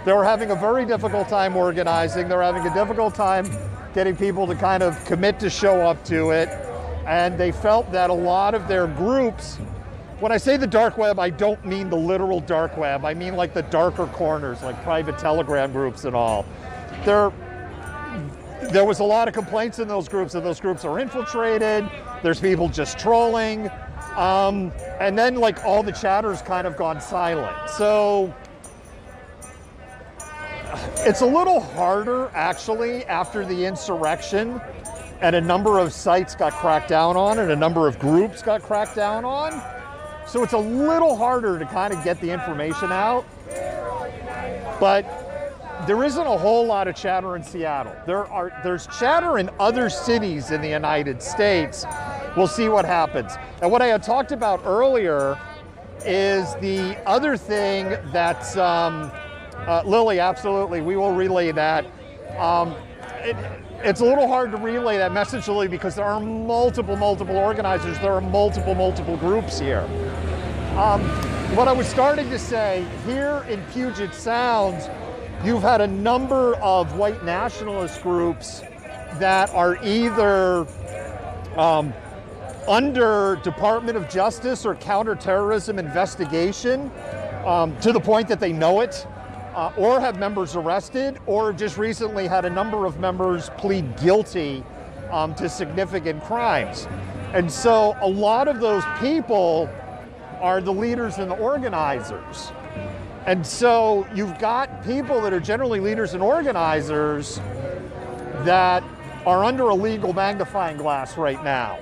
They were having a very difficult time organizing. They were having a difficult time getting people to kind of commit to show up to it. And they felt that a lot of their groups, when I say the dark web, I don't mean the literal dark web. I mean like the darker corners, like private Telegram groups and all. There was a lot of complaints in those groups, and those groups are infiltrated. There's people just trolling. And then like all the chatter's kind of gone silent. So it's a little harder actually after the insurrection, and a number of sites got cracked down on and a number of groups got cracked down on. So it's a little harder to kind of get the information out. But there isn't a whole lot of chatter in Seattle. There's chatter in other cities in the United States. We'll see what happens. And what I had talked about earlier is the other thing that's, Lily, absolutely, we will relay that. It's a little hard to relay that message, Lily, because there are multiple organizers. There are multiple groups here. What I was starting to say, here in Puget Sound, you've had a number of white nationalist groups that are either under Department of Justice or counterterrorism investigation to the point that they know it, or have members arrested, or just recently had a number of members plead guilty to significant crimes. And so a lot of those people are the leaders and the organizers. And so you've got people that are generally leaders and organizers that are under a legal magnifying glass right now.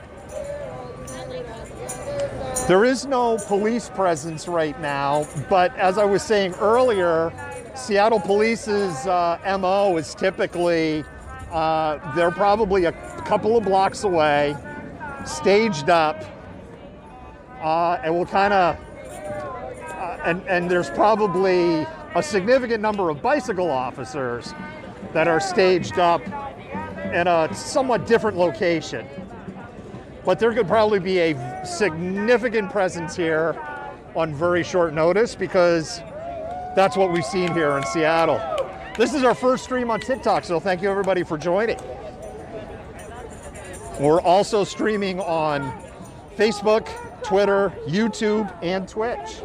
There is no police presence right now, but as I was saying earlier, Seattle Police's MO is typically, they're probably a couple of blocks away, staged up, and we'll kind of, and there's probably a significant number of bicycle officers that are staged up in a somewhat different location. But there could probably be a significant presence here on very short notice, because that's what we've seen here in Seattle. This is our first stream on TikTok, so thank you everybody for joining. We're also streaming on Facebook, Twitter, YouTube, and Twitch.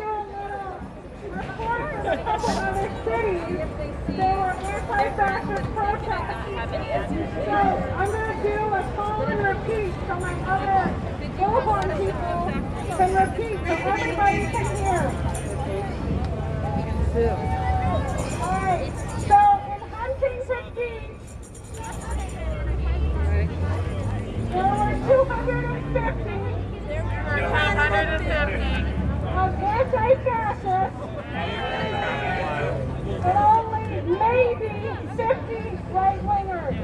There were anti-fascist protests. So I'm going to do a call and repeat so my other bullhorn people can repeat so everybody can hear. Alright, so in Huntington Beach, there were 250 of anti-fascists and only maybe 50 right-wingers.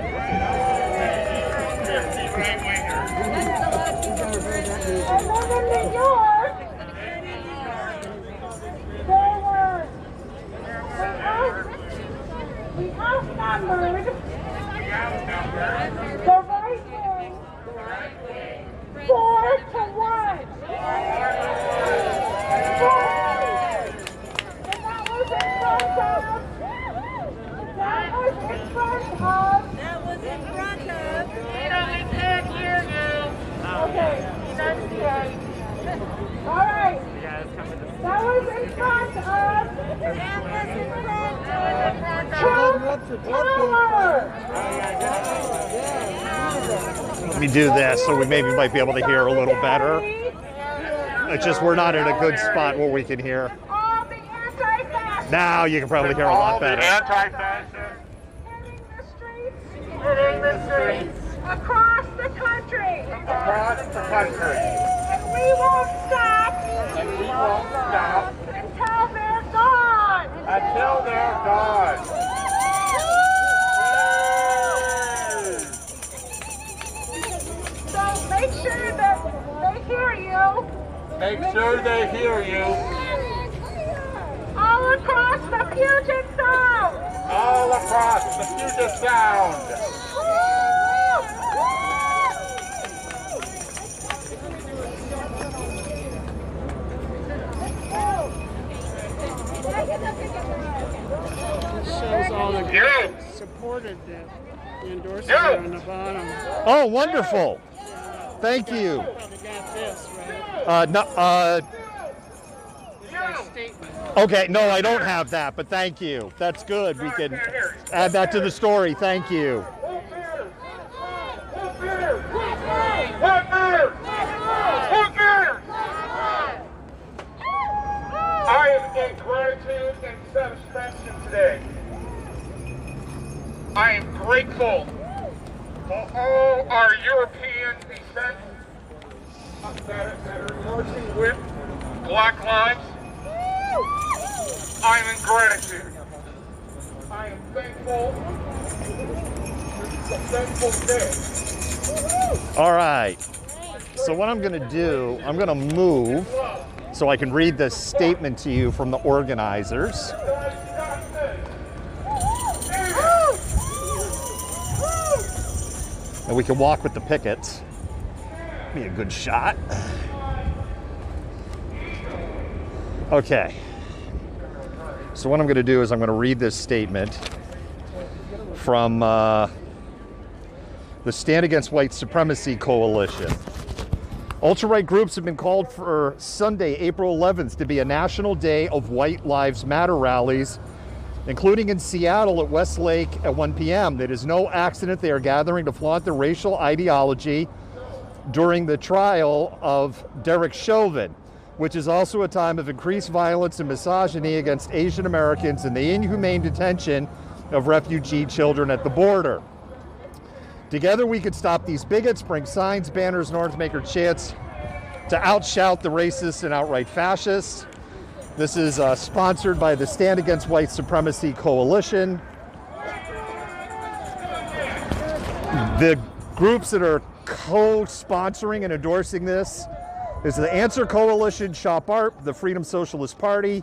And then in New York, there were, we outnumbered the right wing 4-1. That was in front of. We can't hear you. Okay. All right. That was in front of. Trump Tower. Let me do this so we maybe might be able to hear a little better. It's just we're not in a good spot where we can hear. Now you can probably hear a lot better. Hitting the streets across the country. And we won't stop. Until they're gone. So make sure that they hear you. All across the Puget Sound. all the groups that supported it. The endorsers are on the bottom. Oh, wonderful. Thank you. Probably got this, right? Okay, no, I don't have that, but thank you. That's good. We can add that to the story. Thank you. I am in gratitude and satisfaction today. I am grateful for all our European descent that are marching with Black Lives. I am in gratitude. I am thankful. It's a thankful day. All right. So what I'm going to do, I'm going to move so I can read this statement to you from the organizers. And we can walk with the pickets. Be a good shot. Okay. So what I'm going to do is I'm going to read this statement from the Stand Against White Supremacy Coalition. Ultra-right groups have been called for Sunday, April 11th, to be a national day of White Lives Matter rallies, including in Seattle at Westlake at 1 p.m. It is no accident they are gathering to flaunt their racial ideology during the trial of Derek Chauvin, which is also a time of increased violence and misogyny against Asian Americans and the inhumane detention of refugee children at the border. Together we could stop these bigots, bring signs, banners, and arms maker chants to outshout the racists and outright fascists. This is sponsored by the Stand Against White Supremacy Coalition. The groups that are co-sponsoring and endorsing this is the Answer Coalition, Shop Art, the Freedom Socialist Party,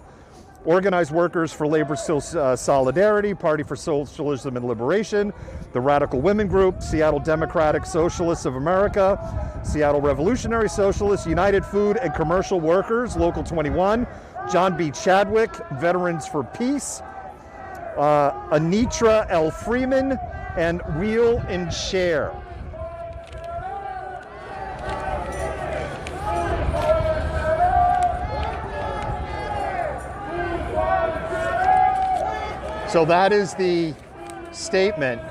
Organized Workers for Labor Solidarity, Party for Socialism and Liberation, the Radical Women Group, Seattle Democratic Socialists of America, Seattle Revolutionary Socialists, United Food and Commercial Workers, Local 21, John B. Chadwick, Veterans for Peace, Anitra L. Freeman, and Wheel and Share. So that is the statement.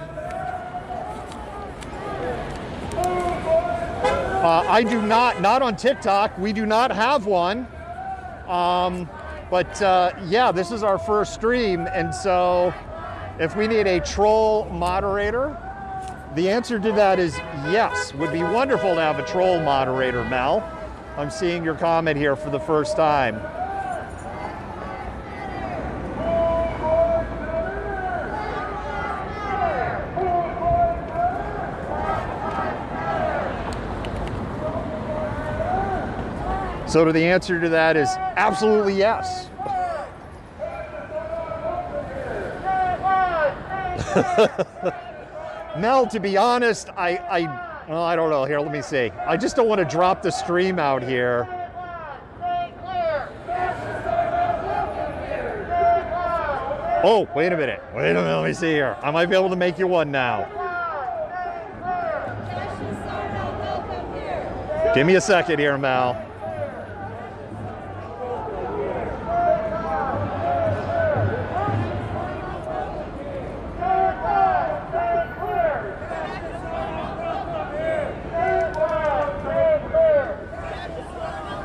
I do not on TikTok, we do not have one. Yeah, this is our first stream. And so if we need a troll moderator, the answer to that is yes. Would be wonderful to have a troll moderator, Mel. I'm seeing your comment here for the first time. So the answer to that is absolutely yes. Mel, to be honest, I don't know. Here, let me see. I just don't want to drop the stream out here. Oh, wait a minute. Let me see here. I might be able to make you one now. Give me a second here, Mel.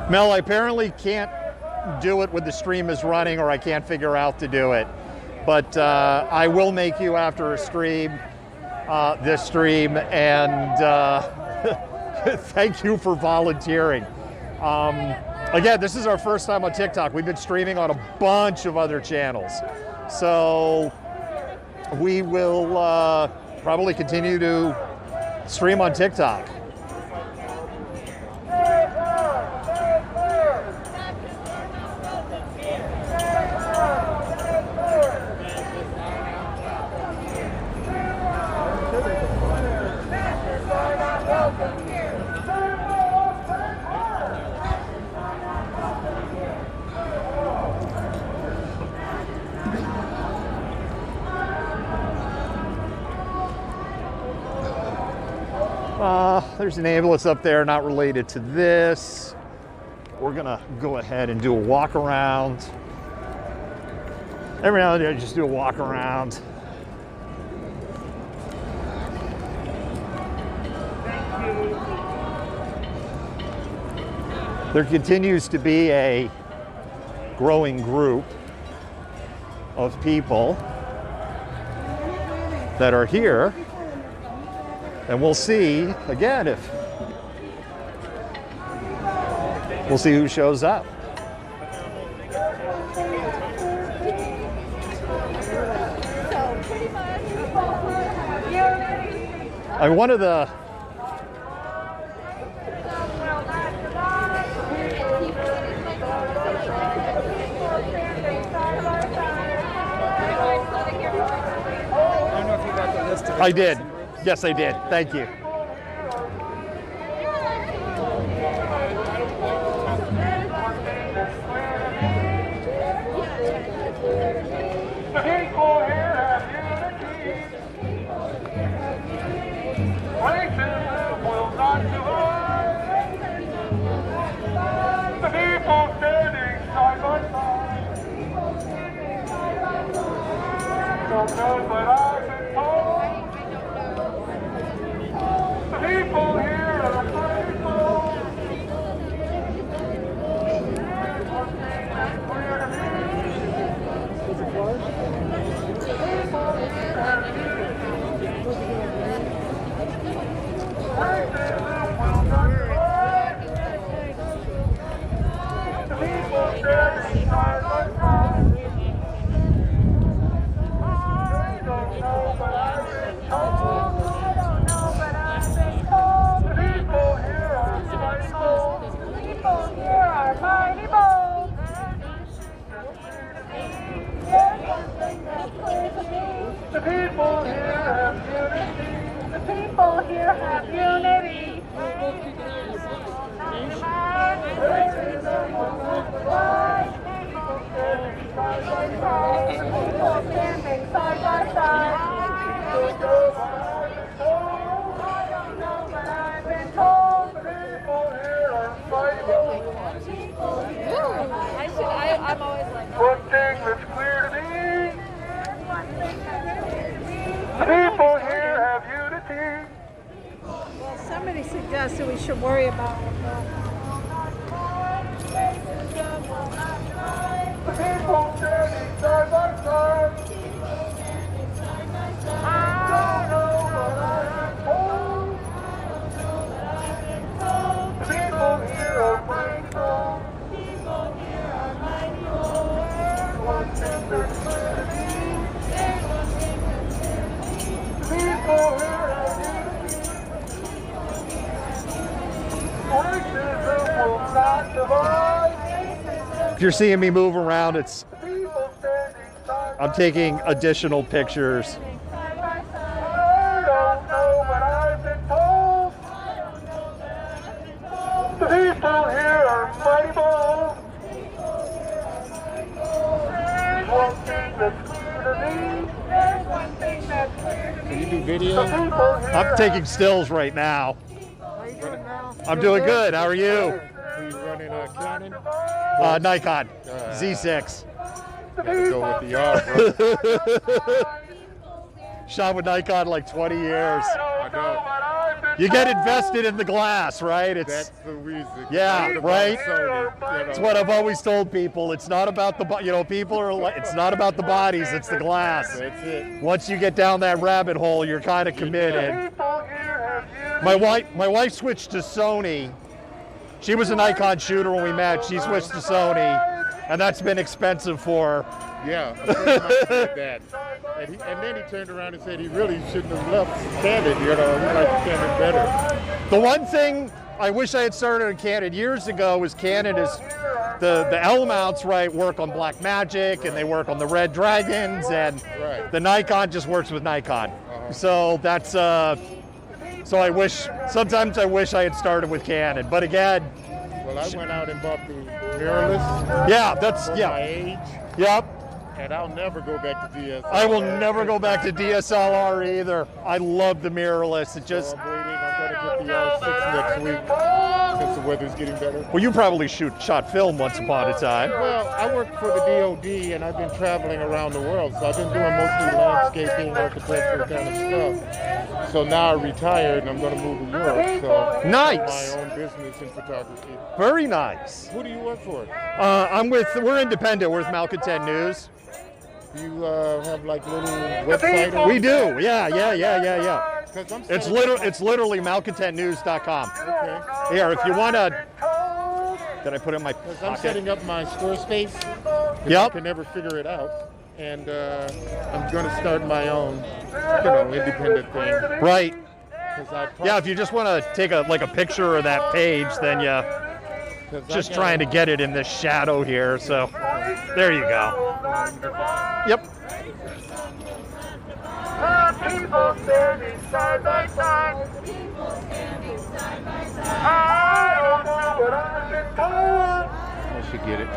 Mel, I apparently can't do it when the stream is running, or I can't figure out to do it. But I will make you after a stream, this stream, and thank you for volunteering. Again, this is our first time on TikTok. We've been streaming on a bunch of other channels. So we will probably continue to stream on TikTok. There's an ambulance up there, not related to this. We're gonna go ahead and do a walk around. Every now and then, just do a walk around. There continues to be a growing group of people that are here, and we'll see again if we'll see who shows up. One of the I did. Yes, I did. Thank you. Somebody suggested we should worry about If you're seeing me move around, I'm taking additional pictures. The people here are mighty bold. There's one thing that's clear to me. There's one thing that's clear to me. Can you do video? I'm taking stills right now. How you doing now? I'm doing good. How are you? Are you running a Canon? Nikon Z6. Gotta go with the R, bro. Shot with Nikon like 20 years. I know. You get invested in the glass, right? That's the reason. Yeah, It's right? Sony, you It's know. what I've always told people. It's not about the, people are like, it's not about the bodies, it's the glass. That's it. Once you get down that rabbit hole, you're kind of committed. My wife switched to Sony. She was a Nikon shooter when we met. She switched to Sony, and that's been expensive for her. Yeah, a friend of mine said that. And then he turned around and said he really shouldn't have left Canon, you know, he likes Canon better. The one thing I wish I had started on Canon years ago was Canon is the L mounts, right, work on Black Magic and they work on the Red Dragons, and Right. the Nikon just works with Nikon. So that's so sometimes I wish I had started with Canon, but again, Well, I went out and bought the mirrorless yeah, that's for my yeah, age, yep. and I'll never go back to DSLR. I will never go back to DSLR either. I love the mirrorless. It just So I'm waiting. I'm going to get the R6 next week since the weather's getting better. Well, you probably shot film once upon a time. Well, I work for the DOD, and I've been traveling around the world, so I've been doing mostly landscaping, architecture kind of stuff. So now I retired, and I'm going to move to Europe. So Nice. my own business in photography. Very nice. Who do you work for? We're independent. We're with Malcontent News. You have like little website? Or We do. Yeah. 'Cause I'm It's setting- literally malcontentnews.com. Okay. Here, if you want to. Did I put it in my 'Cause I'm pocket? setting up my Squarespace. 'Cause I Yep. can never figure it out. And I'm going to start my own, independent thing. Right. 'Cause I Yeah, if you just want to take a picture of that page, then you 'cause I just got- trying to get it in this shadow here. So there you go. Yep. People standing side by side. I don't know what I've been told. I should get it.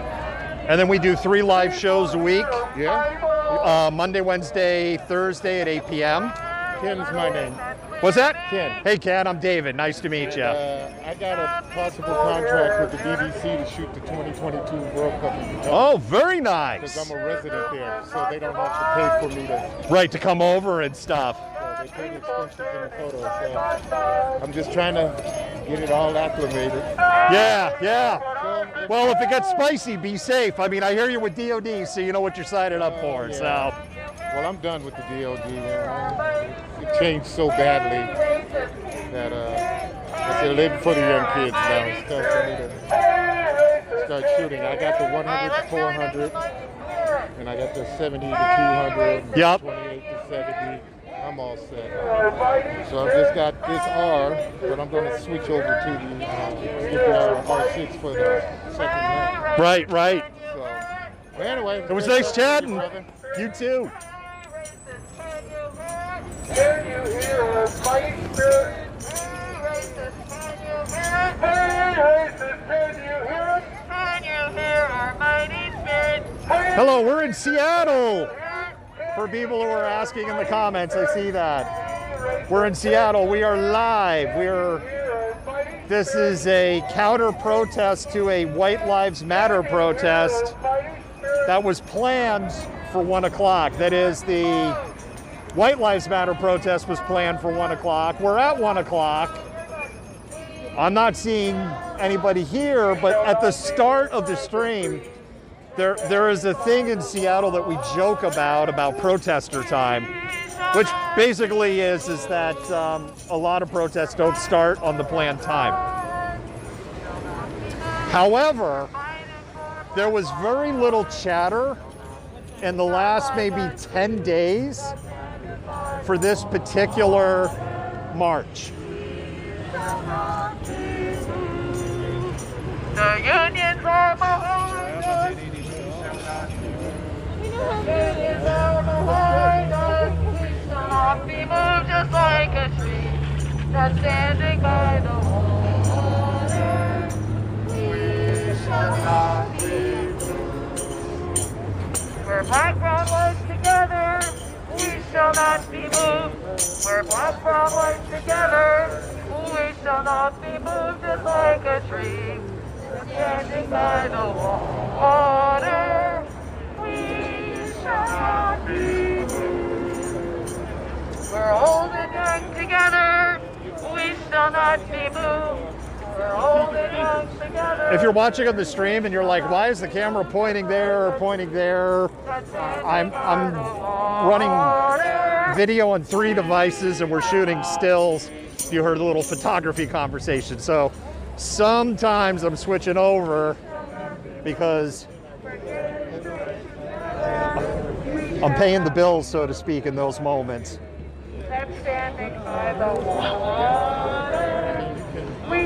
And then we do 3 live shows a week. Yeah? Monday, Wednesday, Thursday at 8 p.m. Ken's my name. What's that? Ken. Hey, Ken, I'm David. Nice to meet you. I got a possible contract with the BBC to shoot the 2022 World Cup in Qatar. Oh, very Because nice. I'm a resident there, so they don't have to pay for me to. Right, to come over and stuff. They pay the expenses in the photo, so I'm just trying to get it all acclimated. Yeah. So, Well, if it gets spicy, be safe. I mean, I hear you with DOD, so you know what you're signing up for. So, well, I'm done with the DOD. It changed so badly that I said, live for the young kids now. It's time for me to start shooting. I got the 100 to 400, and I got the 70 to 200, and Yep. 28 to 70. I'm all set. So I've just got this R, but I'm going to switch over to the R6 for the second hand. right. So, well, anyway, It was great nice talking to you, chatting. brother. You too. Can you hear us fighting spirit? Hey, racist, can you hear us? Can you hear our mighty spirit? Hello, we're in Seattle. For people who are asking in the comments, I see that. We're in Seattle. We are live. This is a counter protest to a White Lives Matter protest that was planned for 1 o'clock. That is, the White Lives Matter protest was planned for 1 o'clock. We're at 1 o'clock. I'm not seeing anybody here, but at the start of the stream, there is a thing in Seattle that we joke about protester time, which basically is that a lot of protests don't start on the planned time. However, there was very little chatter in the last maybe 10 days for this particular march. The unions are behind us. The unions are behind us. We shall not be moved just like a tree that's standing by the water. We shall not be moved. We're black, brown, white together. We shall not be moved. We're black, brown, white together. We shall not be moved just like a tree standing by the water. We shall not be moved. We're holding hands together. We shall not be moved. We're holding hands together. If you're watching on the stream and you're like, why is the camera pointing there or pointing there? I'm running video on 3 devices and we're shooting stills. You heard a little photography conversation. So sometimes I'm switching over because I'm paying the bills, so to speak, in those moments. That's standing by the water. We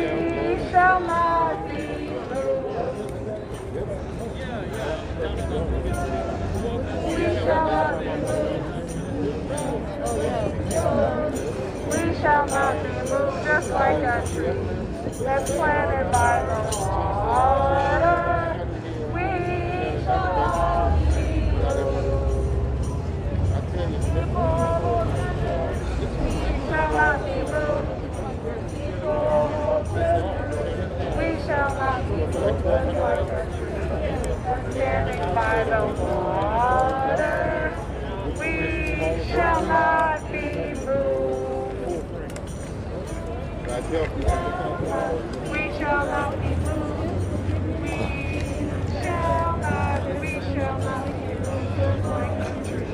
shall not be moved. We shall not be moved. We shall not be moved just like a tree that's planted by the water. We shall not be moved. We shall not be moved. shall not be moved. We shall not be moved. We shall not be moved. My country,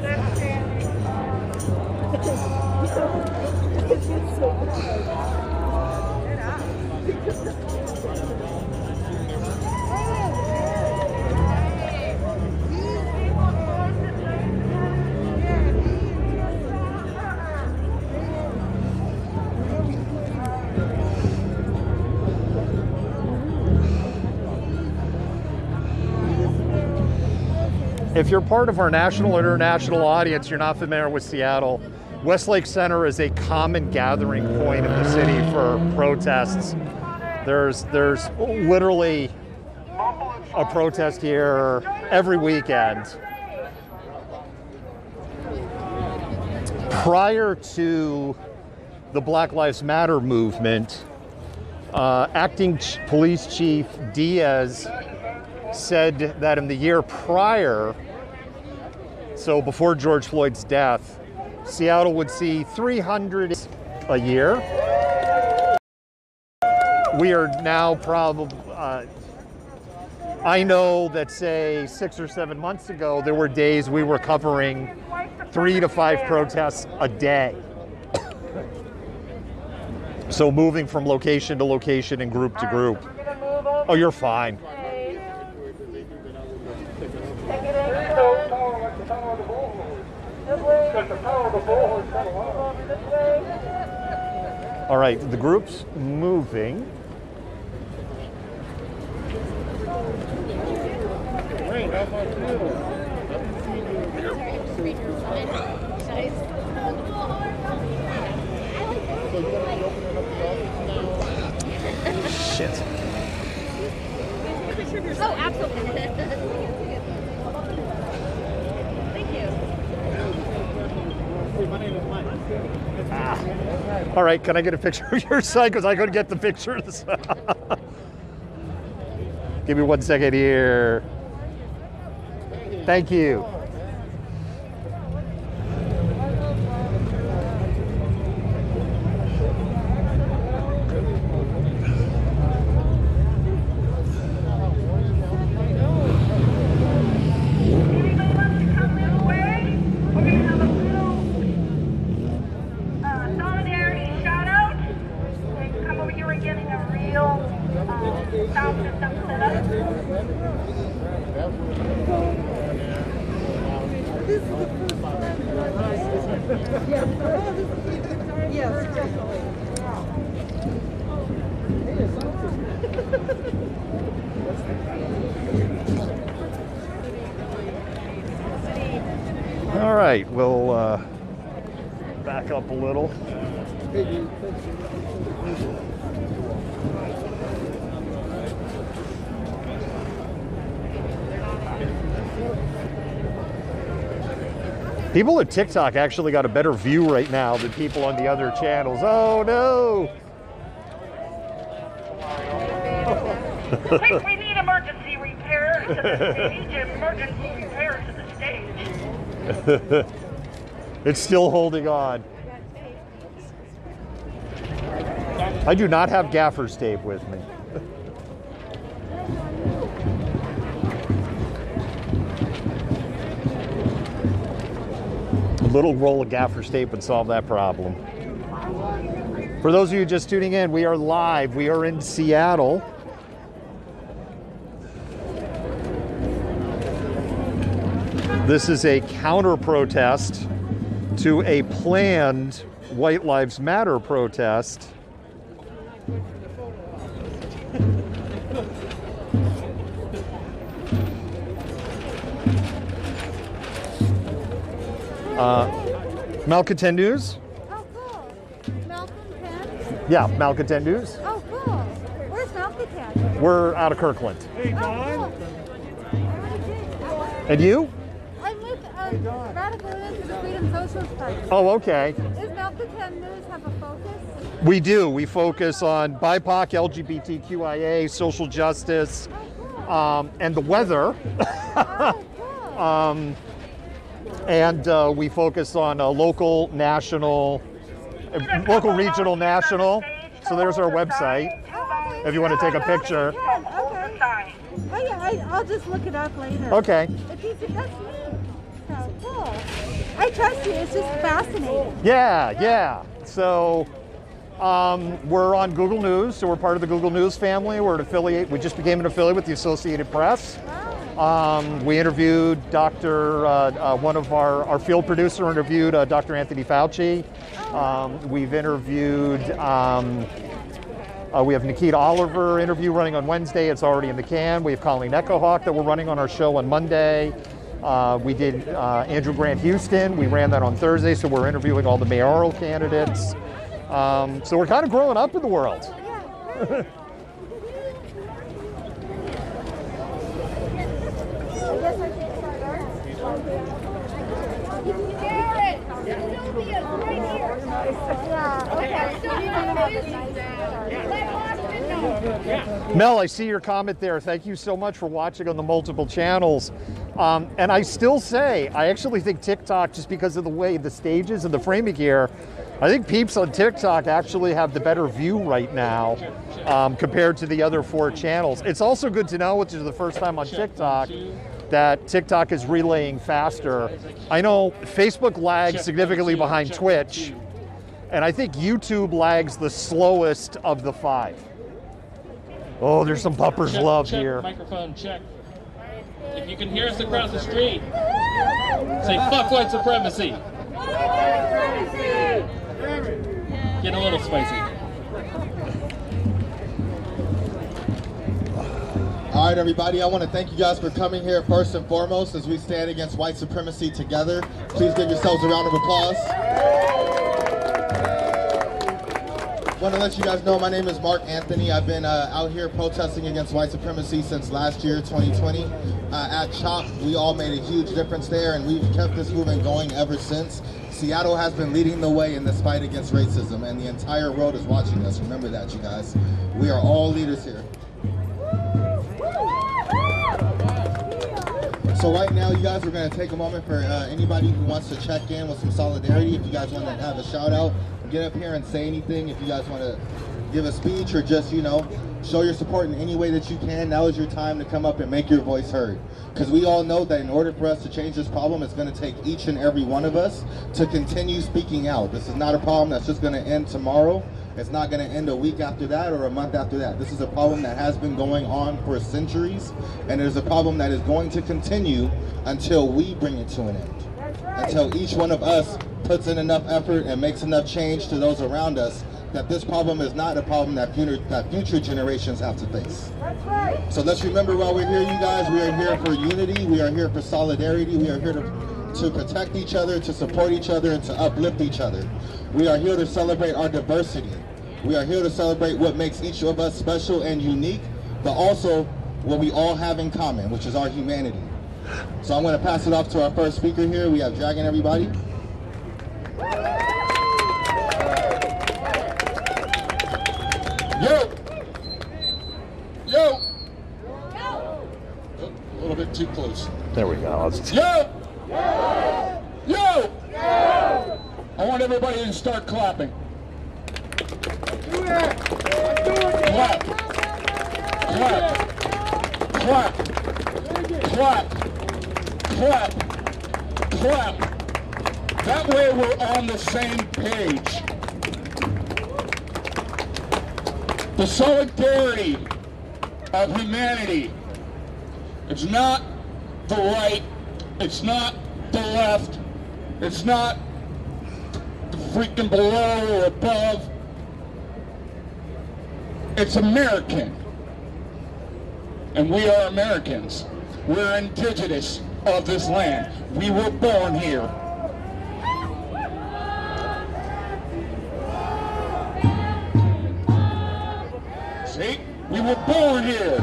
let's stand If you're part of our national or international audience, you're not familiar with Seattle, Westlake Center is a common gathering point in the city for protests. There's literally a protest here every weekend. Prior to the Black Lives Matter movement, acting police chief Diaz said that in the year prior, so before George Floyd's death, Seattle would see 300 a year. We are now probably, I know that say 6 or 7 months ago, there were days we were covering 3 to 5 protests a day. So moving from location to location and group to group. Oh, you're fine. All right, the group's moving. Shit. Oh, absolutely. Thank you. My name is Mike. All right, can I get a picture of your son? Because I couldn't get the pictures. Give me 1 second here. Thank you. All right, we'll back up a little. People at TikTok actually got a better view right now than people on the other channels. Oh no! We need emergency repairs to the stage. Emergency repairs to the stage. It's still holding on. I do not have gaffer's tape with me. A little roll of gaffer's tape would solve that problem. For those of you just tuning in, we are live. We are in Seattle. This is a counter protest to a planned White Lives Matter protest. Malcontent News? Oh, cool. Malcontent? Yeah, Malcontent News. Oh, cool. Where's Malcontent? We're out of Kirkland. Hey, Don. And you? I'm with Radical Women the Freedom Socialist Party. Oh, okay. Does Malcontent News have a focus? We do. We focus on BIPOC, LGBTQIA, social justice, Oh, cool. and the weather. Oh, cool. And we focus on local, national, local, regional, national. So there's our website. If you want to take a picture. Okay. Oh yeah, I'll just look it up later. Okay. That's neat. So cool. I trust you. It's just fascinating. Yeah. So we're on Google News, so we're part of the Google News family. We're an affiliate. We just became an affiliate with the Associated Press. Wow. We interviewed one of our field producer interviewed Dr. Anthony Fauci. We've interviewed, we have Nikita Oliver interview running on Wednesday. It's already in the can. We have Colleen Echohawk that we're running on our show on Monday. We did Andrew Grant Houston. We ran that on Thursday, so we're interviewing all the mayoral candidates. So we're kind of growing up in the world. Yeah. Mel, I see your comment there. Thank you so much for watching on the multiple channels. And I still say, I actually think TikTok, just because of the way the stages and the framing here, I think peeps on TikTok actually have the better view right now compared to the other 4 channels. It's also good to know, which is the first time on TikTok, that TikTok is relaying faster. I know Facebook lags significantly behind Twitch, and I think YouTube lags the slowest of the 5. Oh, there's some Bumpers love check, here. Microphone check. If you can hear us across the street, say fuck white supremacy. Getting a little spicy. All right, everybody, I want to thank you guys for coming here first and foremost as we stand against white supremacy together. Please give yourselves a round of applause. I want to let you guys know my name is Mark Anthony. I've been out here protesting against white supremacy since last year, 2020. At CHOP, we all made a huge difference there, and we've kept this movement going ever since. Seattle has been leading the way in this fight against racism, and the entire world is watching us. Remember that, you guys. We are all leaders here. So right now, you guys, we're going to take a moment for anybody who wants to check in with some solidarity. If you guys want to have a shout out, get up here and say anything. If you guys want to give a speech or just, you know, show your support in any way that you can, now is your time to come up and make your voice heard. Because we all know that in order for us to change this problem, it's going to take each and every one of us to continue speaking out. This is not a problem that's just going to end tomorrow. It's not going to end a week after that or a month after that. This is a problem that has been going on for centuries, and it is a problem that is going to continue until we bring it to an end. Until each one of us puts in enough effort and makes enough change to those around us that this problem is not a problem that future generations have to face. So let's remember while we're here, you guys, we are here for unity, we are here for solidarity, we are here to protect each other, to support each other, and to uplift each other. We are here to celebrate our diversity. We are here to celebrate what makes each of us special and unique, but also what we all have in common, which is our humanity. So I'm going to pass it off to our first speaker here. We have Dragon, everybody. Yo! Yo! A little bit too close. There we go. Yo! Yo! I want everybody to start clapping. Clap. Clap. Clap. Clap. Clap. Clap. That way we're on the same page. The solidarity of humanity. It's not the right, it's not the left, it's not the freaking below or above. It's American. And we are Americans. We're indigenous of this land. We were born here. See? We were born here.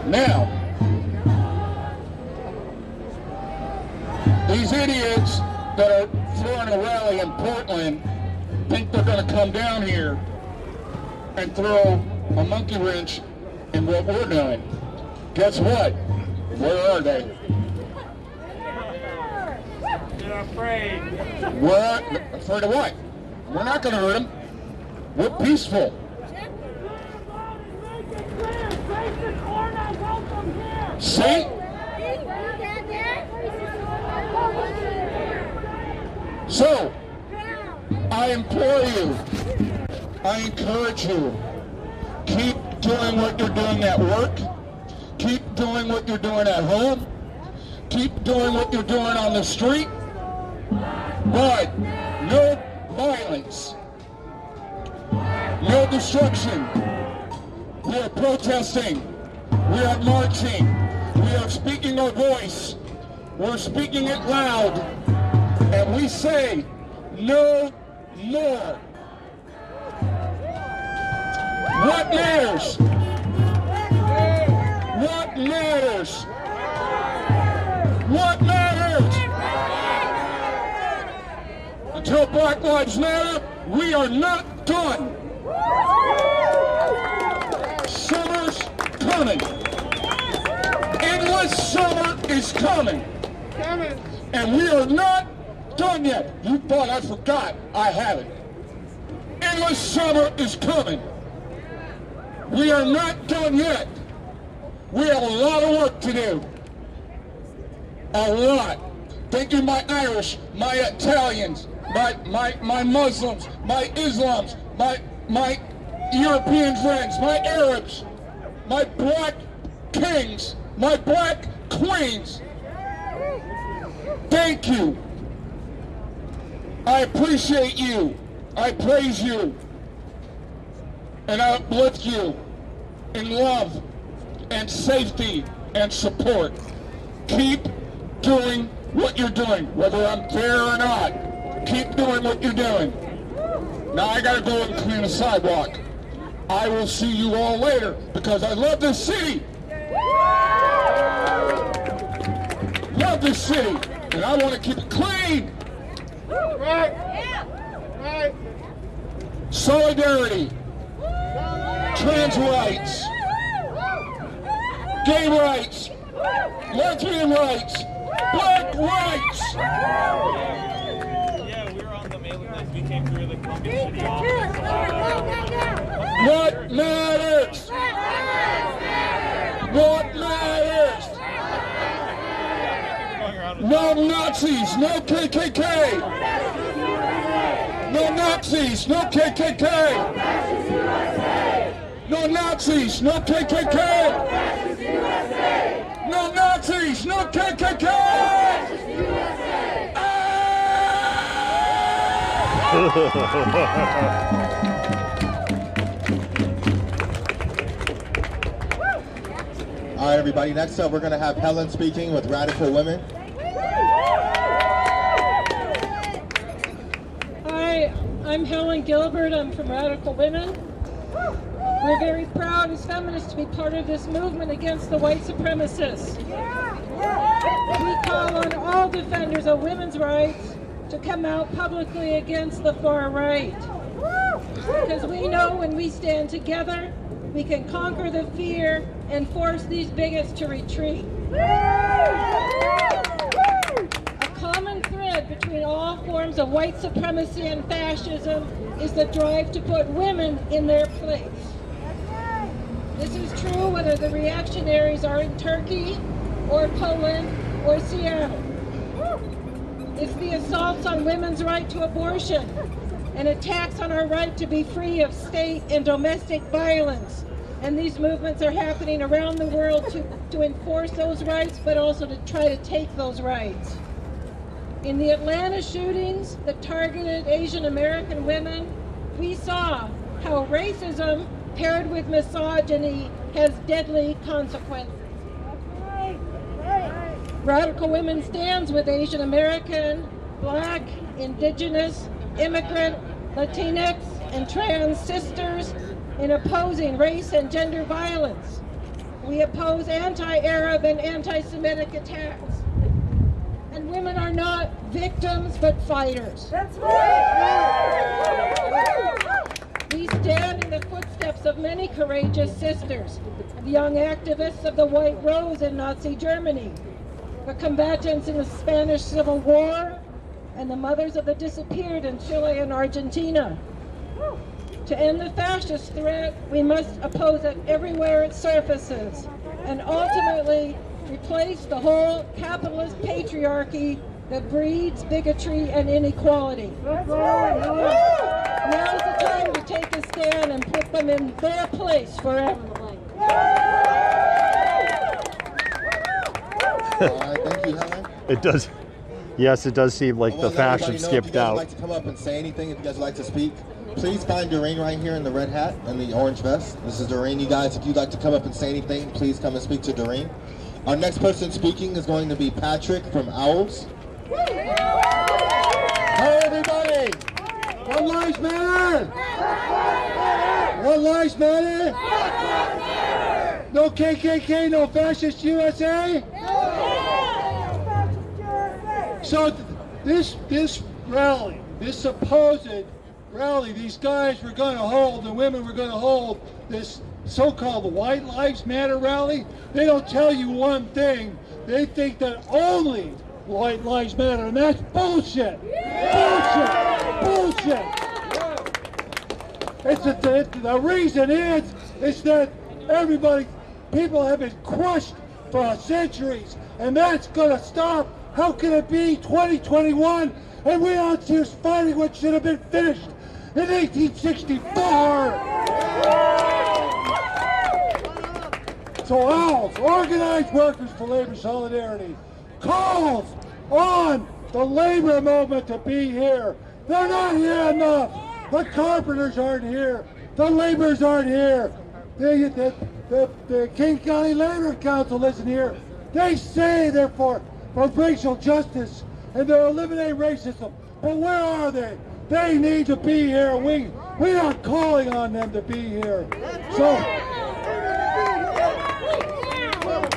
Now, these idiots that are throwing a rally in Portland think they're going to come down here and throw a monkey wrench in what we're doing. Guess what? Where are they? They're afraid. Afraid of what? We're not going to hurt them. We're peaceful. See? So, I implore you, I encourage you, keep doing what you're doing at work, keep doing what you're doing at home, keep doing what you're doing on the street, but no violence, no destruction. We are protesting, we are marching, we are speaking our voice, we're speaking it loud, and we say no more. What matters? What matters? What matters? Until Black Lives Matter, we are not done. Summer's coming. Endless summer is coming. And we are not done yet. You thought I forgot. I haven't. Endless summer is coming. We are not done yet. We have a lot of work to do. A lot. Thank you, my Irish, my Italians, my Muslims, my Islams, my European friends, my Arabs, my black kings, my black queens. Thank you. I appreciate you. I praise you. And I uplift you in love and safety and support. Keep doing what you're doing, whether I'm there or not. Keep doing what you're doing. Now I gotta go and clean a sidewalk. I will see you all later because I love this city. Love this city, and I want to keep it clean. Right. Right. Solidarity. Trans rights. Gay rights. Lesbian rights. Black rights. Yeah, we were on the mailing list. We came through the Columbia City office. What matters? What matters? No Nazis, no KKK. No Nazis, no KKK. No Nazis, no KKK. No Nazis, no KKK. All right, everybody. Next up, we're going to have Helen speaking with Radical Women. Hi, I'm Helen Gilbert. I'm from Radical Women. We're very proud as feminists to be part of this movement against the white supremacists. We call on all defenders of women's rights to come out publicly against the far right. Because we know when we stand together, we can conquer the fear and force these bigots to retreat. A common thread between all forms of white supremacy and fascism is the drive to put women in their place. This is true whether the reactionaries are in Turkey or Poland or Seattle. It's the assaults on women's right to abortion and attacks on our right to be free of state and domestic violence. And these movements are happening around the world to enforce those rights, but also to try to take those rights. In the Atlanta shootings that targeted Asian American women, we saw how racism paired with misogyny has deadly consequences. Radical Women stands with Asian American, Black, Indigenous, immigrant, Latinx, and trans sisters in opposing race and gender violence. We oppose anti-Arab and anti-Semitic attacks. And women are not victims, but fighters. That's right! We stand in the footsteps of many courageous sisters, the young activists of the White Rose in Nazi Germany, the combatants in the Spanish Civil War, and the mothers of the disappeared in Chile and Argentina. To end the fascist threat, we must oppose it everywhere it surfaces, and ultimately replace the whole capitalist patriarchy that breeds bigotry and inequality. Now is the time to take a stand and put them in their place forever. Thank you, Helen. It does. Yes, it does seem like the fashion skipped if you guys out. would like to come up and say anything, if you guys would like to speak, please find Doreen right here in the red hat and the orange vest. This is Doreen, you guys. If you'd like to come up and say anything, please come and speak to Doreen. Our next person speaking is going to be Patrick from Owls. Hi, everybody. One lives matter. One lives matter. No KKK, no fascist USA. So this rally, this supposed rally, these guys were going to hold, the women were going to hold this so-called White Lives Matter rally. They don't tell you one thing. They think that only White Lives Matter, and that's bullshit. Bullshit. The reason is that people have been crushed for centuries, and that's going to stop. How can it be 2021 and we're out here fighting what should have been finished in 1864? So Owls, Organized Workers for Labor Solidarity, calls on the labor movement to be here. They're not here enough. The carpenters aren't here. The laborers aren't here. The King County Labor Council isn't here. They say they're for racial justice and they'll eliminate racism. But where are they? They need to be here. We are calling on them to be here. So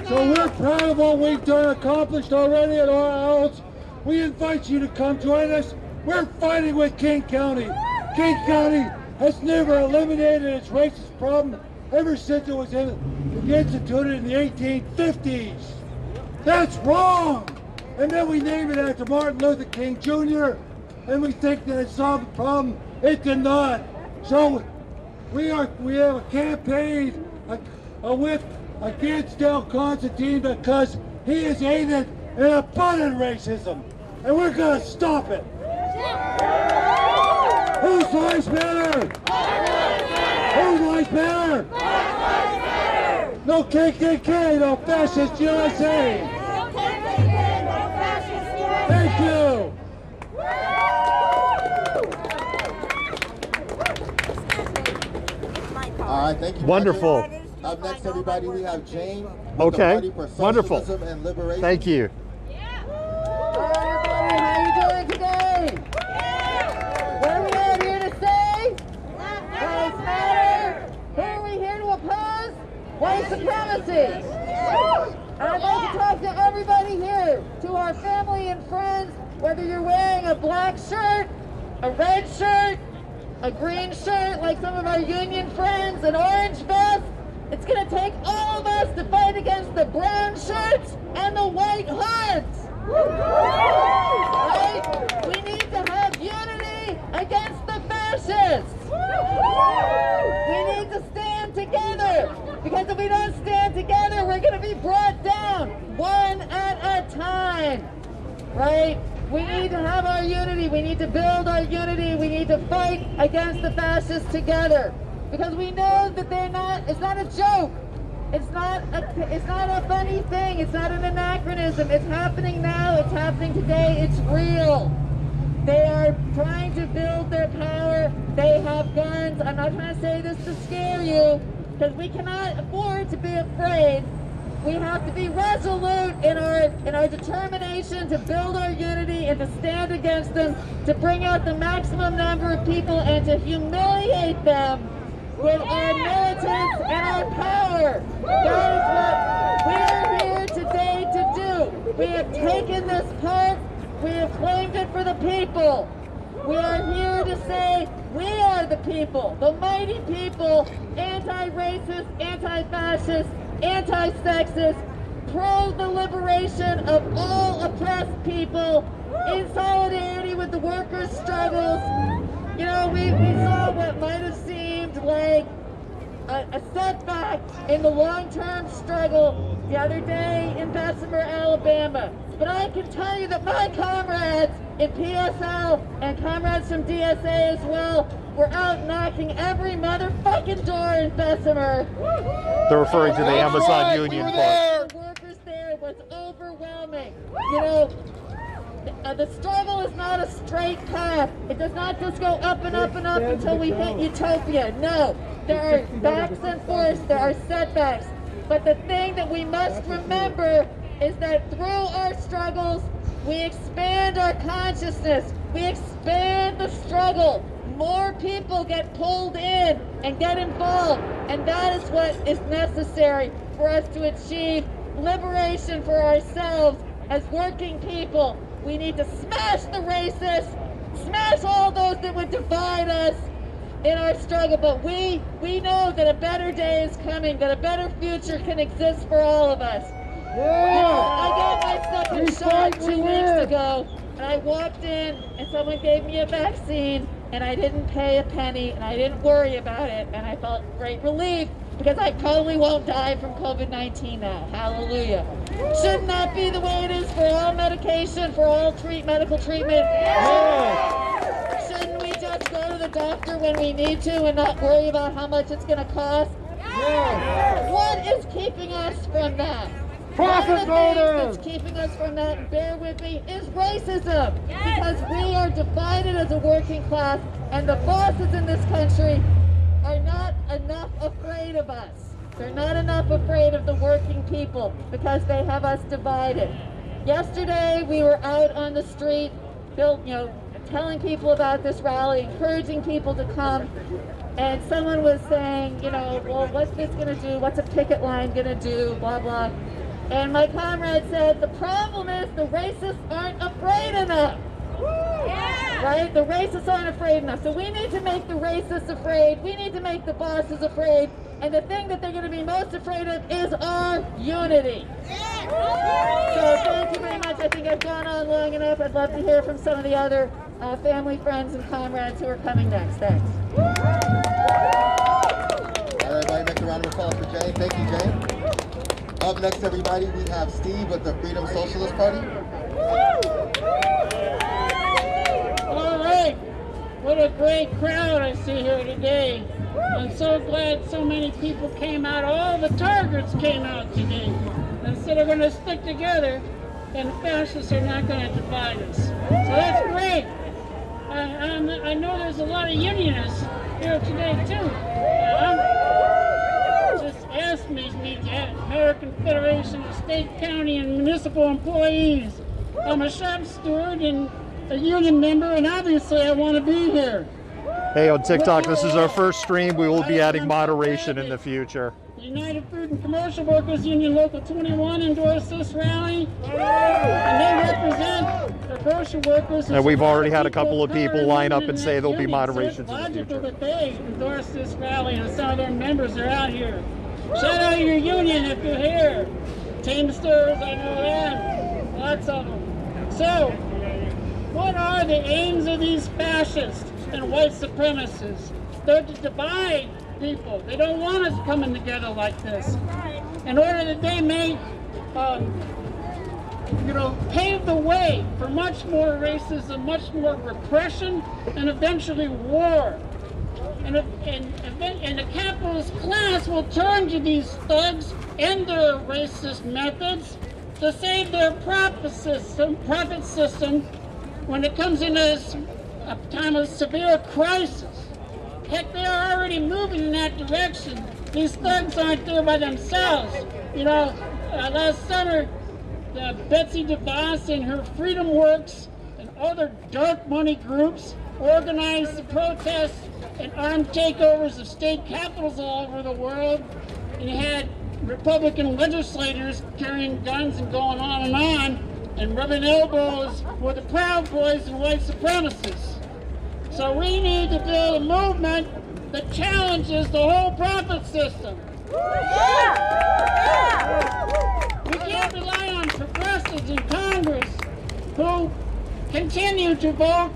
we're proud of what we've accomplished already at our Owls. We invite you to come join us. We're fighting with King County. King County has never eliminated its racist problem ever since it was instituted in the 1850s. That's wrong! And then we name it after Martin Luther King Jr. and we think that it solved the problem. It did not. So we have a campaign against Del Constantine because he has aided and abetted racism. And we're going to stop it. Whose lives matter? Whose lives matter? No KKK, no fascist USA. Thank you. All right, thank you. Wonderful. Up next, everybody, we have Jane. Okay, The Party for wonderful. Socialism and Liberation. Thank you. Hi everybody, how you doing today? What are we out here to say? Lives matter. Who are we here to oppose? White supremacy. I'd like to talk to everybody here, to our family and friends, whether you're wearing a black shirt, a red shirt, a green shirt like some of our union friends, an orange vest. It's going to take all of us to fight against the brown shirts and the white hearts. Right? We need to have unity against the fascists. We need to stand together, because if we don't stand together, we're going to be brought down one at a time. Right? We need to have our unity. We need to build our unity. We need to fight against the fascists together, because we know that it's not a joke. It's not a funny thing. It's not an anachronism. It's happening now. It's happening today. It's real. They are trying to build their power. They have guns. I'm not trying to say this to scare you, because we cannot afford to be afraid. We have to be resolute in our determination to build our unity and to stand against them, to bring out the maximum number of people and to humiliate them with our militants and our power. That is what we are here today to do. We have taken this part, we have claimed it for the people. We are here to say we are the people, the mighty people, anti-racist, anti-fascist, anti-sexist, pro the liberation of all oppressed people, in solidarity with the workers' struggles. You know, we saw what might have seemed like a setback in the long-term struggle the other day in Bessemer, Alabama. But I can tell you that my comrades in PSL and comrades from DSA as well were out knocking every motherfucking door in Bessemer. They're referring to the Amazon Union part. The workers there was overwhelming. You know, the struggle is not a straight path. It does not just go up and up and up until we hit utopia. No, there are backs and forths, there are setbacks. But the thing that we must remember is that through our struggles, we expand our consciousness, we expand the struggle. More people get pulled in and get involved, and that is what is necessary for us to achieve liberation for ourselves as working people. We need to smash the racists, smash all those that would divide us in our struggle, but we know that a better day is coming, that a better future can exist for all of us. Yeah. I got my second shot 2 weeks ago, and I walked in and someone gave me a vaccine, and I didn't pay a penny, and I didn't worry about it, and I felt great relief because I probably won't die from COVID-19 now. Hallelujah. Shouldn't that be the way it is for all medication, for all medical treatment? Yeah. Shouldn't we just go to the doctor when we need to and not worry about how much it's going to cost? Yeah. What is keeping us from that? Profit motive! That's keeping us from that, and bear with me, is racism. Yes. Because we are divided as a working class, and the bosses in this country are not enough afraid of us. They're not enough afraid of the working people because they have us divided. Yesterday, we were out on the street, telling people about this rally, encouraging people to come, and someone was saying, well, what's this going to do? What's a picket line going to do? Blah, blah. And my comrade said, the problem is the racists aren't afraid enough. Yeah. Right? The racists aren't afraid enough. So we need to make the racists afraid. We need to make the bosses afraid. And the thing that they're going to be most afraid of is our unity. Yeah. So thank you very much. I think I've gone on long enough. I'd love to hear from some of the other family, friends, and comrades who are coming next. Thanks. All right, everybody, make a round of applause for Jay. Thank you, Jay. Up next, everybody, we have Steve with the Freedom Socialist Party. All right. What a great crowd I see here today. I'm so glad so many people came out. All the targets came out today. And so they're going to stick together, and the fascists are not going to divide us. So that's great. I know there's a lot of unionists here today, too. Just asked me to meet the American Federation of State, County, and Municipal Employees. I'm a shop steward and a union member, and obviously I want to be here. Hey, on TikTok, this is our first stream. We will be adding moderation in the future. The United Food and Commercial Workers Union Local 21 endorsed this rally, and they represent the grocery workers. And we've already had a couple of people line up and say there'll be moderations in the future. future. That they endorse this rally, and some of their members are out here. Shout out your union if you're here. Teamsters, I know them. Lots of them. So, what are the aims of these fascists and white supremacists? They're to divide people. They don't want us coming together like this. In order that they may, pave the way for much more racism, much more repression, and eventually war. And the capitalist class will turn to these thugs and their racist methods to save their profit system when it comes into a time of severe crisis. Heck, they are already moving in that direction. These thugs aren't there by themselves. Last summer, Betsy DeVos and her Freedom Works and other dark money groups organized the protests and armed takeovers of state capitals all over the world. And you had Republican legislators carrying guns and going on and rubbing elbows with the Proud Boys and white supremacists. So we need to build a movement that challenges the whole profit system. We can't rely on progressives in Congress who continue to vote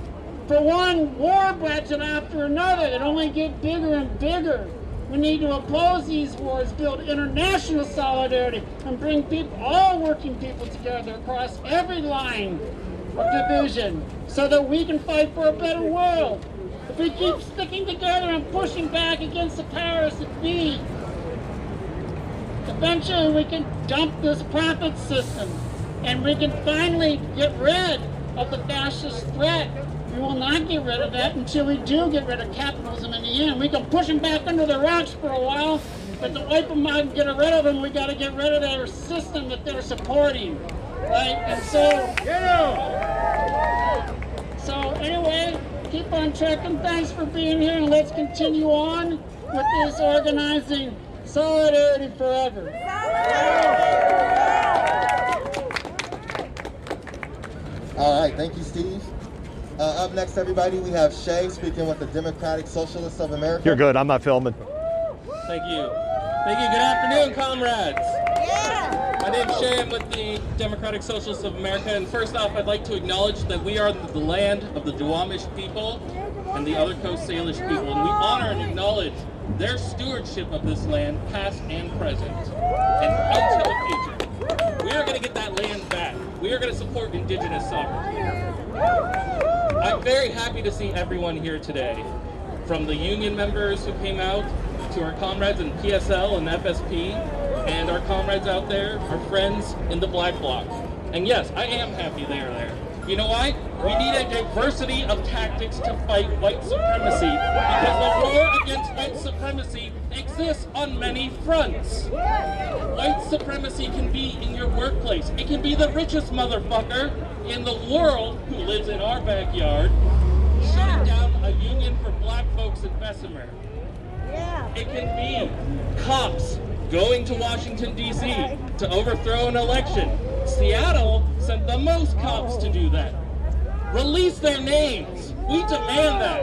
for one war budget after another that only get bigger and bigger. We need to oppose these wars, build international solidarity, and bring people, all working people together across every line of division so that we can fight for a better world. If we keep sticking together and pushing back against the powers that be, eventually we can dump this profit system and we can finally get rid of the fascist threat. We will not get rid of that until we do get rid of capitalism in the end. We can push them back under the rocks for a while, but to wipe them out and get rid of them, we got to get rid of their system that they're supporting, right? And so anyway, keep on trucking. Thanks for being here, and let's continue on with this organizing Solidarity Forever. All right, thank you, Steve. Up next, everybody, we have Shay speaking with the Democratic Socialists of America. You're good. I'm not filming. Thank you. Thank you. Good afternoon, comrades. My name's Shay. I'm with the Democratic Socialists of America. And first off, I'd like to acknowledge that we are the land of the Duwamish people and the other Coast Salish people. And we honor and acknowledge their stewardship of this land, past and present, and until the future. We are going to get that land back. We are going to support indigenous sovereignty. I'm very happy to see everyone here today, from the union members who came out, to our comrades in PSL and FSP, and our comrades out there, our friends in the Black Bloc. And yes, I am happy they are there. You know why? We need a diversity of tactics to fight white supremacy, because the war against white supremacy exists on many fronts. White supremacy can be in your workplace. It can be the richest motherfucker in the world who lives in our backyard shutting down a union for black folks in Bessemer. It can be cops going to Washington, D.C. to overthrow an election. Seattle sent the most cops to do that. Release their names. We demand that.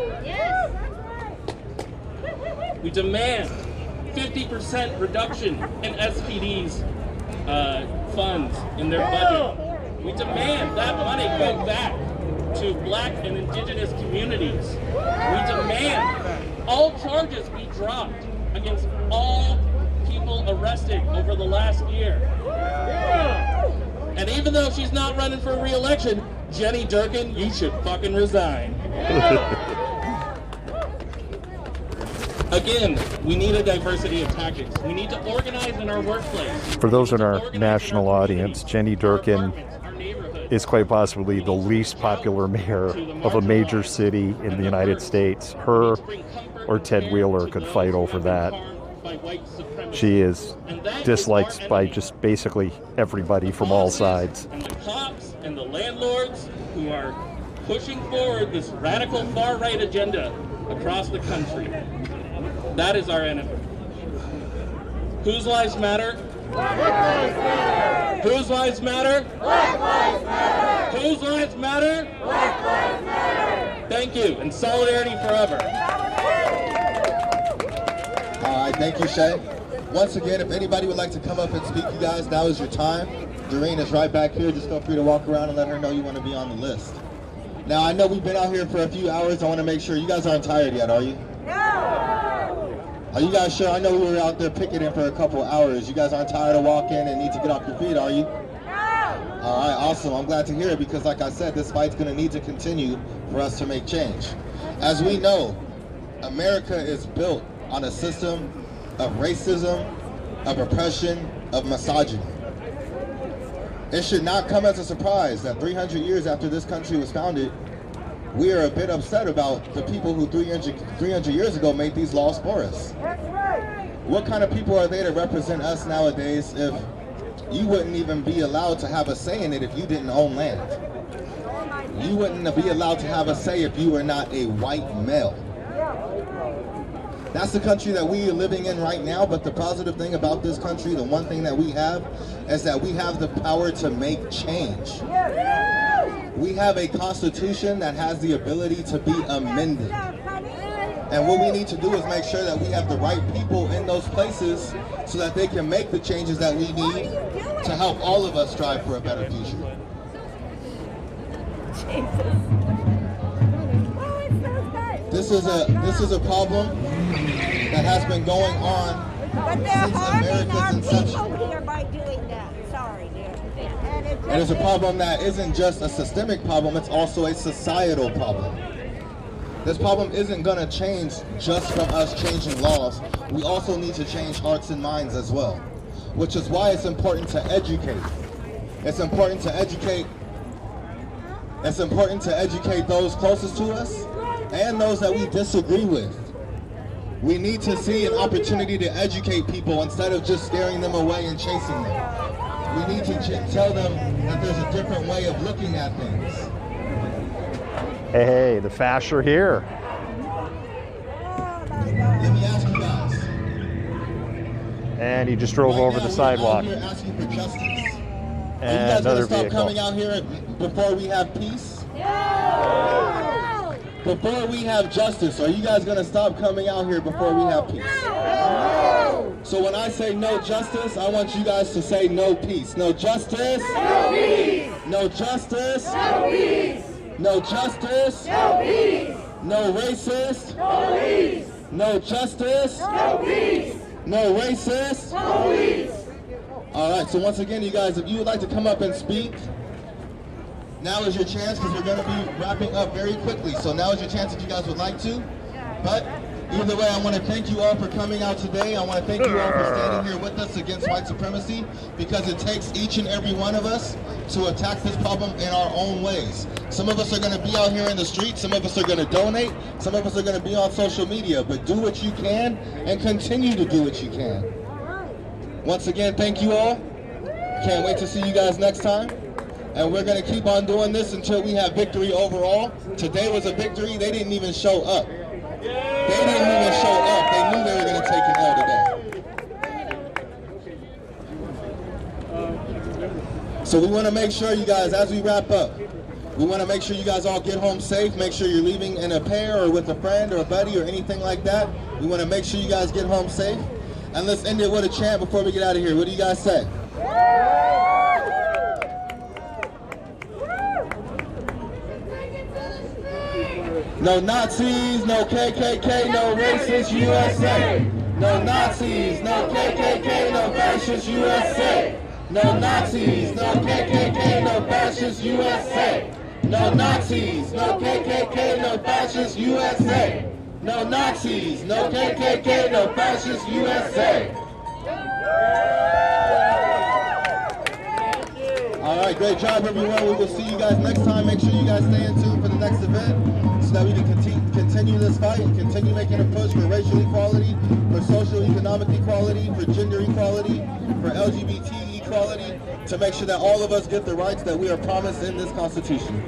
We demand 50% reduction in SPD's funds in their budget. We demand that money go back to black and indigenous communities. We demand all charges be dropped against all people arrested over the last year. And even though she's not running for re-election, Jenny Durkin, you should fucking resign. Again, we need a diversity of tactics. We need to organize in our workplace. For those in our national audience, Jenny Durkin is quite possibly the least popular mayor of a major city in the United States. Her or Ted Wheeler could fight over that. She is disliked by just basically everybody from all sides. And the cops and the landlords who are pushing forward this radical far-right agenda across the country. That is our enemy. Whose lives matter? Black lives matter. Whose lives matter? Black lives matter. Whose lives matter? Black lives matter. Thank you, and solidarity forever. All right, thank you, Shay. Once again, if anybody would like to come up and speak, you guys, now is your time. Doreen is right back here. Just feel free to walk around and let her know you want to be on the list. Now, I know we've been out here for a few hours. I want to make sure you guys aren't tired yet, are you? No! Are you guys sure? I know we were out there picketing for a couple hours. You guys aren't tired of walking and need to get off your feet, are you? No! All right, awesome. I'm glad to hear it because, like I said, this fight's going to need to continue for us to make change. As we know, America is built on a system of racism, of oppression, of misogyny. It should not come as a surprise that 300 years after this country was founded, we are a bit upset about the people who 300 years ago made these laws for us. What kind of people are they to represent us nowadays if you wouldn't even be allowed to have a say in it if you didn't own land? You wouldn't be allowed to have a say if you were not a white male. That's the country that we are living in right now, but the positive thing about this country, the one thing that we have, is that we have the power to make change. We have a constitution that has the ability to be amended. And what we need to do is make sure that we have the right people in those places so that they can make the changes that we need to help all of us strive for a better future. This is a problem that has been going on since America's inception. Here by doing that. Sorry, dude. And it's a problem that isn't just a systemic problem, it's also a societal problem. This problem isn't going to change just from us changing laws. We also need to change hearts and minds as well, which is why it's important to educate. It's important to educate. It's important to educate those closest to us and those that we disagree with. We need to see an opportunity to educate people instead of just scaring them away and chasing them. We need to tell them that there's a different way of looking at things. Hey, the Fash are here. Let me ask you guys. And he just drove over the sidewalk. We're out here asking for justice. And are you guys another gonna stop vehicle. coming out here before we have peace? No! Before we have justice, are you guys gonna stop coming out here before we have peace? No! So when I say no justice, I want you guys to say no peace. No justice. No peace! No justice. No peace! No justice. No peace! No racist. Police! No justice. No peace! No racist. Police! All right, so once again, you guys, if you would like to come up and speak, now is your chance because we're going to be wrapping up very quickly. So now is your chance if you guys would like to. But either way, I want to thank you all for coming out today. I want to thank you all for standing here with us against white supremacy, because it takes each and every one of us to attack this problem in our own ways. Some of us are going to be out here in the streets. Some of us are going to donate. Some of us are going to be on social media. But do what you can and continue to do what you can. Once again, thank you all. Can't wait to see you guys next time. And we're going to keep on doing this until we have victory overall. Today was a victory. They didn't even show up. They didn't even show up. They knew they were going to take an L today. So we want to make sure you guys, as we wrap up, we want to make sure you guys all get home safe. Make sure you're leaving in a pair or with a friend or a buddy or anything like that. We want to make sure you guys get home safe. And let's end it with a chant before we get out of here. What do you guys say? No Nazis, no KKK, no racist USA. No Nazis, no KKK, no fascist USA. No Nazis, no KKK, no fascist USA. No Nazis, no KKK, no fascist USA. No Nazis, no KKK, no fascist USA. All right, great job, everyone. We will see you guys next time. Make sure you guys stay in tune for the next event so that we can continue this fight and continue making a push for racial equality, for social economic equality, for gender equality, for LGBT equality, to make sure that all of us get the rights that we are promised in this Constitution.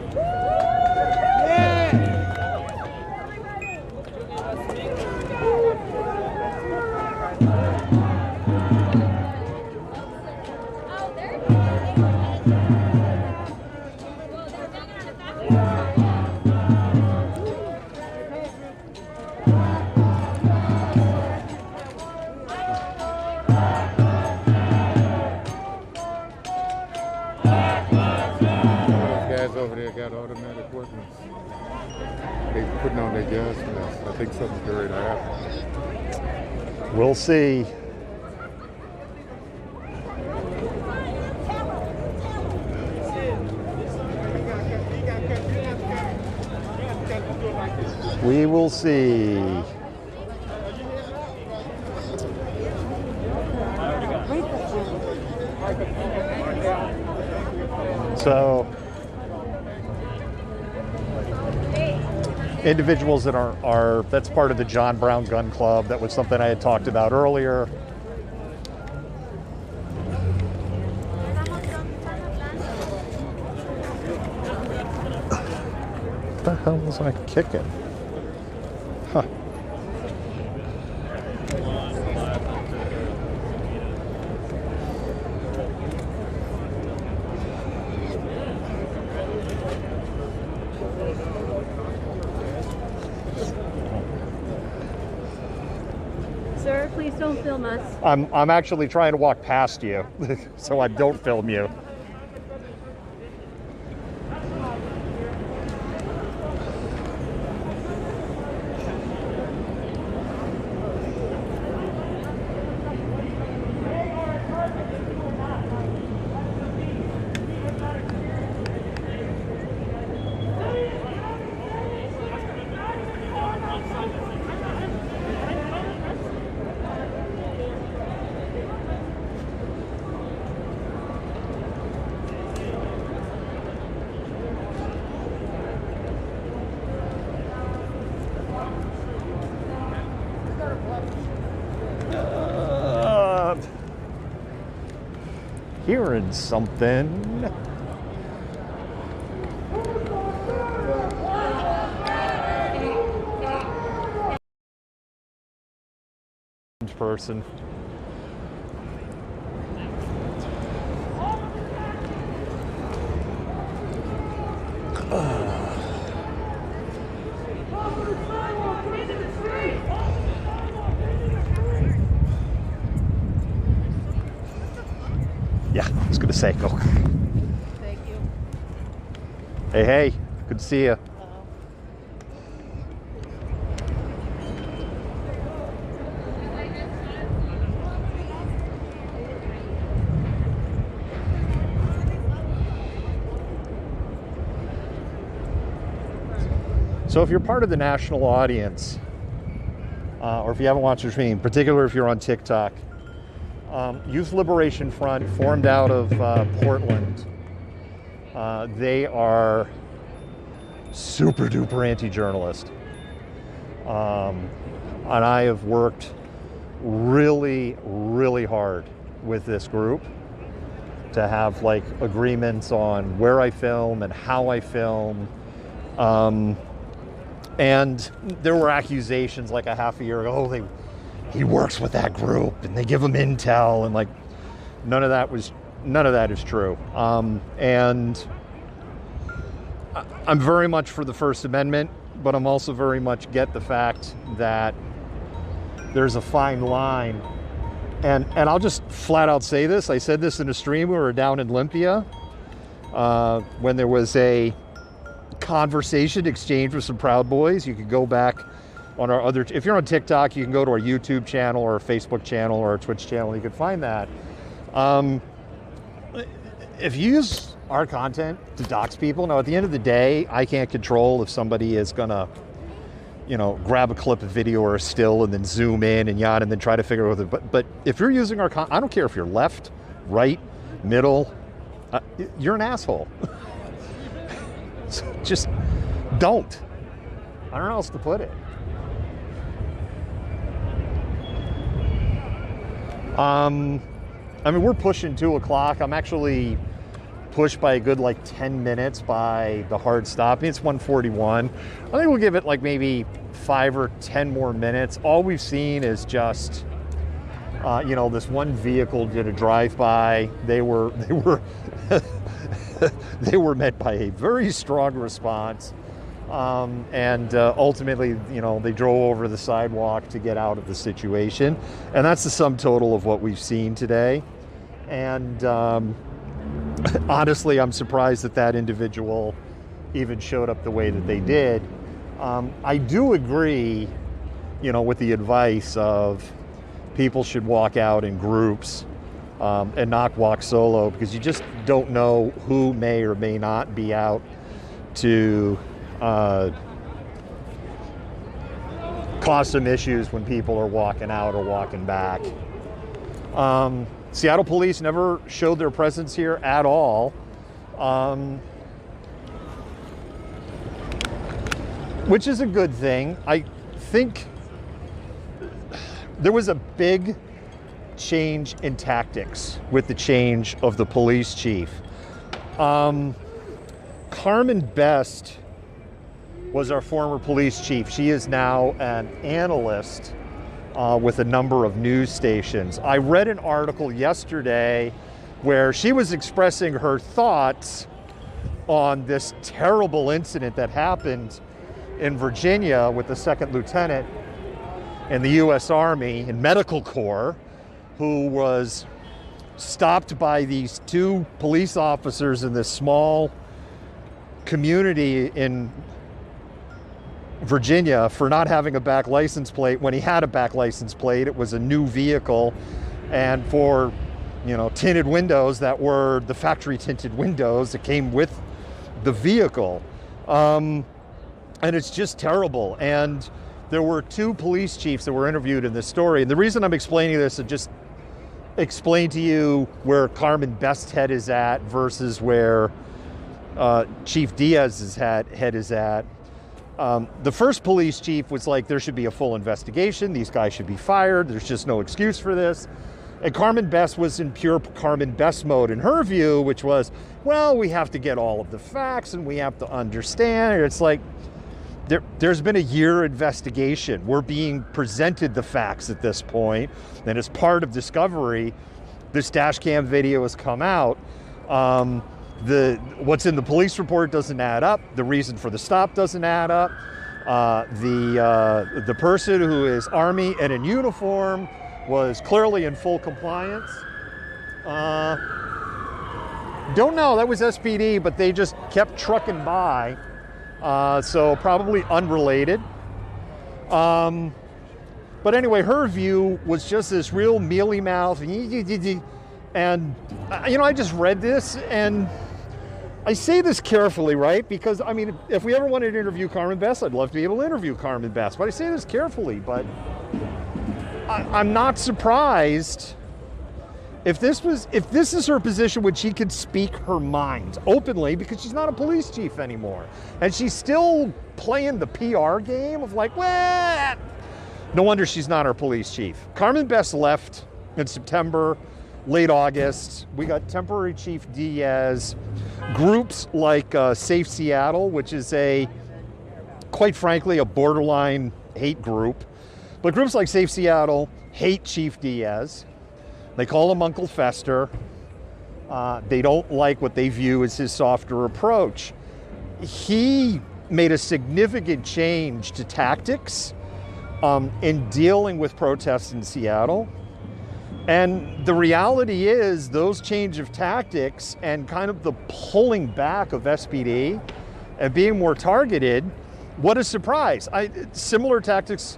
Over there got automatic weapons. They putting on their gas masks. I think something's going to happen. We'll see. We will see. So, individuals that are that's part of the John Brown Gun Club. That was something I had talked about earlier. What the hell was I kicking? Huh. Sir, please don't film us. I'm actually trying to walk past you, so I don't film you. Hearing something. Person. Yeah, I was gonna say go. Thank you. Hey, good to see you. So if you're part of the national audience, or if you haven't watched the stream, in particular if you're on TikTok, Youth Liberation Front, formed out of Portland. They are super duper anti-journalist. And I have worked really, really hard with this group to have like agreements on where I film and how I film. And there were accusations like a half a year ago, oh, he works with that group and they give him intel, and like none of that is true. And I'm very much for the First Amendment, but I'm also very much get the fact that there's a fine line. And I'll just flat out say this. I said this in a stream. We were down in Olympia when there was a conversation exchange with some Proud Boys. You could go back on our other, if you're on TikTok, you can go to our YouTube channel or our Facebook channel or our Twitch channel. You can find that. If you use our content to dox people, now at the end of the day, I can't control if somebody is gonna, grab a clip of video or a still and then zoom in and yawn and then try to figure out but if you're using our content, I don't care if you're left, right, middle, you're an asshole. So just don't. I don't know how else to put it. I mean, we're pushing 2 o'clock. I'm actually pushed by a good 10 minutes by the hard stop. It's 1:41. I think we'll give it maybe 5 or 10 more minutes. All we've seen is just, this one vehicle did a drive-by. They were they were met by a very strong response. And ultimately, they drove over the sidewalk to get out of the situation. And that's the sum total of what we've seen today. And honestly, I'm surprised that individual even showed up the way that they did. I do agree, with the advice of people should walk out in groups and not walk solo, because you just don't know who may or may not be out to cause some issues when people are walking out or walking back. Seattle police never showed their presence here at all. Which is a good thing. I think there was a big change in tactics with the change of the police chief. Carmen Best was our former police chief. She is now an analyst with a number of news stations. I read an article yesterday where she was expressing her thoughts on this terrible incident that happened in Virginia with the second lieutenant. in the U.S. Army in Medical Corps who was stopped by these two police officers in this small community in Virginia for not having a back license plate when he had a back license plate. It was a new vehicle, and for, you know, tinted windows that were the factory tinted windows that came with the vehicle. And it's just terrible. And there were two police chiefs that were interviewed in this story. And the reason I'm explaining this is just explain to you where Carmen Best's head is at versus where Chief Diaz's head is at. The first police chief was like, there should be a full investigation. These guys should be fired. There's just no excuse for this. And Carmen Best was in pure Carmen Best mode in her view, which was, well, we have to get all of the facts and we have to understand. It's like, there's been a year investigation. We're being presented the facts at this point. And as part of discovery, this dash cam video has come out. What's in the police report doesn't add up. The reason for the stop doesn't add up. The person who is Army and in uniform was clearly in full compliance. Don't know, that was SPD, but they just kept trucking by. So probably unrelated. But anyway, her view was just this real mealy mouth. And, you know, I just read this, and I say this carefully, right? Because, I mean, if we ever wanted to interview Carmen Best, I'd love to be able to interview Carmen Best. But I say this carefully, but I'm not surprised if this is her position when she could speak her mind openly, because she's not a police chief anymore. And she's still playing the PR game of like, well, no wonder she's not our police chief. Carmen Best left in September, late August. We got temporary Chief Diaz. Groups like Safe Seattle, which is quite frankly, a borderline hate group. But groups like Safe Seattle hate Chief Diaz. They call him Uncle Fester. They don't like what they view as his softer approach. He made a significant change to tactics in dealing with protests in Seattle. And the reality is those change of tactics and kind of the pulling back of SPD and being more targeted, what a surprise. Similar tactics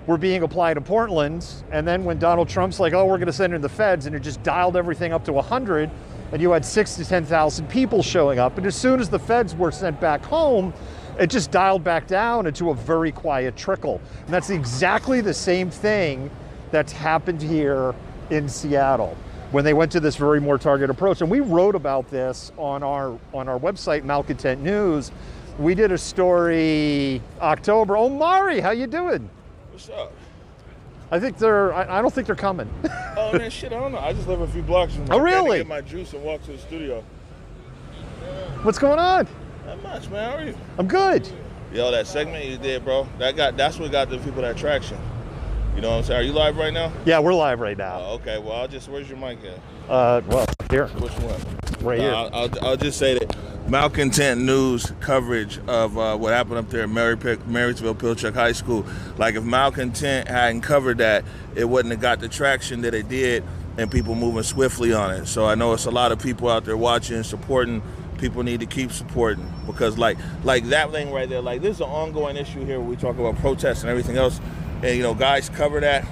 were being applied in Portland, and then when Donald Trump's like, oh, we're gonna send in the feds, and it just dialed everything up to 100, and you had 6,000 to 10,000 people showing up, and as soon as the feds were sent back home, it just dialed back down into a very quiet trickle. And that's exactly the same thing that's happened here in Seattle when they went to this very more targeted approach. And we wrote about this on our website, Malcontent News. We did a story October. Omari, how you doing? What's up? I don't think they're coming. Oh man, shit, I don't know. I just live a few blocks from Oh really? to get my juice and walk to the studio. What's going on? Not much, man. How are you? I'm good. Yo, that segment you did, bro. That's what got the people that traction. You know what I'm saying? Are you live right now? Yeah, we're live right now. Oh, okay. Well, where's your mic at? Well, here. Which one? Right here. I'll just say that Malcontent News coverage of what happened up there at Marysville Pilchuck High School. Like, if Malcontent hadn't covered that, it wouldn't have got the traction that it did and people moving swiftly on it. So I know it's a lot of people out there watching, supporting. People need to keep supporting, because like that thing right there, like, this is an ongoing issue here where we talk about protests and everything else. And, you know, guys cover that,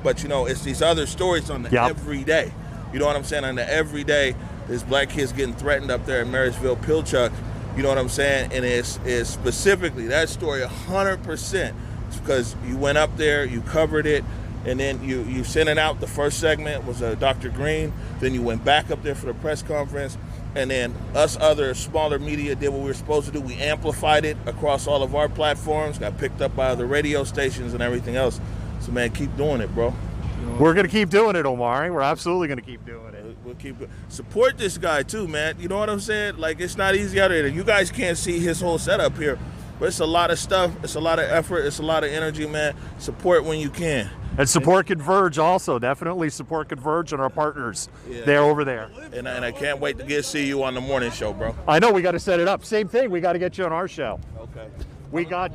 but, you know, it's these other stories on the everyday. You know what I'm saying? On the everyday, there's black kids getting threatened up there in Marysville Pilchuck. You know what I'm saying? And it's specifically that story 100%. It's because you went up there, you covered it, and then you sent it out. The first segment was Dr. Green. Then you went back up there for the press conference. And then us other smaller media did what we were supposed to do. We amplified it across all of our platforms, got picked up by other radio stations and everything else. So, man, keep doing it, bro. You know, we're going to keep doing it, Omari. We're absolutely going to keep doing it. We'll keep support this guy, too, man. You know what I'm saying? Like, it's not easy out there. You guys can't see his whole setup here, but it's a lot of stuff. It's a lot of effort. It's a lot of energy, man. Support when you can. And support Converge also. Definitely support Converge and our partners. They're over there. And I can't wait to see you on the morning show, bro. I know, we got to set it up. Same thing. We got to get you on our show. Okay. We got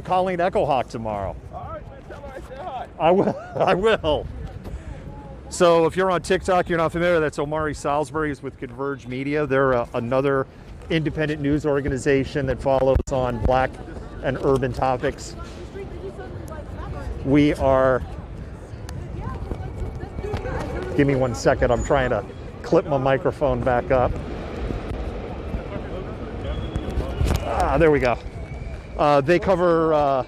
Colleen Echohawk tomorrow. All right, man. Tell her I said hi. I will. I will. So if you're on TikTok, you're not familiar, that's Omari Salisbury is with Converge Media. They're another independent news organization that follows on Black and urban topics. We are... Give me 1 second. I'm trying to clip my microphone back up. There we go. They cover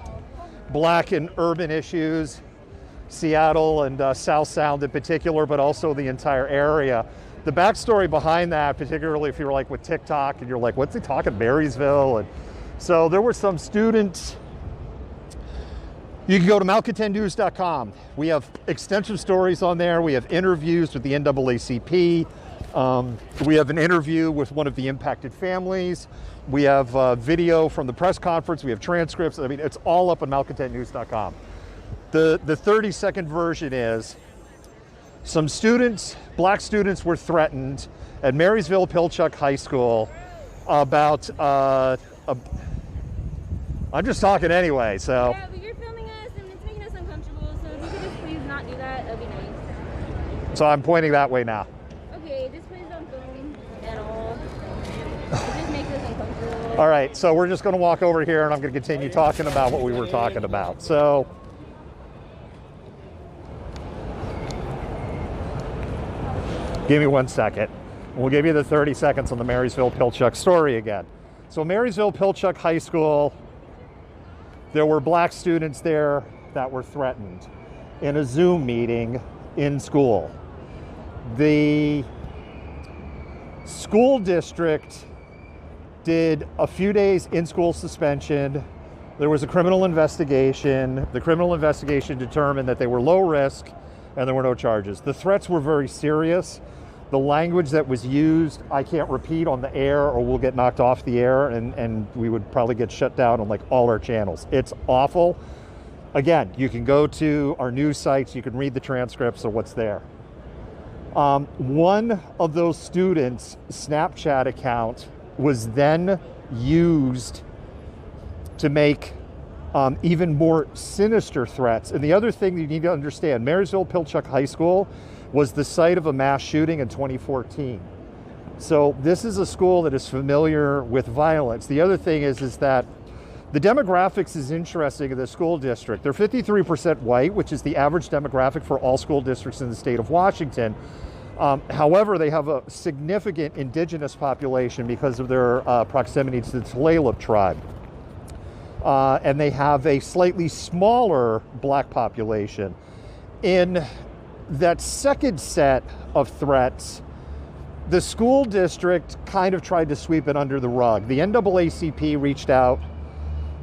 Black and urban issues, Seattle and South Sound in particular, but also the entire area. The backstory behind that, particularly if you're like with TikTok and you're like, what's he talking, Marysville? And so there were some students. You can go to malcontentnews.com. We have extensive stories on there. We have interviews with the NAACP. We have an interview with one of the impacted families. We have video from the press conference. We have transcripts. I mean, it's all up on malcontentnews.com. The 30-second version is some students, Black students, were threatened at Marysville Pilchuck High School about, I'm just talking anyway, so. Yeah, but you're filming us and it's making us uncomfortable, so if you could just please not do that, that'd be nice. So I'm pointing that way now. Okay, just please don't film at all. It just makes us uncomfortable. All right, so we're just gonna walk over here and I'm gonna continue talking about what we were talking about. So, give me 1 second. We'll give you the 30 seconds on the Marysville Pilchuck story again. So Marysville Pilchuck High School, there were Black students there that were threatened in a Zoom meeting in school. The school district did a few days in-school suspension. There was a criminal investigation. The criminal investigation determined that they were low risk and there were no charges. The threats were very serious. The language that was used, I can't repeat on the air or we'll get knocked off the air and we would probably get shut down on like all our channels. It's awful. Again, you can go to our news sites, you can read the transcripts of what's there. One of those students' Snapchat account was then used to make even more sinister threats. And the other thing you need to understand, Marysville Pilchuck High School was the site of a mass shooting in 2014. So this is a school that is familiar with violence. The other thing is that the demographics is interesting in the school district. They're 53% white, which is the average demographic for all school districts in the state of Washington. However, they have a significant indigenous population because of their proximity to the Tulalip tribe. And they have a slightly smaller Black population. In that second set of threats, the school district kind of tried to sweep it under the rug. The NAACP reached out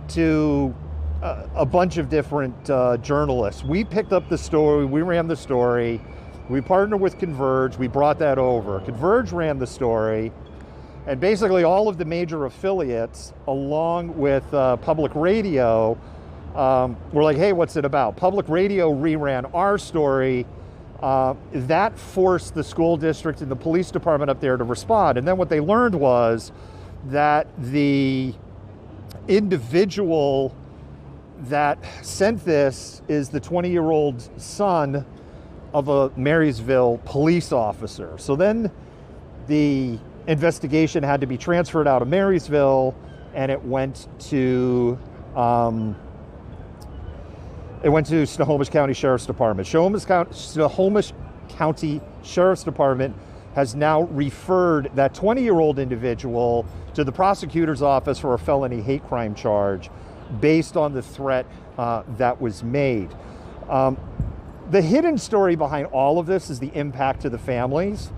to a bunch of different journalists. We picked up the story, we ran the story, we partnered with Converge, we brought that over. Converge ran the story, and basically all of the major affiliates, along with public radio, were like, hey, what's it about? Public radio reran our story. That forced the school district and the police department up there to respond. And then what they learned was that the individual that sent this is the 20-year-old son of a Marysville police officer. So then the investigation had to be transferred out of Marysville and it went to Snohomish County Sheriff's Department. Snohomish County Sheriff's Department has now referred that 20-year-old individual to the prosecutor's office for a felony hate crime charge based on the threat that was made. The hidden story behind all of this is the impact to the families.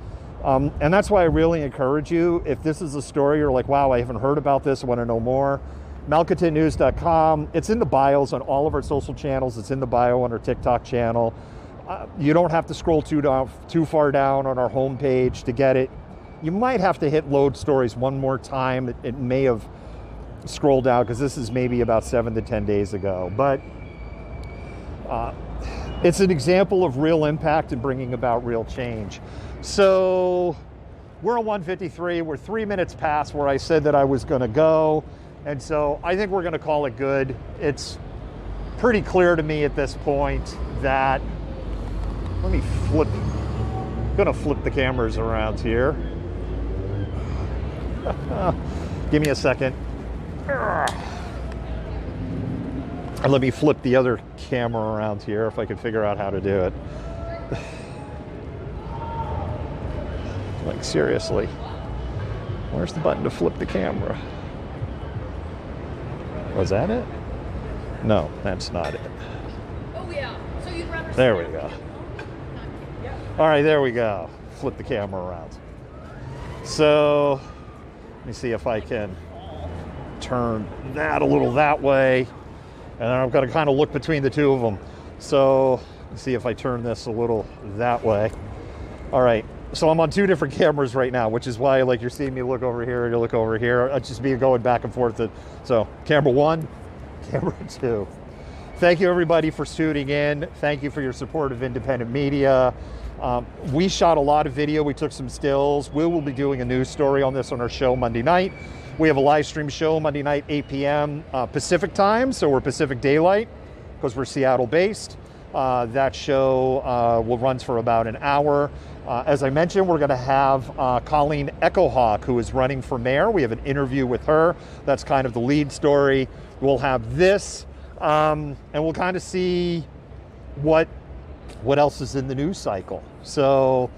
And that's why I really encourage you, if this is a story you're like, wow, I haven't heard about this, I want to know more, malcontentnews.com. It's in the bios on all of our social channels. It's in the bio on our TikTok channel. You don't have to scroll too far down on our homepage to get it. You might have to hit load stories one more time. It may have scrolled down because this is maybe about 7 to 10 days ago. But it's an example of real impact and bringing about real change. So we're on 153. We're 3 minutes past where I said that I was going to go. And so I think we're going to call it good. It's pretty clear to me at this point that, let me flip, I'm gonna flip the cameras around here. Give me a second. And let me flip the other camera around here if I can figure out how to do it. Like, seriously, where's the button to flip the camera? Was that it? No, that's not it. Oh yeah. So you'd rather. There we go. All right, there we go. Flip the camera around. So let me see if I can turn that a little that way. And then I've got to kind of look between the two of them. So let's see if I turn this a little that way. All right. So I'm on two different cameras right now, which is why, like, you're seeing me look over here and you look over here. I'd just be going back and forth. So camera one, camera two. Thank you, everybody, for tuning in. Thank you for your support of independent media. We shot a lot of video. We took some stills. We will be doing a news story on this on our show Monday night. We have a live stream show Monday night, 8 p.m. Pacific time. So we're Pacific Daylight because we're Seattle based. That show will run for about an hour. As I mentioned, we're going to have Colleen Echohawk, who is running for mayor. We have an interview with her. That's kind of the lead story. We'll have this, and we'll kind of see what else is in the news cycle. So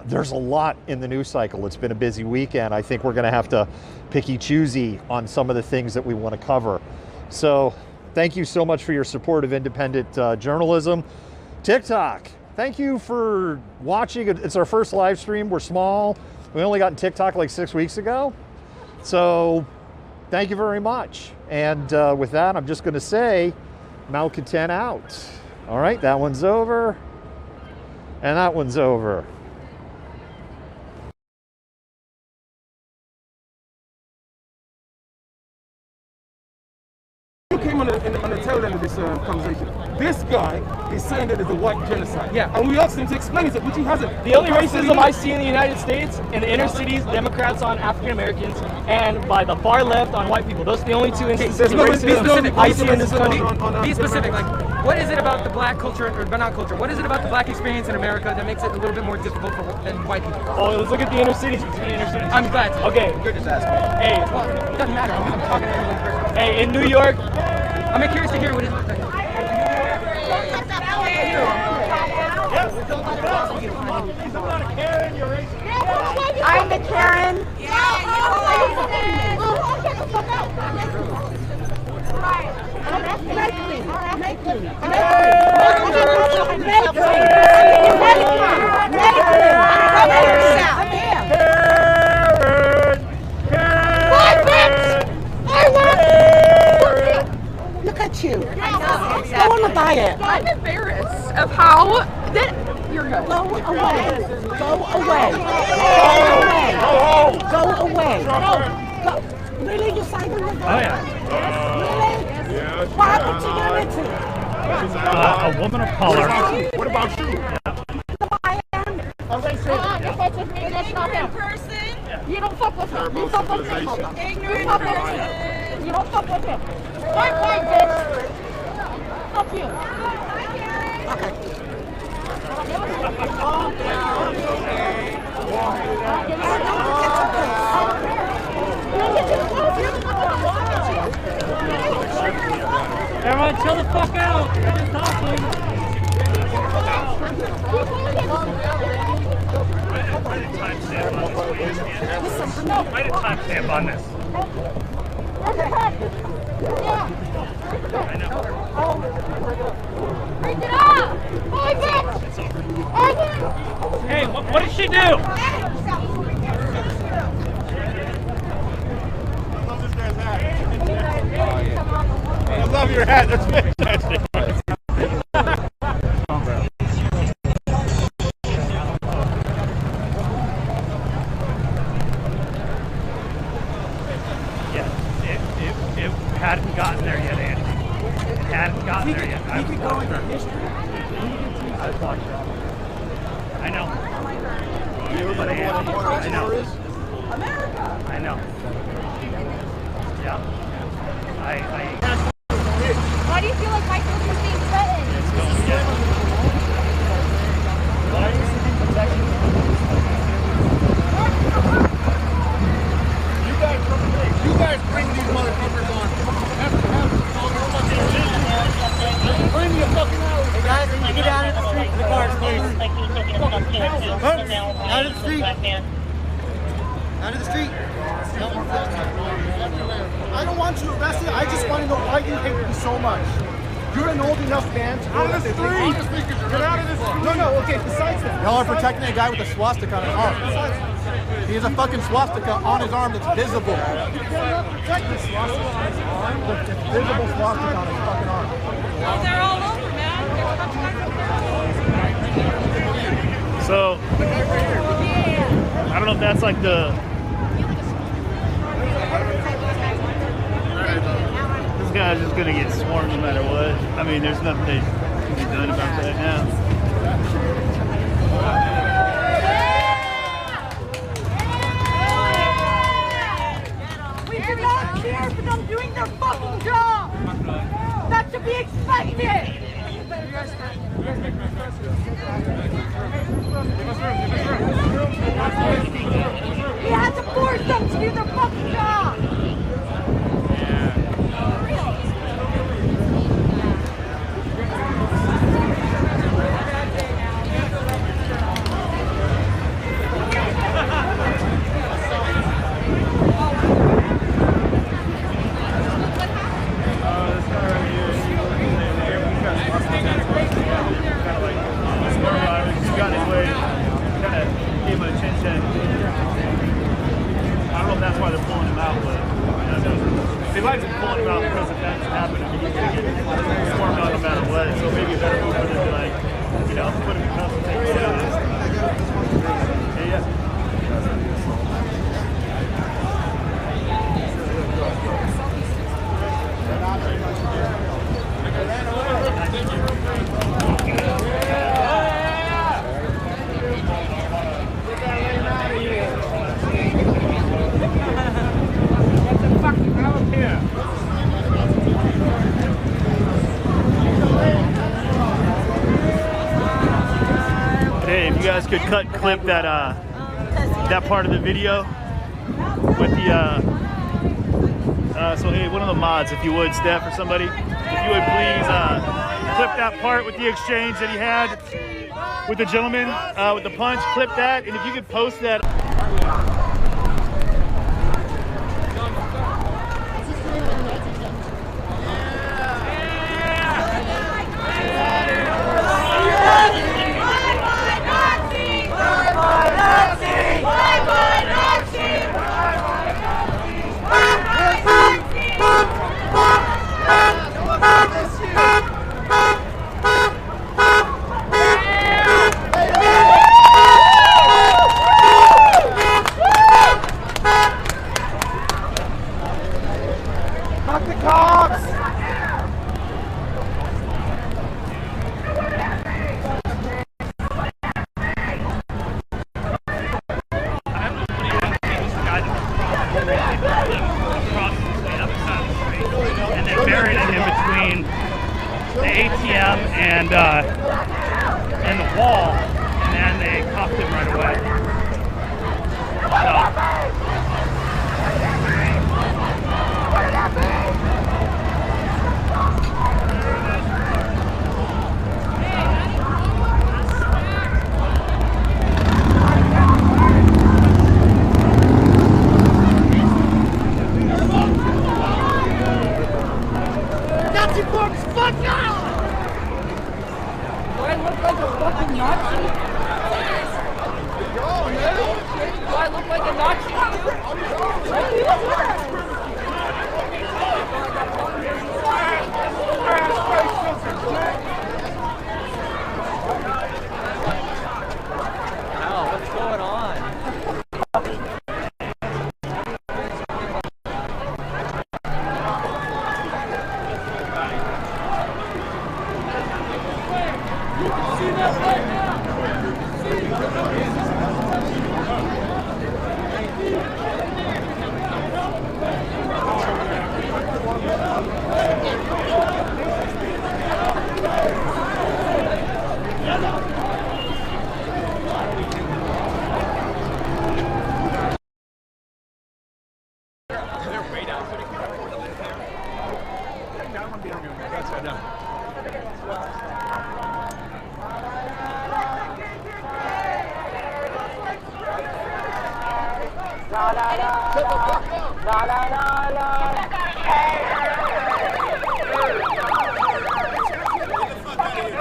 there's a lot in the news cycle. It's been a busy weekend. I think we're going to have to picky-choosy on some of the things that we want to cover. So thank you so much for your support of independent journalism. TikTok. Thank you for watching. It's our first live stream. We're small. We only got in TikTok like 6 weeks ago. So thank you very much. And with that, I'm just going to say, Malcontent out. All right, that one's over. And that one's over. Came on the tail end of this conversation. This guy is saying that it's a white genocide. Yeah. And we asked him to explain it, which he hasn't. The only racism I see in the United States, in the inner cities, Democrats on African Americans, and by the far left on white people. Those are the only two instances of racism I see in this country. Be specific. Like, what is it about the black culture, or not culture? What is it about the black experience in America that makes it a little bit more difficult than white people? Oh, let's look at the inner cities. I'm glad to. Okay. You're just asking. Hey. Well, it doesn't matter. I'm talking to everyone first. Hey, in New York. I'm curious to hear what it is. I'm the Karen. Look at you. Go on a diet. I'm embarrassed of how that you're good. Go away. Go away. Go away. Go. Really, you signed on the Oh yeah. Really? Yeah. What happened to unity? A woman of color. What about you? That's not him. You don't fuck with him. You fuck with him. You fuck with him. You don't fuck with him. White bitch. Fuck you. Everyone chill the fuck out. We're just talking. Write a timestamp on this. I know. Break it up! Hey, bitch! Hey, what did she do? I love your hat. That's fantastic. It hadn't gotten there yet, Andy. It hadn't gotten there yet. We could go into history. I know. But I know. America! I know. Yeah. I do you feel like white culture is being threatened? Why are you seeking protection? You guys bring these motherfuckers on. Bring me a fucking hour. Hey guys, can you get out of the street to the cars, please? Out of the street. Out of the street. I don't want you arrested. I just want to know why you hate me so much. You're an old enough man to Out of the street! Get out of the street! No, okay, besides that. Y'all are protecting a guy with a swastika on his arm. He has a fucking swastika on his arm that's visible. You cannot protect the swastika on his arm. Look, it's visible swastika on his fucking arm. Oh, they're all over, man. So, I don't know if that's like the... This guy's just gonna get swarmed no matter what. I mean, there's nothing that can be done about that now. We do not cheer for them doing their fucking job. That should be expected. We had to force them to do their fucking job. You guys could cut and clip that that part of the video with the so hey, one of the mods, if you would, Steph or somebody, if you would please clip that part with the exchange that he had with the gentleman with the punch. Clip that, and if you could post that. And the wall, and then they cuffed him right away. Nazi folks, fuck off! Do I look like a fucking Nazi? Do I look like a Nazi? What's going on?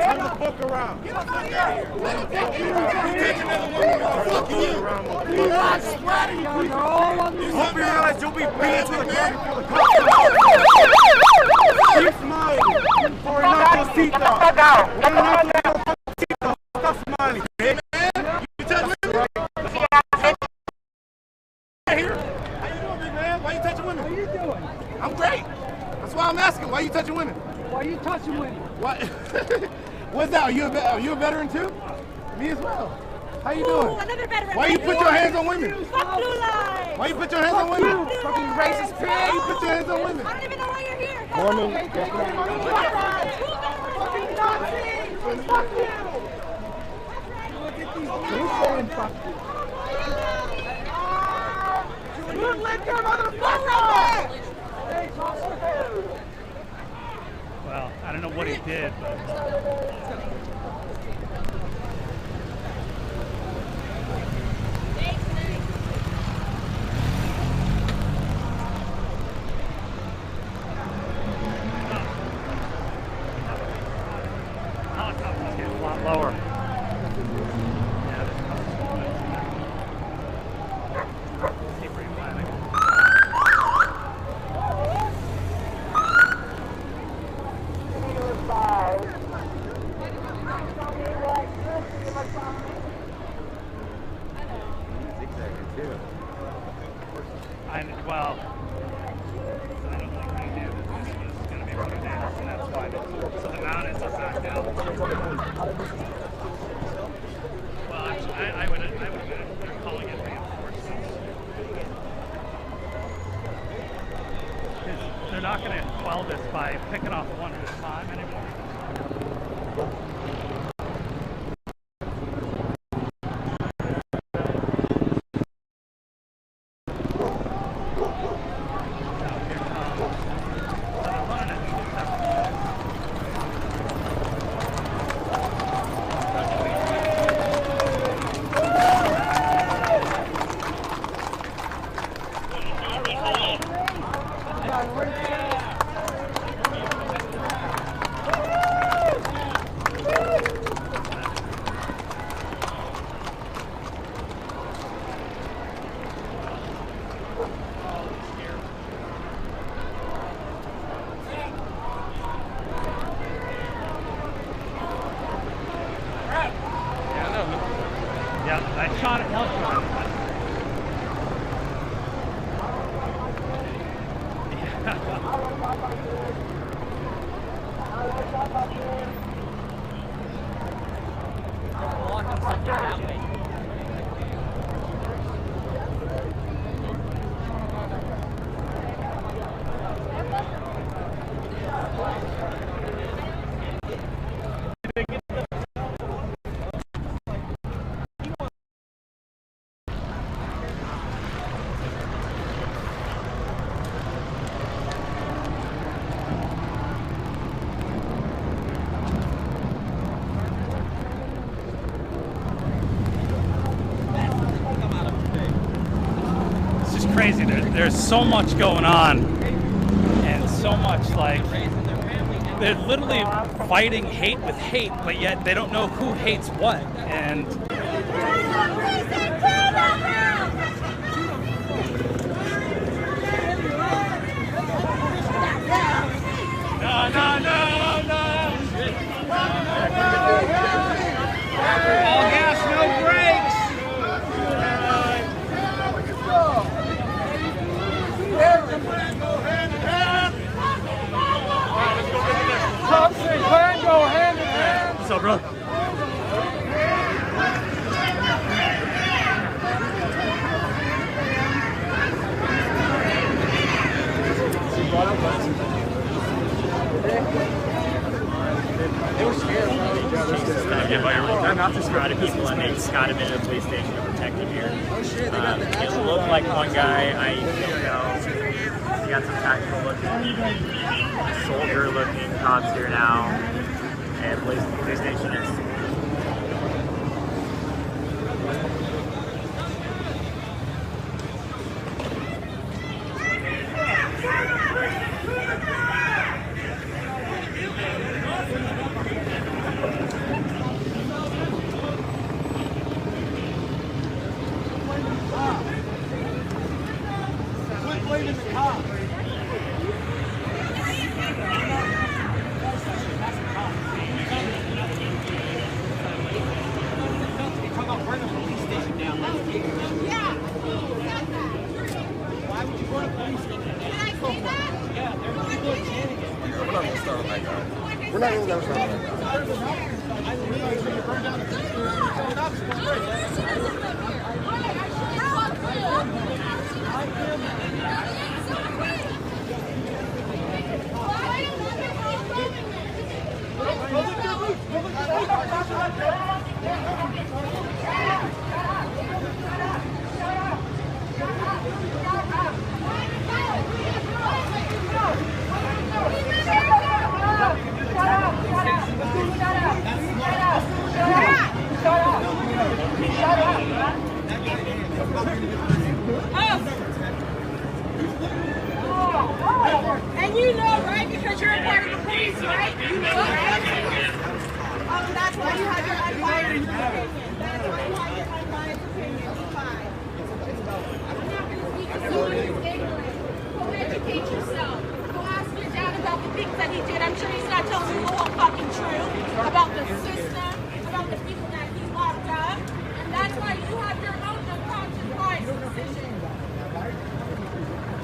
Turn the book around. Get the fuck out of here. You're not spreading. You hope you realize you'll be beaten to the ground before the cops. Keep smiling. Or knock your seat off. Stop smiling, man. You touch women? Here. How you doing, big man? Why you touching women? How you doing? I'm great. That's why I'm asking. Why you touching women? Why are you touching women? What? What's that? Are you a veteran too? Me as well. How you doing? Another veteran. Why you put your hands on women? Fuck Blue Line. Why you put your hands on women? Fucking racist pig. Why you put your hands on women? I don't even know why you're here. Mormon. Fucking Nazis. Fuck you. Look at these. Who's saying fuck you? Bootlicker, motherfucker! Well, I don't know what he did, but... Helicopter's getting a lot lower. Well, I don't think they knew that this was going to be running down, and that's why so the mountains are back down. Well, actually, I would have been calling it reinforcements. They're not going to quell this by picking off one at a time anymore. Yeah, I shot at helicopter. Crazy. There's so much going on, and so much like they're literally fighting hate with hate, but yet they don't know who hates what. And no. All gas, no brakes. Trucks and clan go hand in hand. What's up, brother? They were scared. Not to scrap people, and they got him into the police station to protect him here. It looked like one guy, I don't know. got some tactical looking, soldier looking cops here now, and police stationists. And you know, right? Because you're a part of the police, right? You know, right? Oh, that's why you have your unbiased opinion. That's why you have your unbiased opinion. It's fine. I'm not going to speak to somebody who's ignorant. Go educate yourself. Go ask your dad about the things that he did. I'm sure he's not telling you the whole fucking truth about the system, about the people that he locked up. And that's why you have your own unconscious bias decision.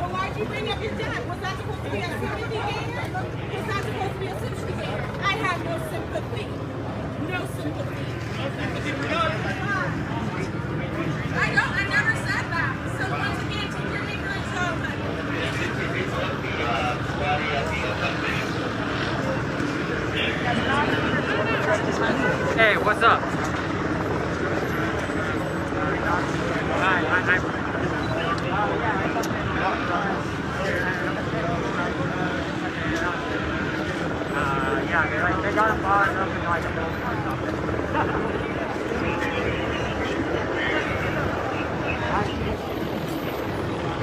Why'd you bring up your dad? Was that supposed to be a sympathy gainer? Was that supposed to be a sympathy gainer? I have no sympathy. No sympathy. I never said that. So once again, take your ignorance over. Hey, what's up? Yeah, they got him bought up in like a building or something.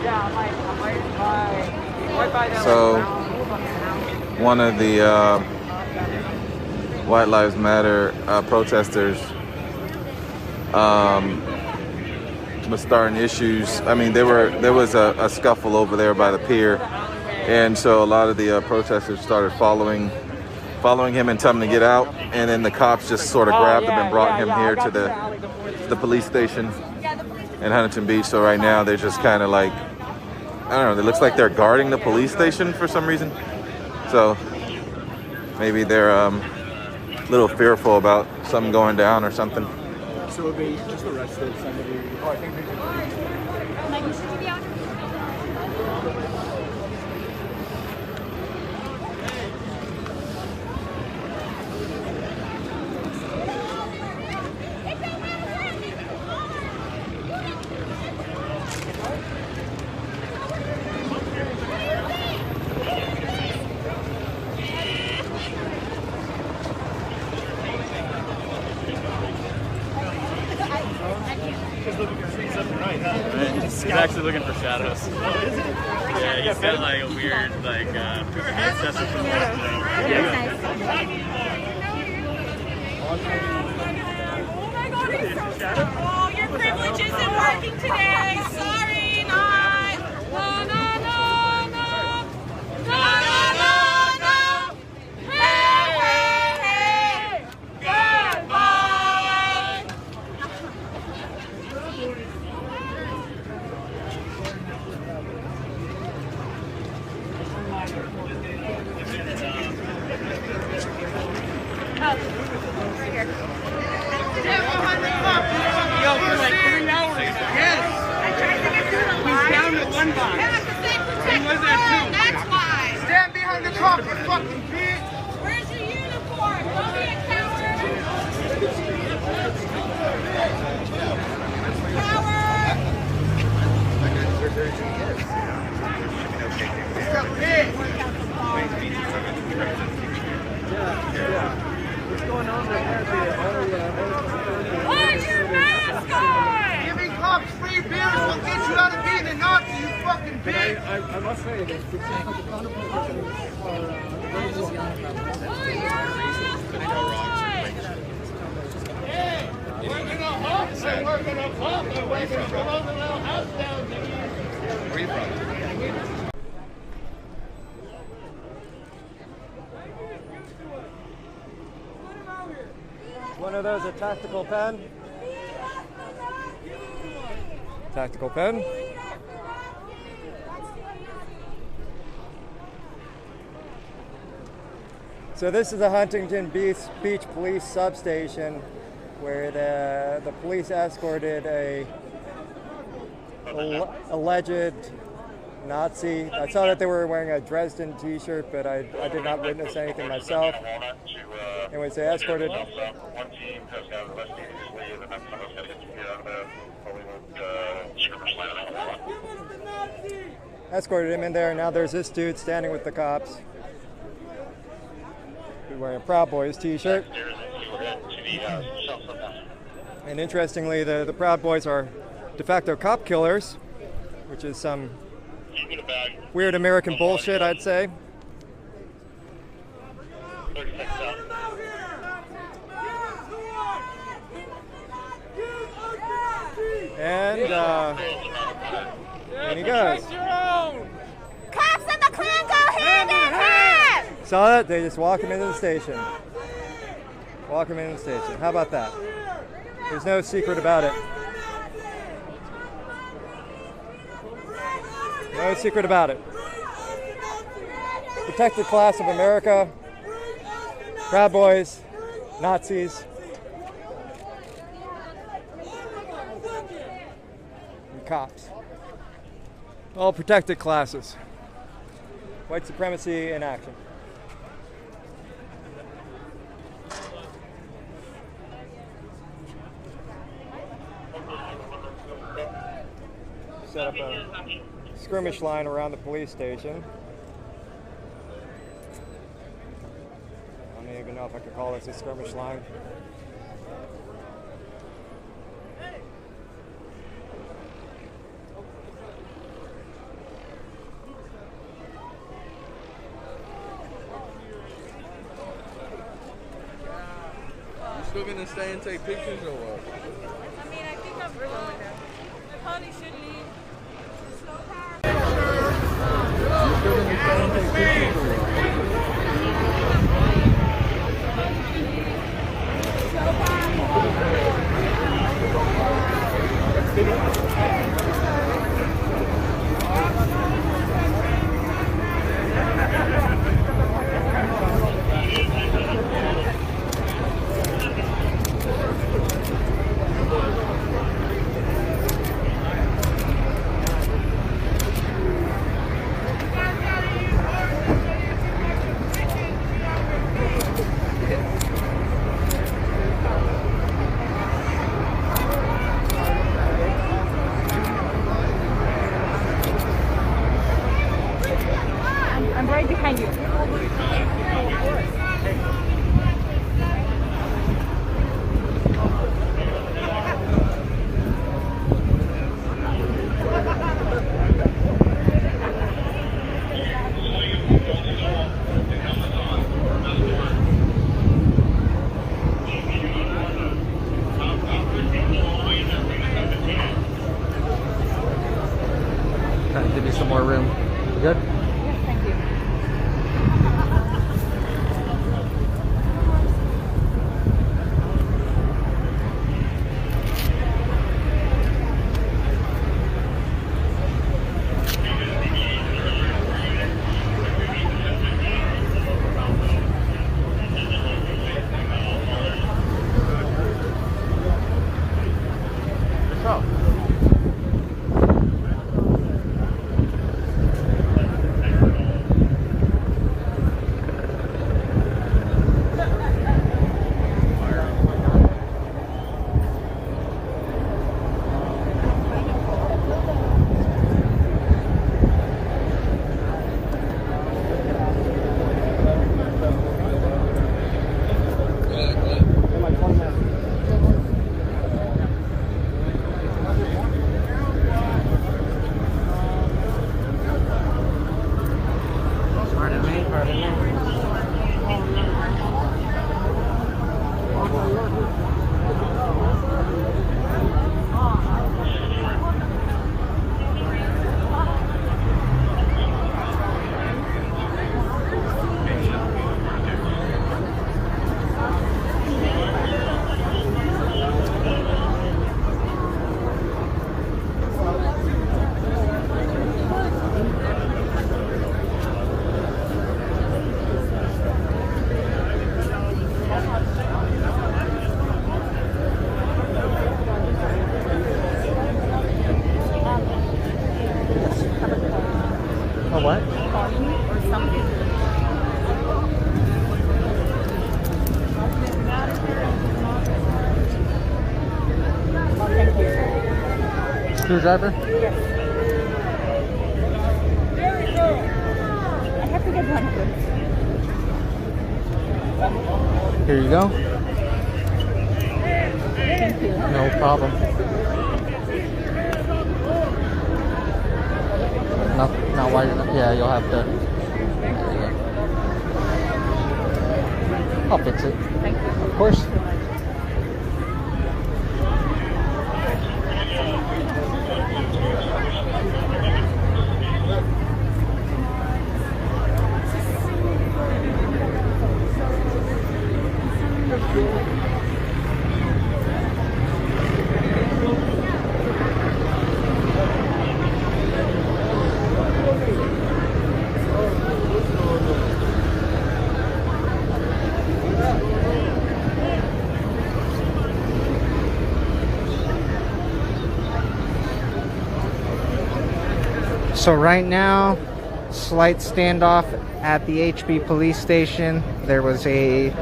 Yeah, I'm right by that. So, one of the White Lives Matter protesters was starting issues. I mean, there was a scuffle over there by the pier, and so a lot of the protesters started following him and telling him to get out, and then the cops just sort of grabbed him and brought him here to the police station in Huntington Beach. So right now they're just kind of like, I don't know, it looks like they're guarding the police station for some reason. So maybe they're a little fearful about something going down or something. So they just arrested somebody. Oh, I think they did. He's actually looking for shadows. Oh, is it? Yeah, he's got like a weird, like, obsessive compulsive thing. Oh my god, he's so sad. Oh, your privilege isn't working today. Sorry, not. No, no, no, no. No, no, no, no. Hey, hey, hey. Goodbye. Right here. Yo, for like 3 hours. Yes. I tried to get through the line. He's down to 1 box. Yeah, because they protect the phone, that's why. Stand behind the car, you fucking bitch. Where's your uniform? Don't be a coward. Coward. What's going on there? Put your mask on! Giving cops free beers will get you out of being a Nazi, you fucking bitch! I must say this. We're gonna hop and we're gonna pop and we're gonna close the little house down, nigga. Where are you from? One of those a tactical pen. Tactical pen. So this is the Huntington Beach Police Substation, where the police escorted a alleged Nazi. I saw that they were wearing a Dresden t-shirt, but I did not witness anything myself. Anyways, they escorted. Escorted him in there. Now there's this dude standing with the cops. He's wearing a Proud Boys t-shirt. And interestingly, the Proud Boys are de facto cop killers, which is some weird American bullshit, I'd say. And he goes. Cops and the Klan go hand in hand! Saw that? They just walk him into the station. Walk him into the station. How about that? There's no secret about it. No secret about it. Protected class of America. Proud Boys. Nazis. And cops. All protected classes. White supremacy in action. Set up a skirmish line around the police station. I don't even know if I could call this a skirmish line. You still gonna stay and take pictures or what? I mean, I think I'm wrong. I probably should leave. What? Screwdriver? Yes. I have to get one of them. Here you go. Thank you. No problem. Now while you're not, yeah, you'll have to. There you go. I'll fix it. Thank you. Of course. So right now, slight standoff at the HB police station. There was a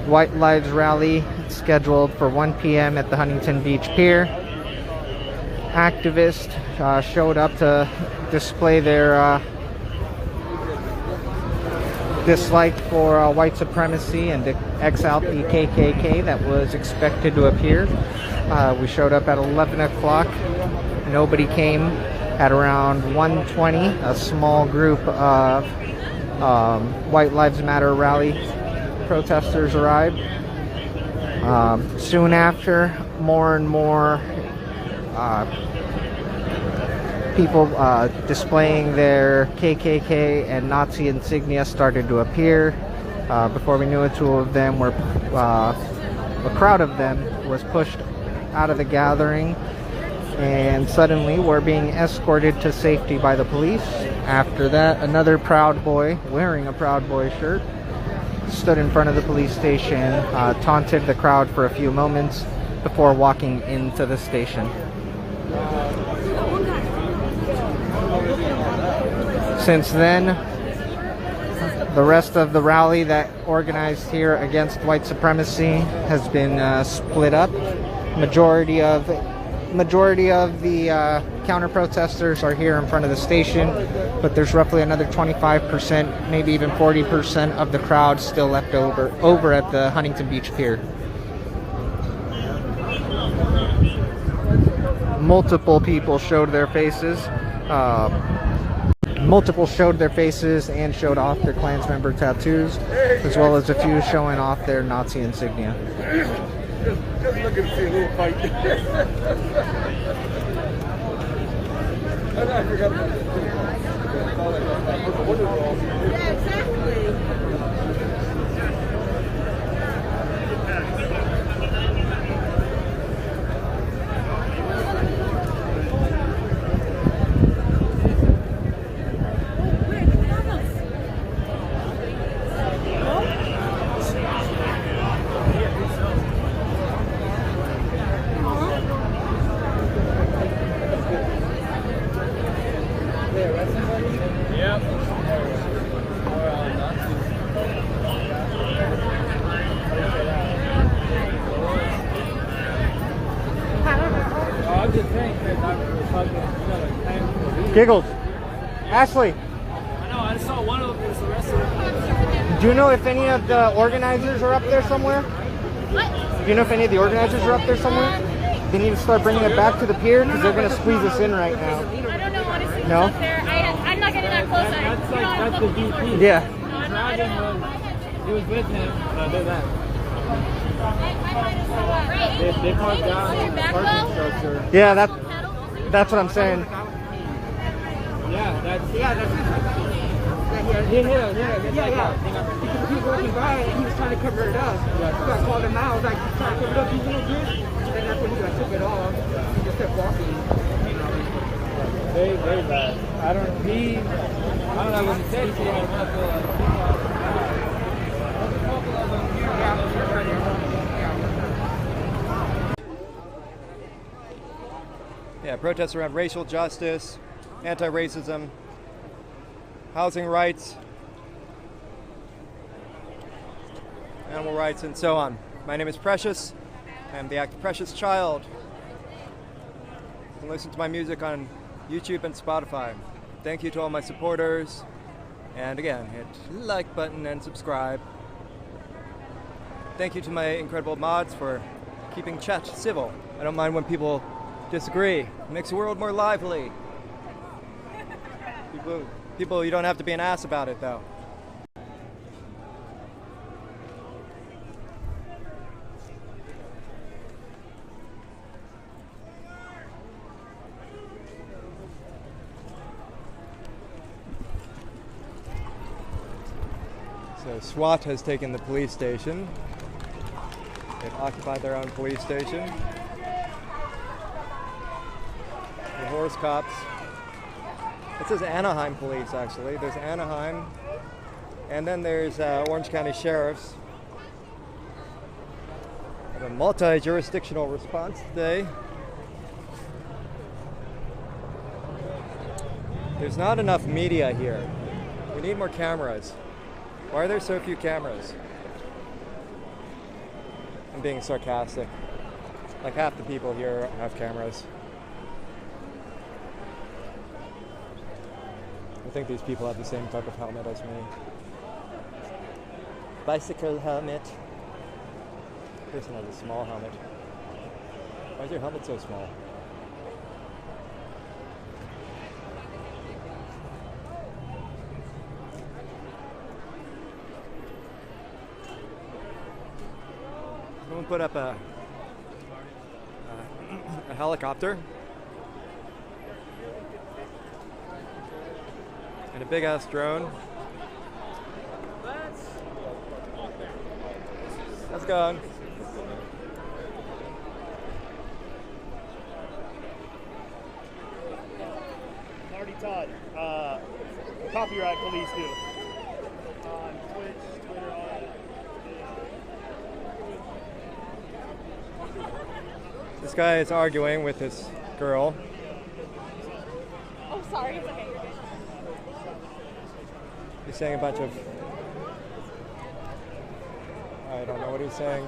White Lives rally scheduled for 1 p.m. at the Huntington Beach Pier. Activists showed up to display their dislike for white supremacy and to X out the KKK that was expected to appear. We showed up at 11 o'clock. Nobody came. At around 1:20, a small group of White Lives Matter rally protesters arrived. Soon after, more and more people displaying their KKK and Nazi insignia started to appear. Before we knew it, two of them were, a crowd of them was pushed out of the gathering. And suddenly we're being escorted to safety by the police. After that, another Proud Boy, wearing a Proud Boy shirt, stood in front of the police station, taunted the crowd for a few moments before walking into the station. Since then, the rest of the rally that organized here against white supremacy has been split up. Majority of the counter-protesters are here in front of the station, but there's roughly another 25%, maybe even 40% of the crowd still left over at the Huntington Beach Pier. Multiple people showed their faces. And showed off their Klans member tattoos, as well as a few showing off their Nazi insignia. Just looking to see a little fight. I forgot about this. Yeah, exactly. Giggles. Ashley. I know, I saw one of them was arrested. Do you know if any of the organizers are up there somewhere? What? Do you know if any of the organizers are up there somewhere? They need to start bringing it back to the pier because they're going to squeeze us in right now. I don't know, honestly. No? Up there. I'm not getting that close. That's the VP. Yeah. No, dragon he was with him. Did that. They parked down in the parking structure. Yeah, that's what I'm saying. Yeah, that's he hit him. Yeah. He was walking by and he was trying to cover it up. So I called him out. I was like, he's trying to cover it up. He's little good. And then that's when he took it off. He just kept walking. Very bad. I don't know what he said. He said Yeah, protests around racial justice, anti-racism, housing rights, animal rights, and so on. My name is Precious. I am the actor Precious Child. You can listen to my music on YouTube and Spotify. Thank you to all my supporters. And again, hit the like button and subscribe. Thank you to my incredible mods for keeping chat civil. I don't mind when people disagree. It makes the world more lively. People, you don't have to be an ass about it, though. So SWAT has taken the police station. They've occupied their own police station. The horse cops. It says Anaheim Police, actually. There's Anaheim, and then there's Orange County Sheriffs. We have a multi-jurisdictional response today. There's not enough media here. We need more cameras. Why are there so few cameras? I'm being sarcastic. Like half the people here have cameras. I think these people have the same type of helmet as me. Bicycle helmet. This person has a small helmet. Why is your helmet so small? Someone put up a helicopter. And a big ass drone. Let's go. Marty Todd, copyright police do. On Twitch, Twitter, all that. This guy is arguing with this girl. Oh, sorry. It's okay. He's saying a bunch of... I don't know what he's saying.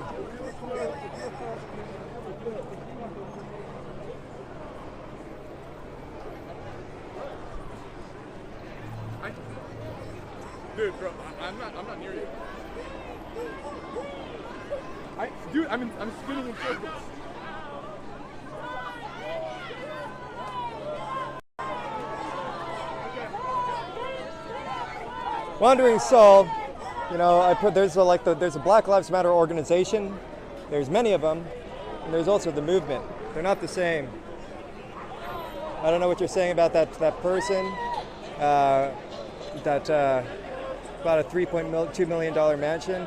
Dude, bro, I'm not near you. I'm spinning in circles. Wandering Soul, you know, there's a Black Lives Matter organization. There's many of them, and there's also the movement. They're not the same. I don't know what you're saying about that person. About a $3.2 million mansion.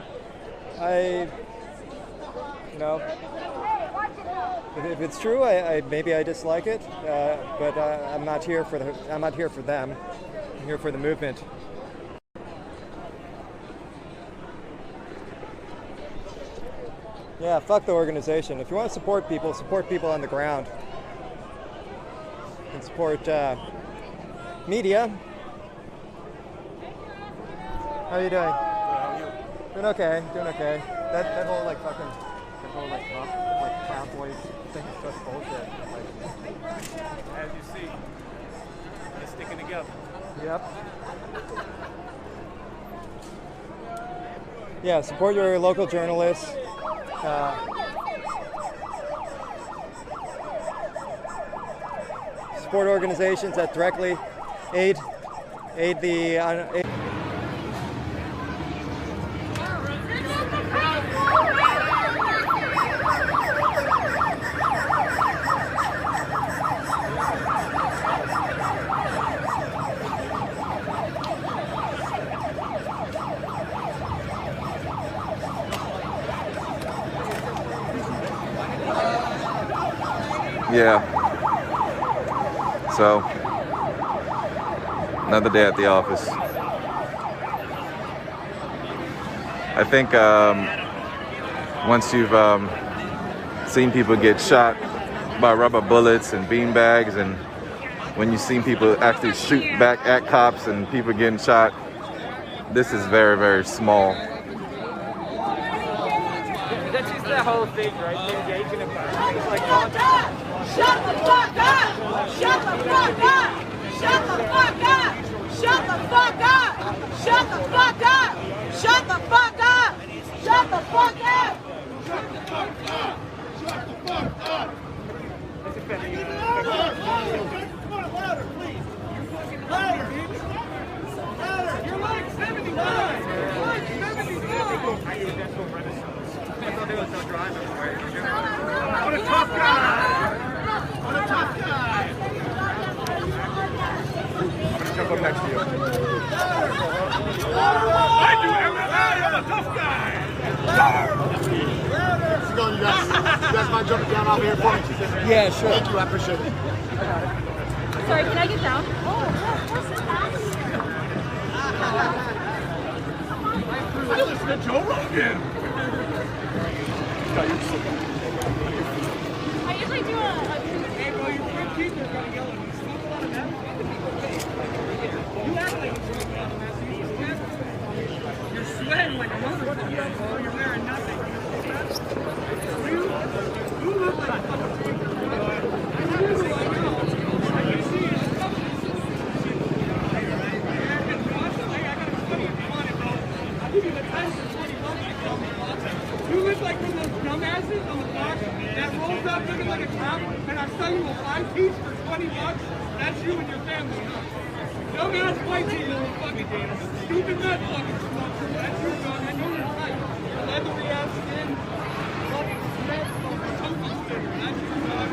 If it's true, maybe I dislike it, but I'm not here for them. I'm here for the movement. Yeah, fuck the organization. If you want to support people on the ground. And support media. How are you doing? Doing okay, doing okay. That whole Proud Boys thing is such bullshit. As you see, they're sticking together. Yep. Yeah, support your local journalists. Support organizations that directly aid the Yeah. So, another day at the office. I think once you've seen people get shot by rubber bullets and beanbags, and when you've seen people actually shoot back at cops and people getting shot, this is very, very small. That's just the whole thing, right? Engaging about it. Like, shut the fuck up! Shut the fuck up! Shut the fuck up! Shut the fuck up! Shut the fuck up! Shut the fuck up! Shut the fuck up! Shut the fuck up! Shut the fuck up! Louder, please! Louder! Louder! You're like 79! You're like 79! What a tough guy! What a tough guy! I'm gonna jump up next to you. I do MMA! I'm a tough guy! How's it going, you guys? You guys mind jumping down off here for me? Yeah, sure. Thank you, I appreciate it. Sorry, can I get down? Oh, I listen to Joe Rogan. I usually do a Hey, bro, your front teeth are gonna yell at me. Smoke a lot of that. You act like you're sweating like a motherfucker. You're wearing nothing. You look like a fucking you look like one of those dumbasses on the block that rolls up looking like a cop, and I sell you a 5-piece for $20. That's you and your family, huh? Dumbass white people, fucking stupid nut fucking smoker. That's you, son. I know you're right. Leathery ass skin, fucking sweat, tofu sticker. That's you, son.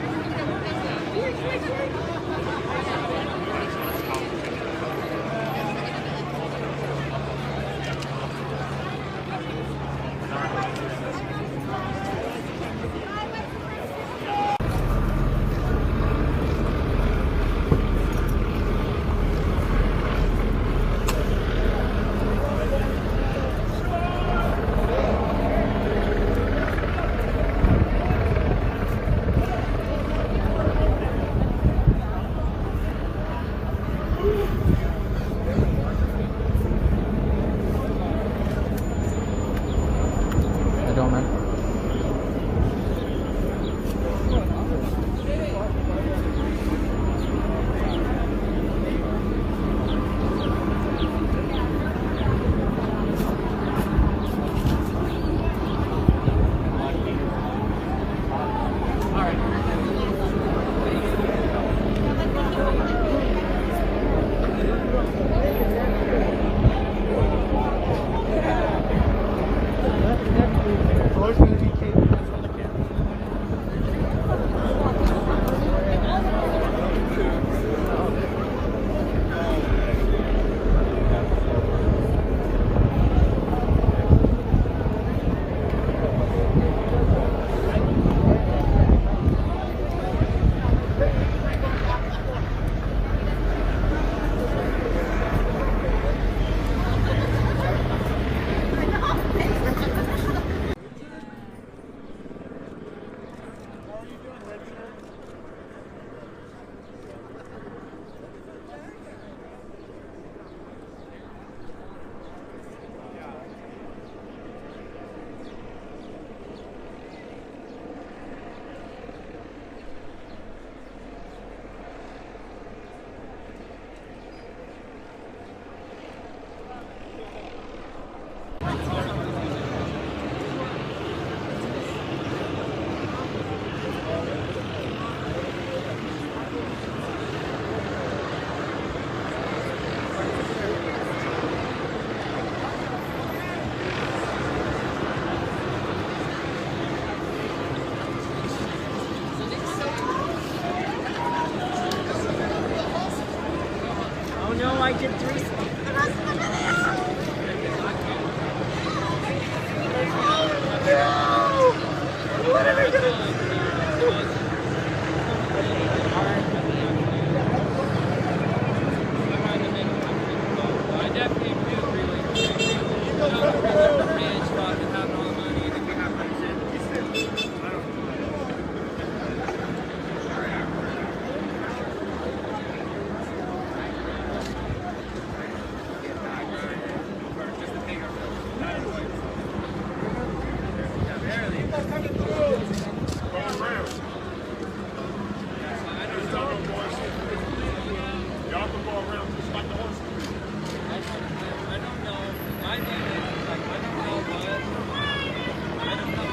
coming through. Going around. Y'all can go around just like the horse. I don't know. My name is like, I don't know what. I don't know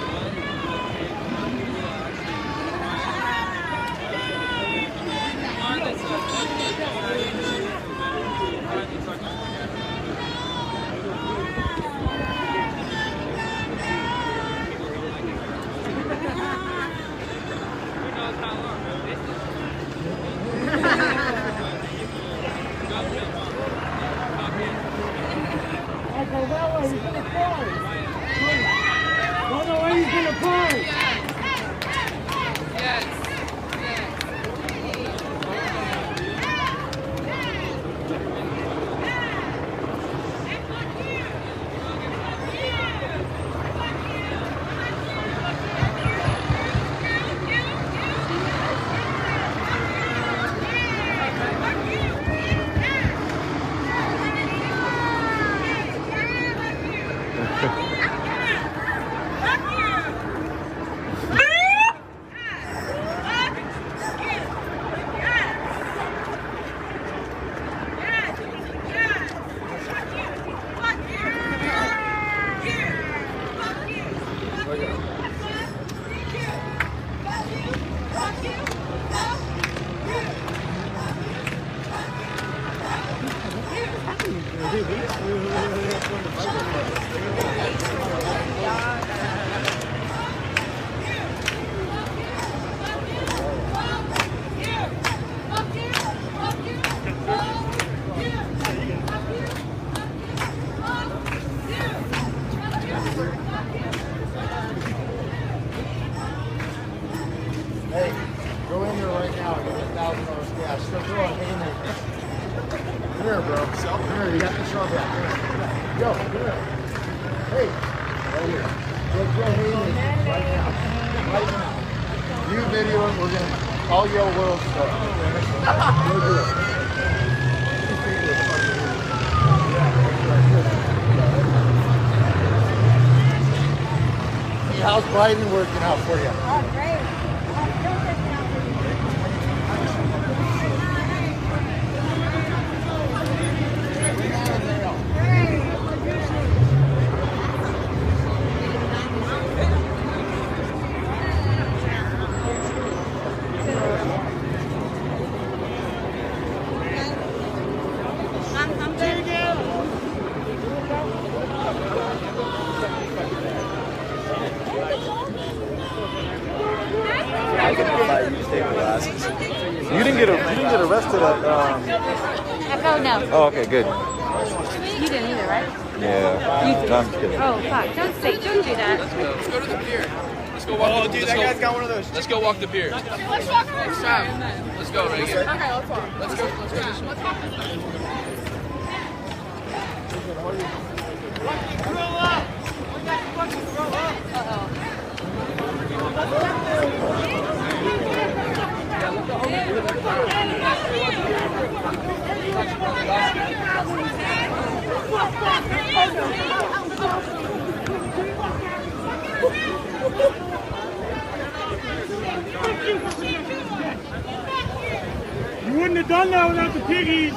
Hey, go in there right now and get $1,000 gas. Still throw it in there. Come here, bro. Come here, you got the show back. Go, come here. Hey, right here. Go throw hay in there right now. Right now. You video it, we're gonna all yell world star. Go do it. Hey, how's Biden working out for you? Oh, great. You didn't get arrested at. Oh no. Oh, okay, good. You didn't either, right? Yeah. You did. No, I'm just kidding. Oh fuck! Don't do that. Let's go to the pier. Let's go walk. Oh, dude, that guy's got one of those. Let's go walk the pier. Let's walk around. Let's go, Reagan. Okay, let's walk. Let's go. Let's go this way. You wouldn't have done that without the piggies.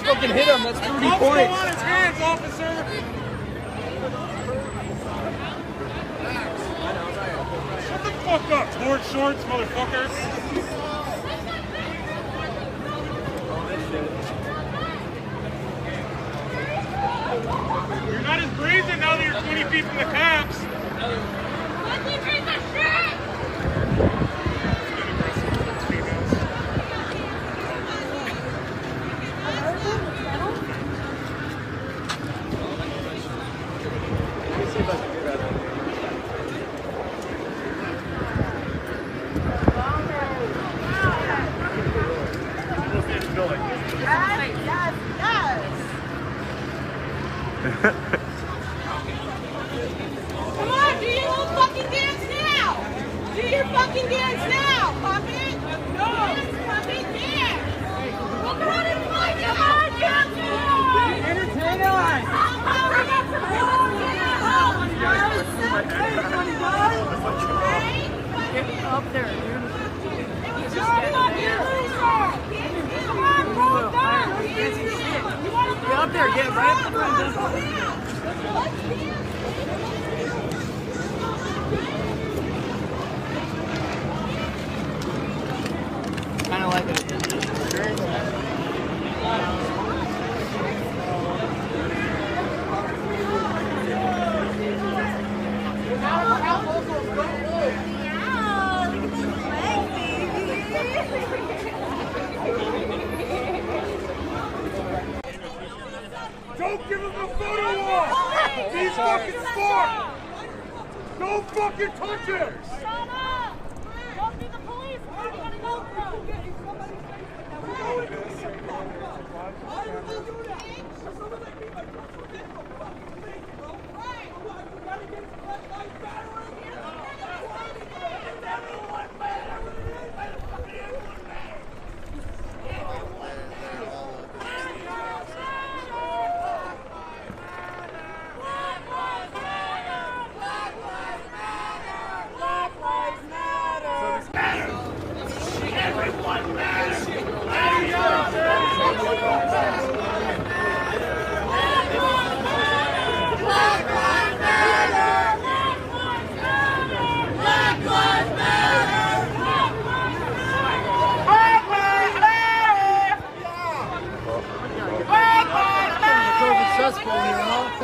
Fucking hit him, that's 30 points. On his hands, officer. Shut the fuck up, board shorts, motherfucker. You're not as brazen now that you're 20 feet from the cops. Come on, do your little fucking dance now! up there, dude. Get up there, get right up front. Kind of like it. Don't give him a photo op! He's fucking smart! Don't fucking touch him! Shut up! Don't be the police! Where are you gonna go from? Why would you do that? Someone like me, my truck will get from fucking thing, bro. Right! You gotta get his flashlight battery!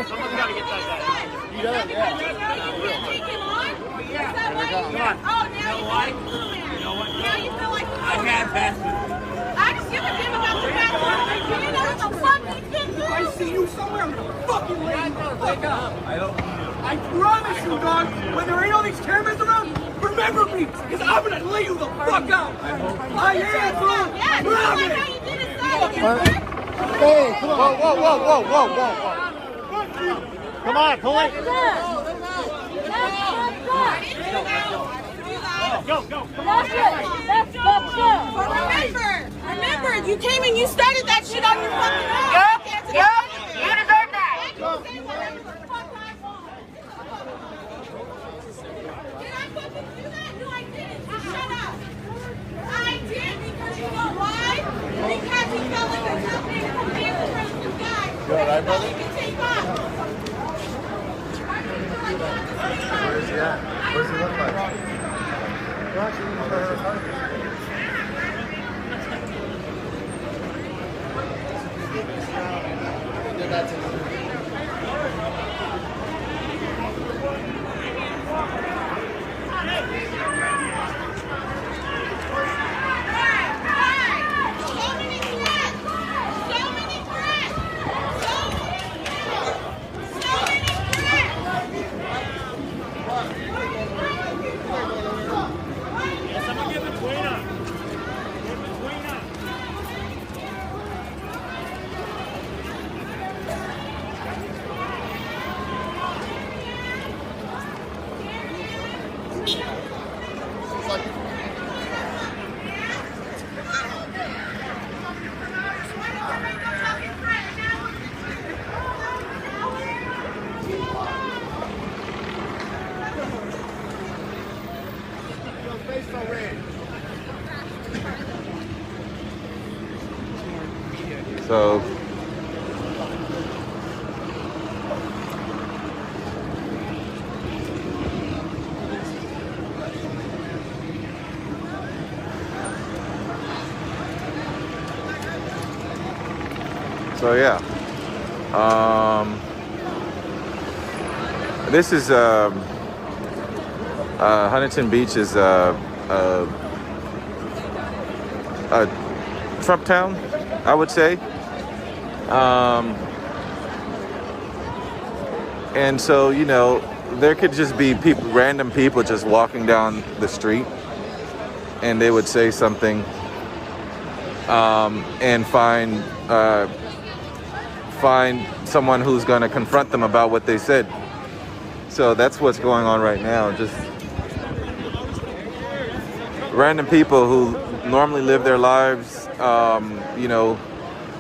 Someone's got to get that guy. You done? Yeah. Take him on? Yeah. Is that why? Come on. Oh, now you know what? Now you feel like I can't pass it. I just give a damn about your back. You know what the fuck you can do? If I see you somewhere, I'm gonna fucking lay you the fuck up. I promise you, dog. When there ain't all these cameras around, remember me, because I'm gonna lay you the fuck out. I am, bro. Yeah, just like how you did it, Hey, come on. Whoa. Come on, police. Go. That's remember, you came and you started that shit on your fucking own. Yup. You deserve that. Did I fucking do that? No, I didn't. Shut up. I did because you know why? Because he felt like a company command for this guy. You all right, brother? He can take off. Where is he at? What does he look like? Did that to me. So yeah, this is Huntington Beach is a Trump town, I would say, and so you know there could just be people, random people just walking down the street, and they would say something and find someone who's going to confront them about what they said. So that's what's going on right now. Just random people who normally live their lives, you know,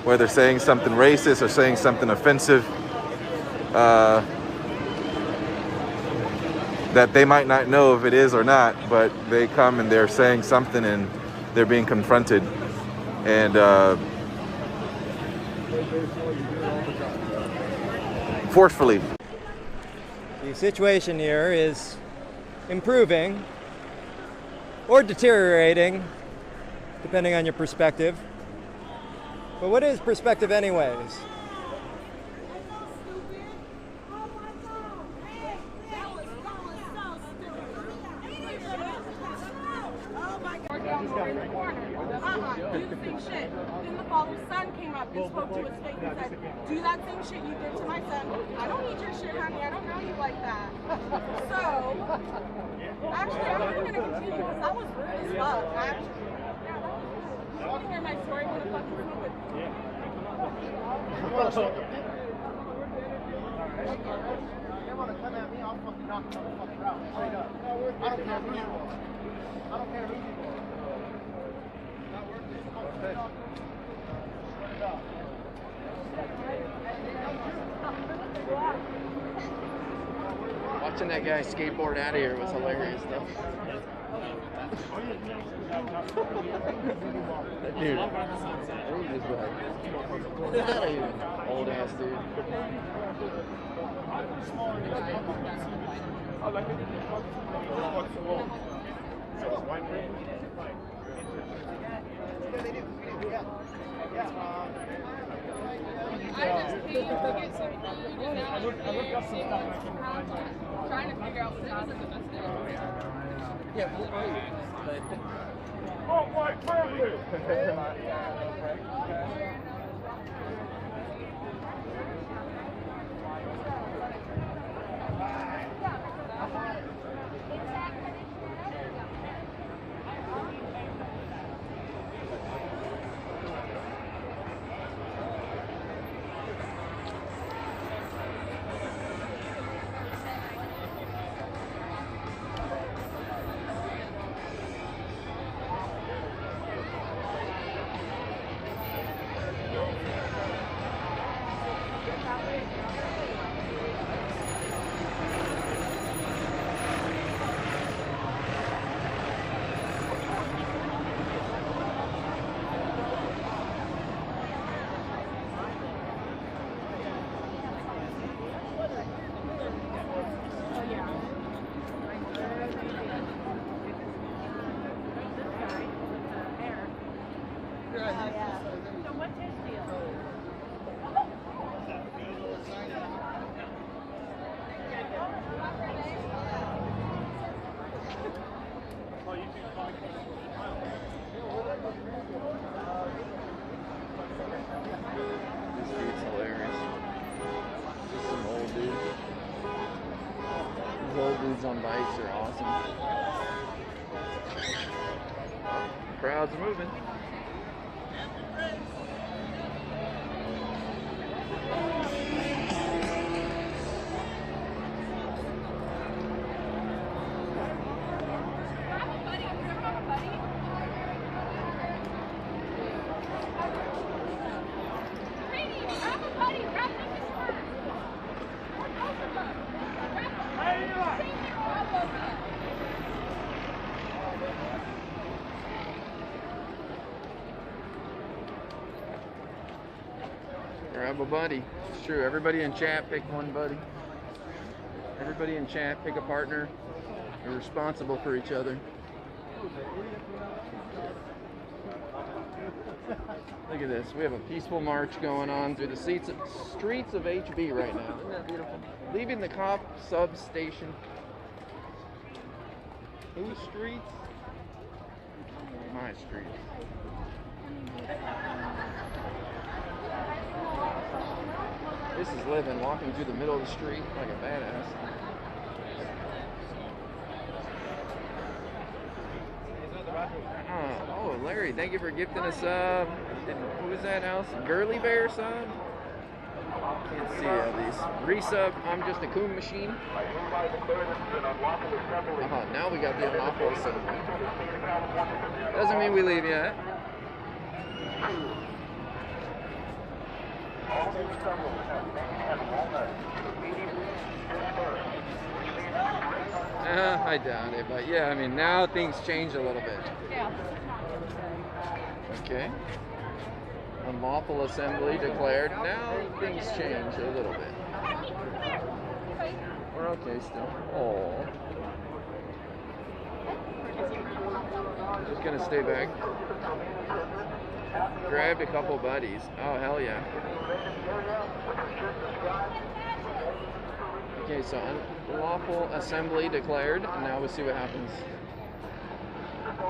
where they're saying something racist or saying something offensive. that they might not know if it is or not, but they come and they're saying something and they're being confronted. And forcefully. The situation here is improving or deteriorating, depending on your perspective. But what is perspective anyways? You think shit. Then the father's son came up and spoke to his face and said, do that same shit you did to my son. I don't need your shit, honey. I don't know you like that. So, actually, I'm not going to continue because that was rude as fuck, actually. Yeah, that was rude. You want to hear my story? What the fuck is wrong with you? They want to come at me, I'll fucking knock them motherfucker out. Straight up. I don't care who you are. I don't care who you are. Not worth it. Straight up. Watching that guy skateboard out of here was hilarious, though. That dude, he was just like, get out of here, old ass dude. I just came to get some food and now I'm here trying to figure out what else is the best day. Yeah, oh my birthday! On bikes are awesome. Crowds are moving. Grab a buddy. It's true. Everybody in chat pick one buddy. Everybody in chat pick a partner. You're responsible for each other. Look at this. We have a peaceful march going on through the streets of HB right now. Isn't that beautiful? Leaving the cop substation. Whose streets? My streets. This is living, walking through the middle of the street like a badass. Oh, Larry, thank you for gifting us who is that house? Girly Bear sub? Can't see all these. Resub, I'm just a coon machine. Now we got the unlawful sub. Doesn't mean we leave yet. I doubt it, but yeah, I mean, now things change a little bit. Yeah. Okay. Unlawful assembly declared. Now things change a little bit. We're okay still. Oh. Just gonna stay back. Grabbed a couple buddies. Oh, hell yeah. Okay, so unlawful assembly declared, and now we'll see what happens.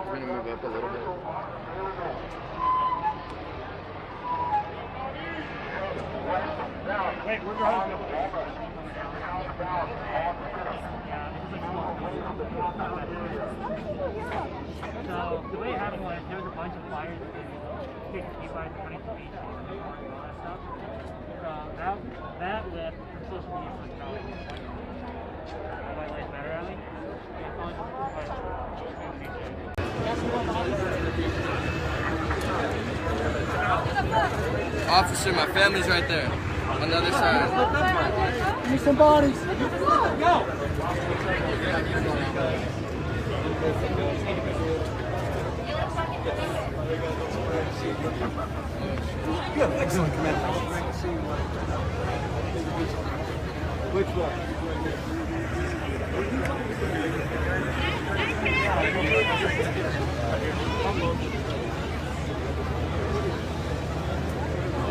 We're gonna move up a little bit. Wait, we're going. So the way it happened was there was a bunch of flyers in Huntington Beach and all that stuff. So that left from social media was probably my life better at me. Officer, my family's right there. On the other side. Give me some bodies. Go. You have excellent command. Which one?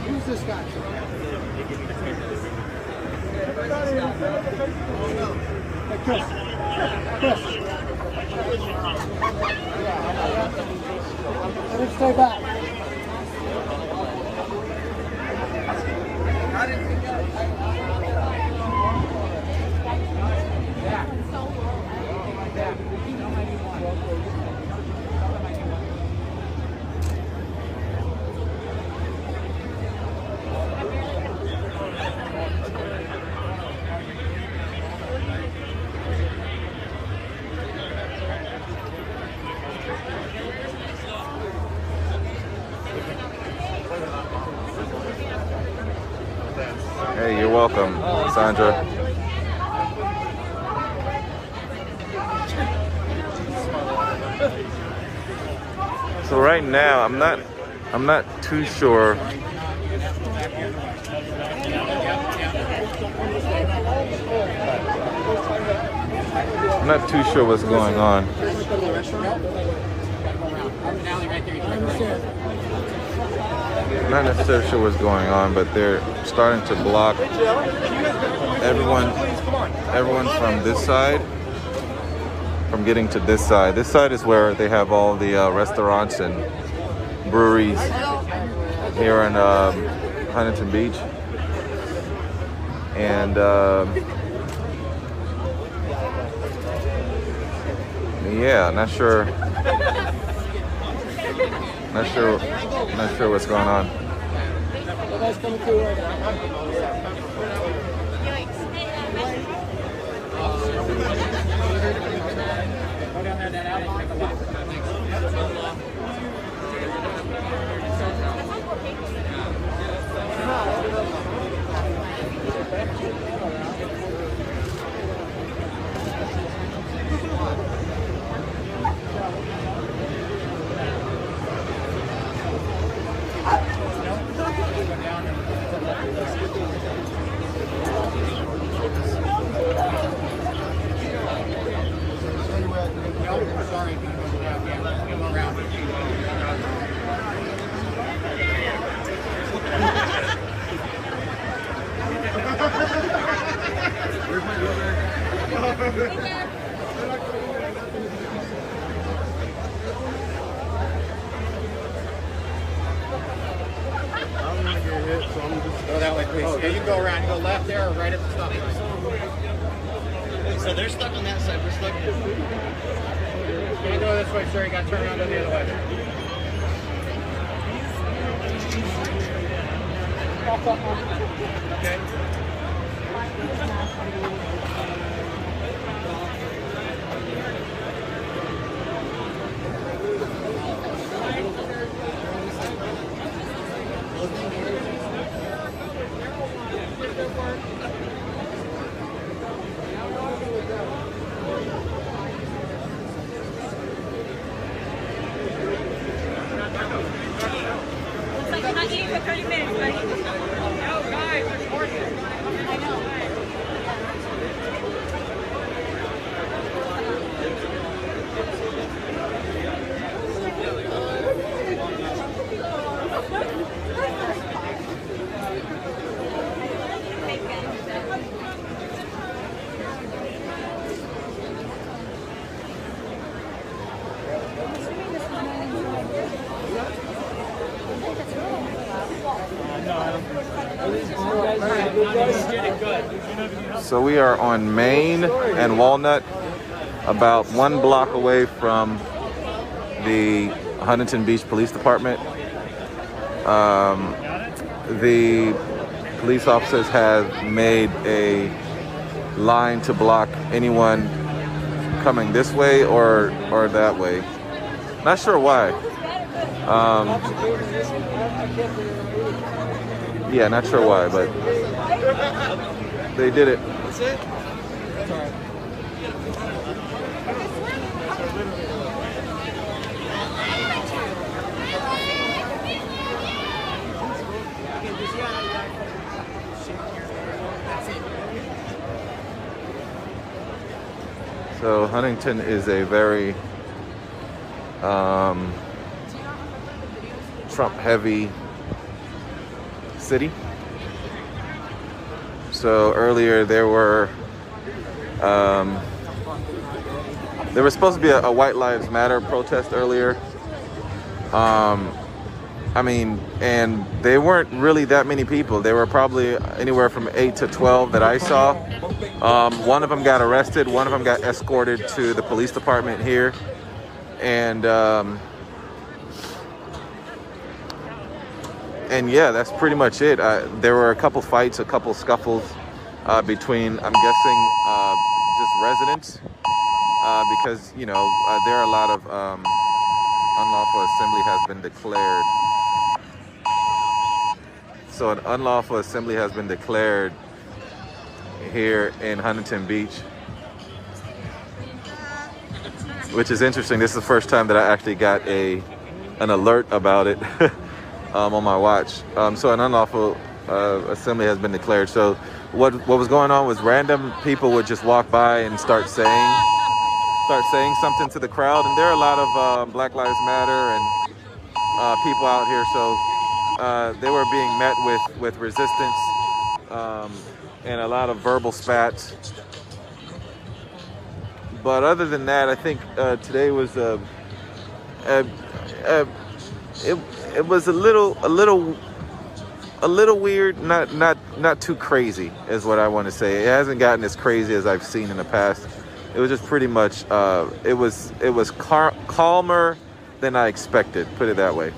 Who's this guy? Hey, Chris. Let him stay back. Hey, you're welcome, Sandra. So right now, I'm not too sure. I'm not too sure what's going on. Not necessarily sure what's going on, but they're starting to block everyone from this side from getting to this side. This side is where they have all the restaurants and breweries here in Huntington Beach. And yeah, not sure what's going on. Go that way, please. Yeah, you can go around. You go left there or right at the stop sign. So they're stuck on that side. We're stuck here. You can go this way, sir. You got to turn around, go the other way. Okay. 30 minutes, buddy. No, guys, there's horses. I know. So we are on Main and Walnut, about 1 block away from the Huntington Beach Police Department. The police officers have made a line to block anyone coming this way or that way. Not sure why. Yeah, not sure why, but they did it. That's it? Sorry. So Huntington is a very Trump-heavy city. So earlier there was supposed to be a White Lives Matter protest earlier. I mean, and they weren't really that many people. There were probably anywhere from 8 to 12 that I saw. One of them got arrested. One of them got escorted to the police department here. And yeah, that's pretty much it. There were a couple fights, a couple scuffles between, I'm guessing, just residents. Because, you know, there are a lot of unlawful assembly has been declared. So an unlawful assembly has been declared here in Huntington Beach, which is interesting. This is the first time that I actually got an alert about it on my watch. So an unlawful assembly has been declared. So what was going on was random people would just walk by and start saying something to the crowd, and there are a lot of Black Lives Matter and people out here. So they were being met with resistance and a lot of verbal spats. But other than that, I think today was it was a little weird, not too crazy is what I want to say. It hasn't gotten as crazy as I've seen in the past. It was just pretty much it was calmer than I expected, put it that way.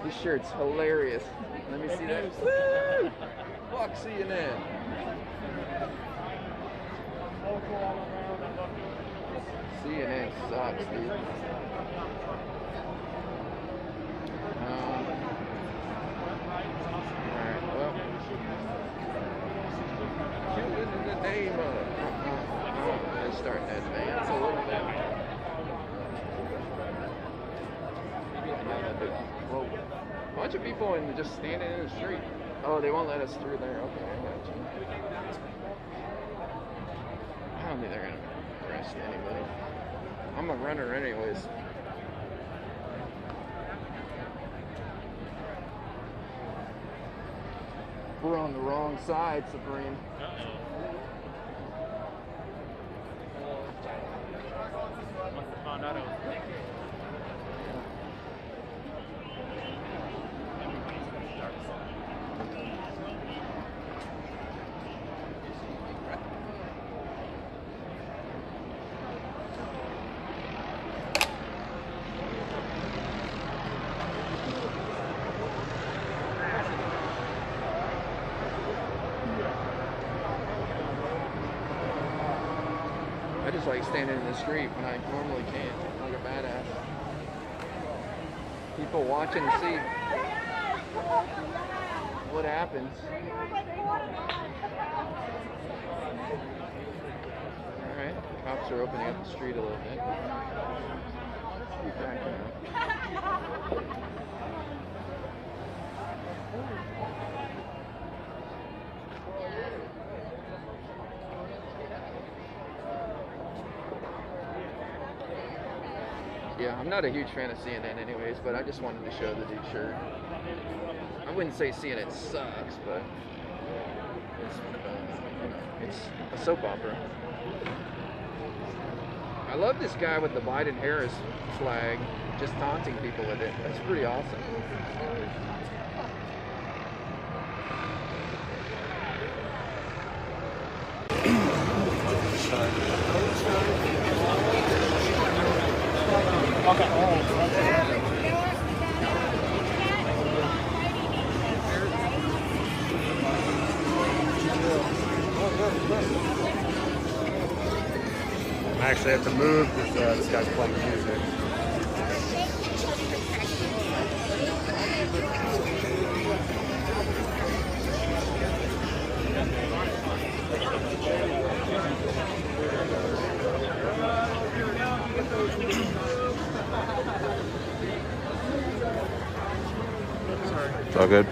This shirt's hilarious. Let me see that. Woo! Fuck CNN. CNN sucks, dude. Alright, well. In the name of. Let's start to advance a little bit. Whoa. A bunch of people and just standing in the street. Oh, they won't let us through there. Okay, I got you. I don't think they're gonna arrest anybody. I'm a runner anyways. We're on the wrong side, Supreme. just like standing in the street when I normally can't, like a badass. People watching to see what happens. Alright, cops are opening up the street a little bit. Keep backing up. Yeah, I'm not a huge fan of CNN anyways, but I just wanted to show the dude's shirt. I wouldn't say CNN sucks, but it's a soap opera. I love this guy with the Biden-Harris flag, just taunting people with it. That's pretty awesome. I actually have to move because this guy's playing music. It's all good.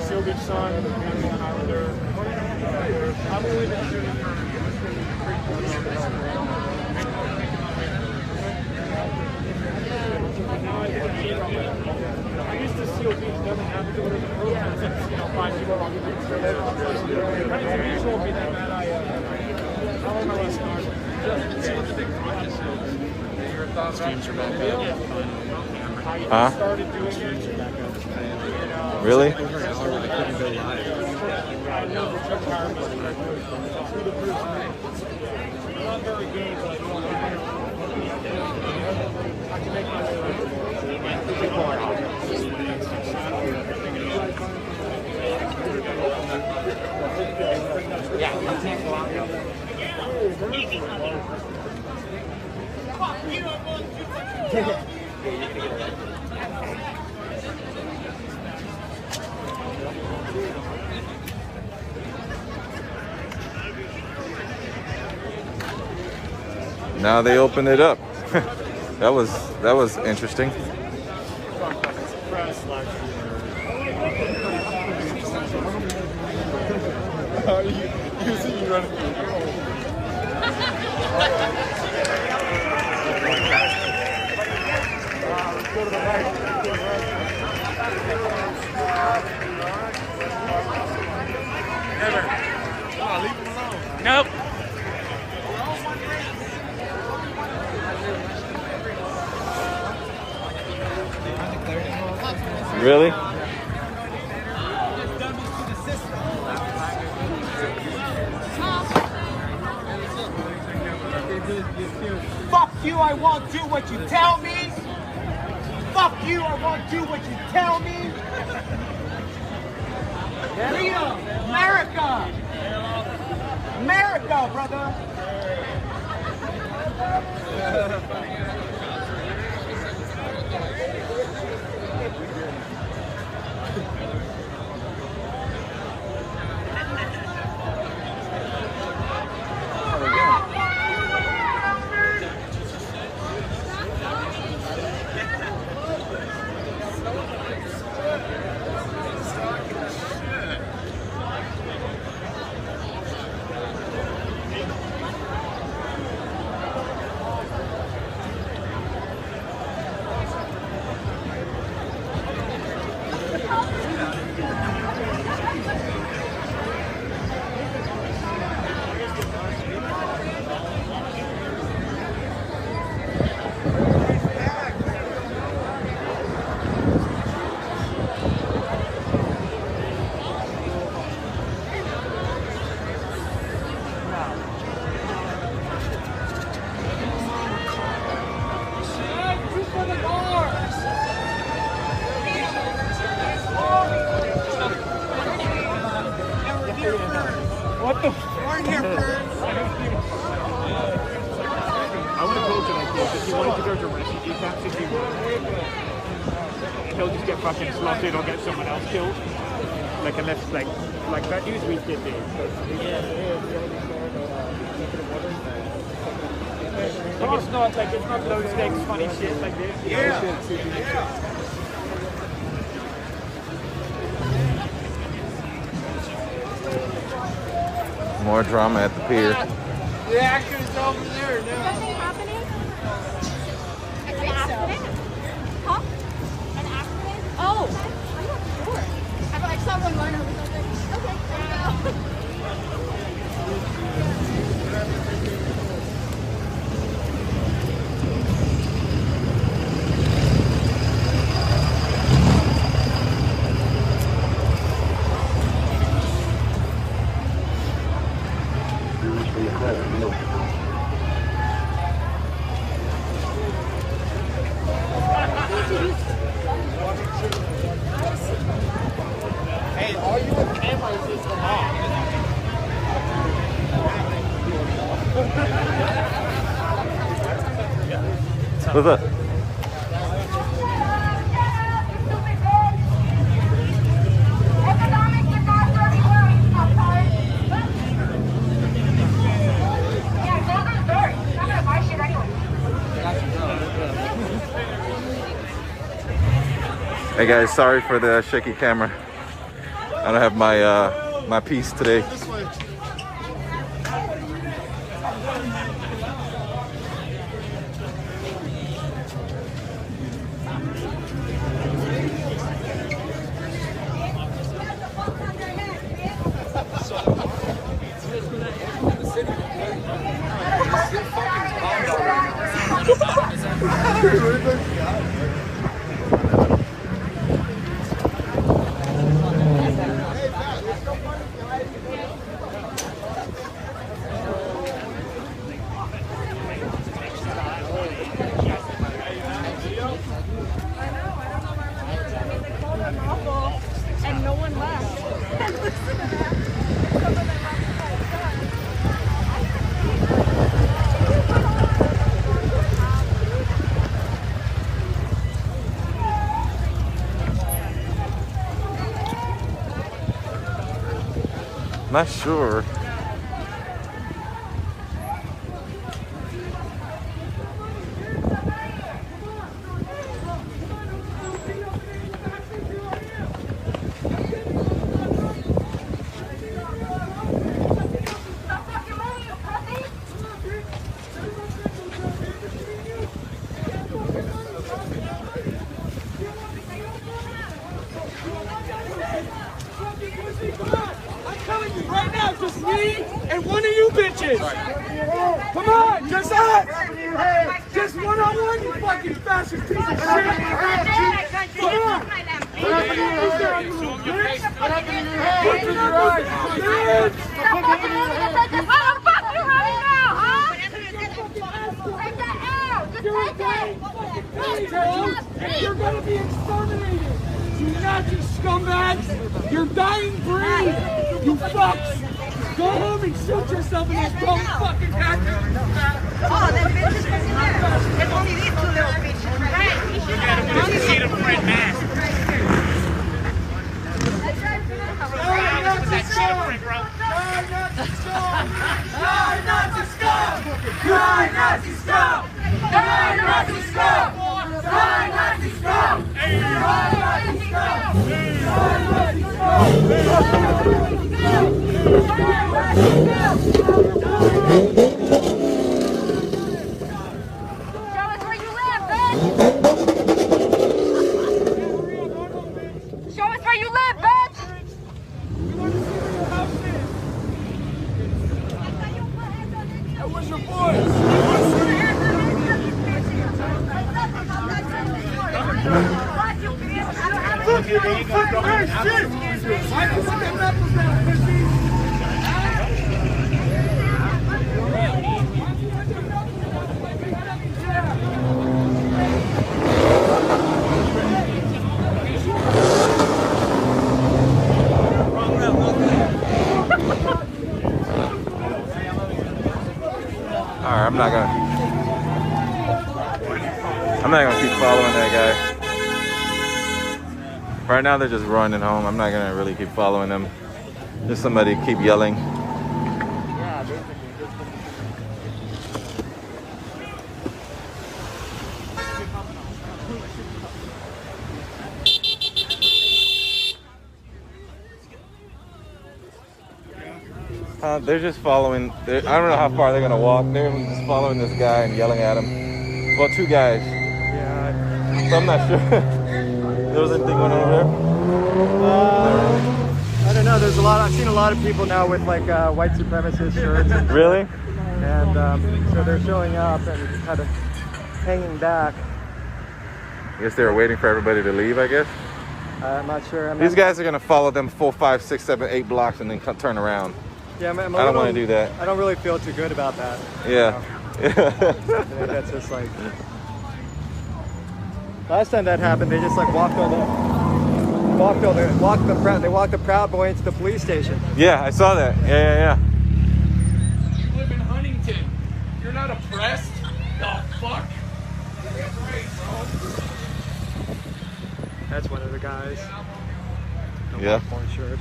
Silvage son, Islander. I've only been shooting for I used to seal beach, doesn't have to do it as a protest. It's, 5 people on the beach. Huntington Beach won't be that bad. How long am I starting? See what the big protest is. Your thoughts? Streams are back up. Huh? Started doing it. Really? Now they open it up. that was interesting. You see me running through. Go to the right. Never. Oh, leave him alone. Nope. Really? Fuck you, I won't do what you tell me. Fuck you, I won't do what you tell me. Freedom, America. America, brother. towards a refugee camp if he were. He'll just get fucking slaughtered or get someone else killed. Like unless like that Newsweek did this. Like it's not low stakes funny shit like this. Yeah. More drama at the pier. The action is over there now. Something happening? An accident? Huh? An accident? Oh, I'm not sure. I feel like someone learned or something. Okay. Hey, all you with cameras is the law. What's up? Hey guys, sorry for the shaky camera. I don't have my my piece today. And no one left. And listen to that. Some of them Not sure. Right now, just me and one of you bitches. Come on, just us. Just one-on-one, you fucking fascist piece of shit. Come on. What happened to your head? What happened to your head? What happened to your eyes? What happened to your head? What the fuck you running now, huh? Take that out! Just take it! You're gonna be exterminated. You Nazi scumbags! You're dying breed! You fucks! Go home and shoot yourself in this dumb fucking hat! Oh, them bitches was in there. There's only these two little bitches. Hey, you should have You see the red mask. That shit print, bro. Die Nazi scum! Die Nazi scum! Die Nazi scum! Die Nazi scum! Die Nazi scum! Show us where you live, bitch! Show us where you live, bitch! That was your voice! Look, you don't fucking hey, shit! Why do you put them knuckles down, pussy? Alright, I'm not gonna. I'm not gonna keep following that guy. Right now they're just running home. I'm not gonna really keep following them. Just somebody keep yelling. They're just following. I don't know how far they're gonna walk. They're just following this guy and yelling at him. Well, two guys. Yeah. So I'm not sure. There was anything going on over there? I don't know. There's a lot. I've seen a lot of people now with like white supremacist shirts. Really? And so they're showing up and kind of hanging back. I guess they were waiting for everybody to leave, I guess. I'm not sure. These guys are gonna follow them 4, 5, 6, 7, 8 blocks and then turn around. Yeah, I don't want to do that. I don't really feel too good about that. Yeah. You know? That's just like. Last time that happened, they just like walked the Proud Boy into the police station. Yeah, I saw that. Yeah. You live in Huntington. You're not oppressed? The fuck? That's one of the guys. Yeah. Orange shirt.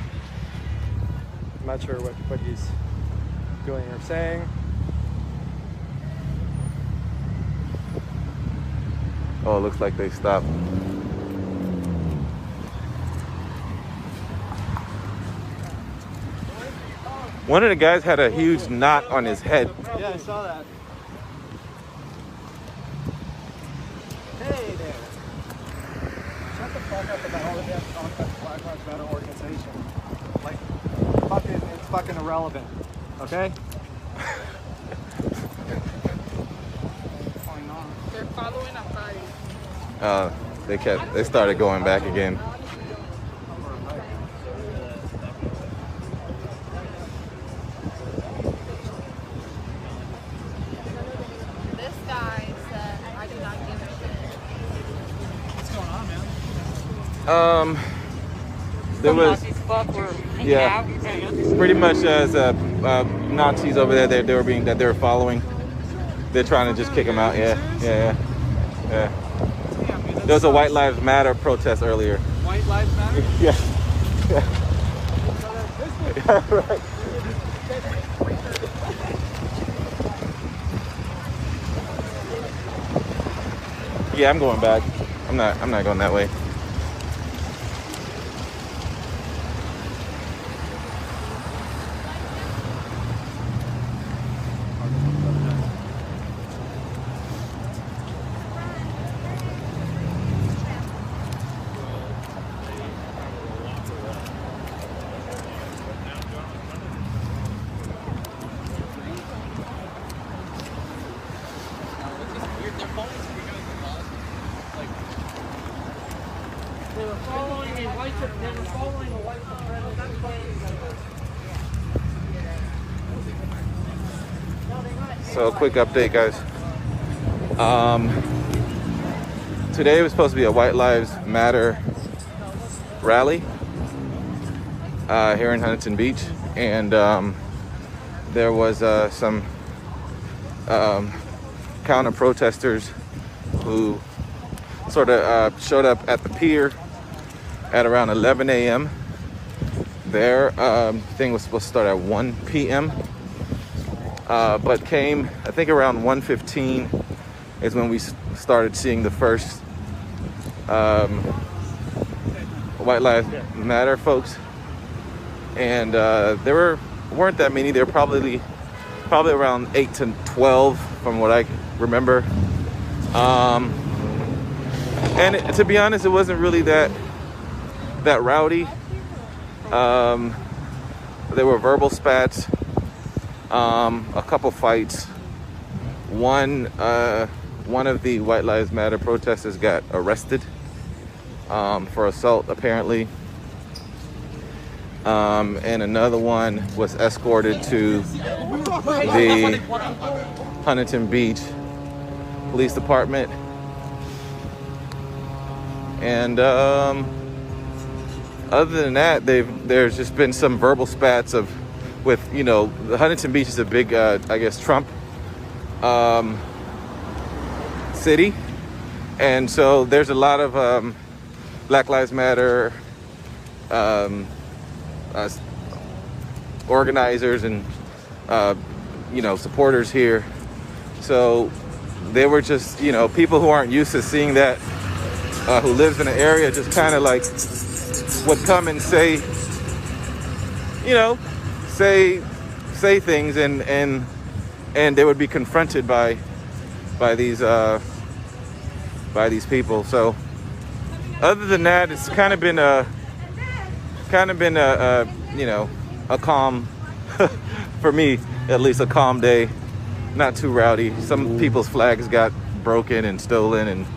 I'm not sure what he's doing or saying. Oh, it looks like they stopped. One of the guys had a huge knot on his head. Yeah, I saw that. Hey there. Shut the fuck up about all the damn talk about the Black Lives Matter organization. Like, it's fucking irrelevant. Okay? They're following a party. They started going back again. This guy said, I do not give a shit. What's going on, man? There was, yeah, pretty much as Nazis over there, they were following. They're trying to just kick them out. Yeah. There was a White Lives Matter protest earlier. White Lives Matter? Yeah. Right. Yeah, I'm going back. I'm not going that way. They were following a white So a quick update, guys. Today was supposed to be a White Lives Matter rally here in Huntington Beach, and there was some counter protesters who sort of showed up at the pier at around 11 a.m. Their thing was supposed to start at 1 p.m. But came, I think around 1:15 is when we started seeing the first White Lives Matter folks, and there weren't that many. There were probably around 8 to 12 from what I remember. And to be honest, it wasn't really that rowdy. There were verbal spats, a couple fights. One of the White Lives Matter protesters got arrested for assault, apparently. And another one was escorted to the Huntington Beach Police Department. And other than that, there's just been some verbal spats with the Huntington Beach is a big, I guess, Trump city, And so there's a lot of Black Lives Matter organizers and supporters here. So they were just, people who aren't used to seeing that, who lives in the area, just kind of like would come and say things, and they would be confronted by these people. So other than that, it's kind of been a calm, for me at least, a calm day. Not too rowdy. Some people's flags got broken and stolen and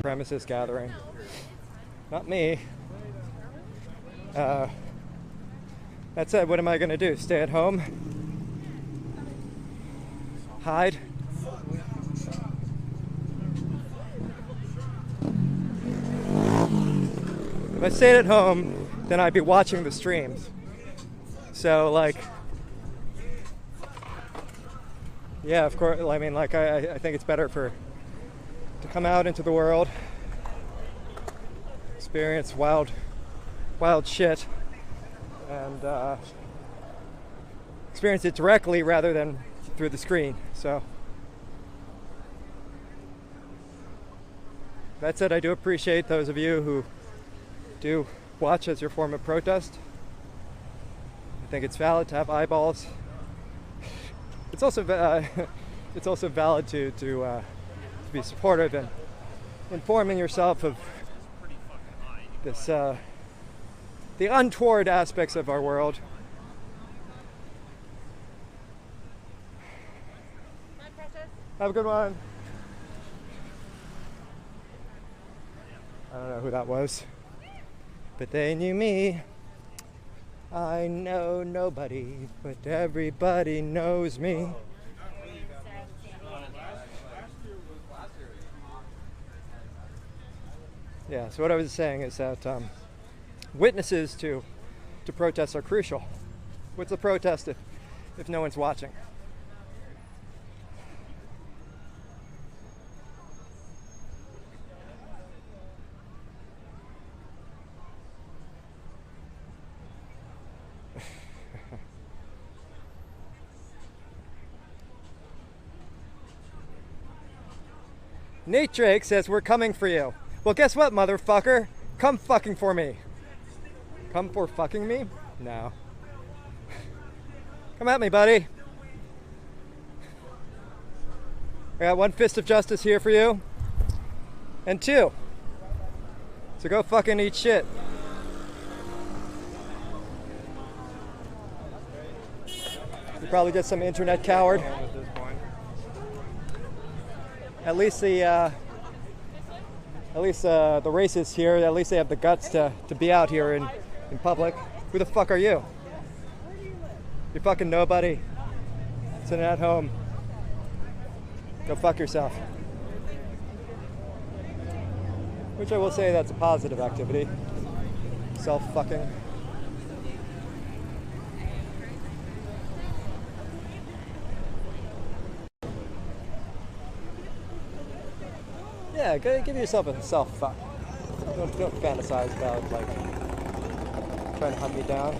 premises gathering. Not me. That said, what am I gonna do? Stay at home? Hide? If I stayed at home, then I'd be watching the streams. So, like, yeah, of course. I mean, like, I think it's better to come out into the world, experience wild shit, and experience it directly rather than through the screen. So that said, I do appreciate those of you who do watch as your form of protest. I think it's valid to have eyeballs. It's also valid to be supportive and informing yourself of this the untoward aspects of our world. Have a good one. I don't know who that was, but they knew me. I know nobody, but everybody knows me. Yeah, so what I was saying is that witnesses to protests are crucial. What's a protest if no one's watching? Nate Drake says, we're coming for you. Well, guess what, motherfucker? Come fucking for me. Come for fucking me? No. Come at me, buddy. I got 1 fist of justice here for you. And 2. So go fucking eat shit. You probably just some internet coward. At least the racists here, at least they have the guts to be out here in public. Who the fuck are you? You're fucking nobody. Sitting at home. Go fuck yourself. Which I will say, that's a positive activity. Self-fucking. Yeah, give yourself a self-fuck. Don't fantasize about, like, trying to hunt me down.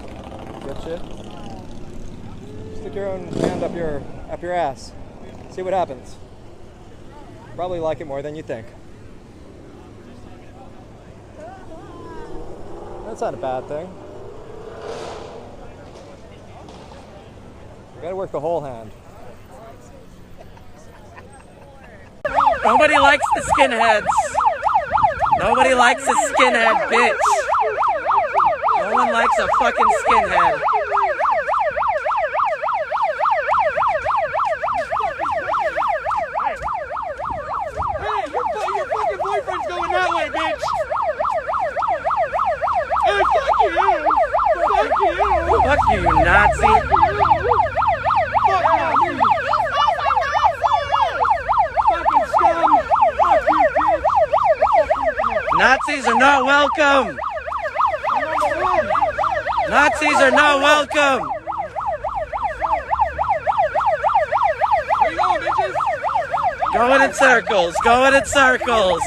Good shit. Stick your own hand up your ass. See what happens. Probably like it more than you think. That's not a bad thing. You gotta work the whole hand. Nobody likes the skinheads. Nobody likes a skinhead, bitch. No one likes a fucking skinhead. Hey, your fucking boyfriend's going that way, bitch. Hey, fuck you. Fuck you. Fuck you, you Nazi. Fuck you. Nazis are not welcome! Nazis are not welcome! Where you going, bitches? Go Going in circles, going in circles.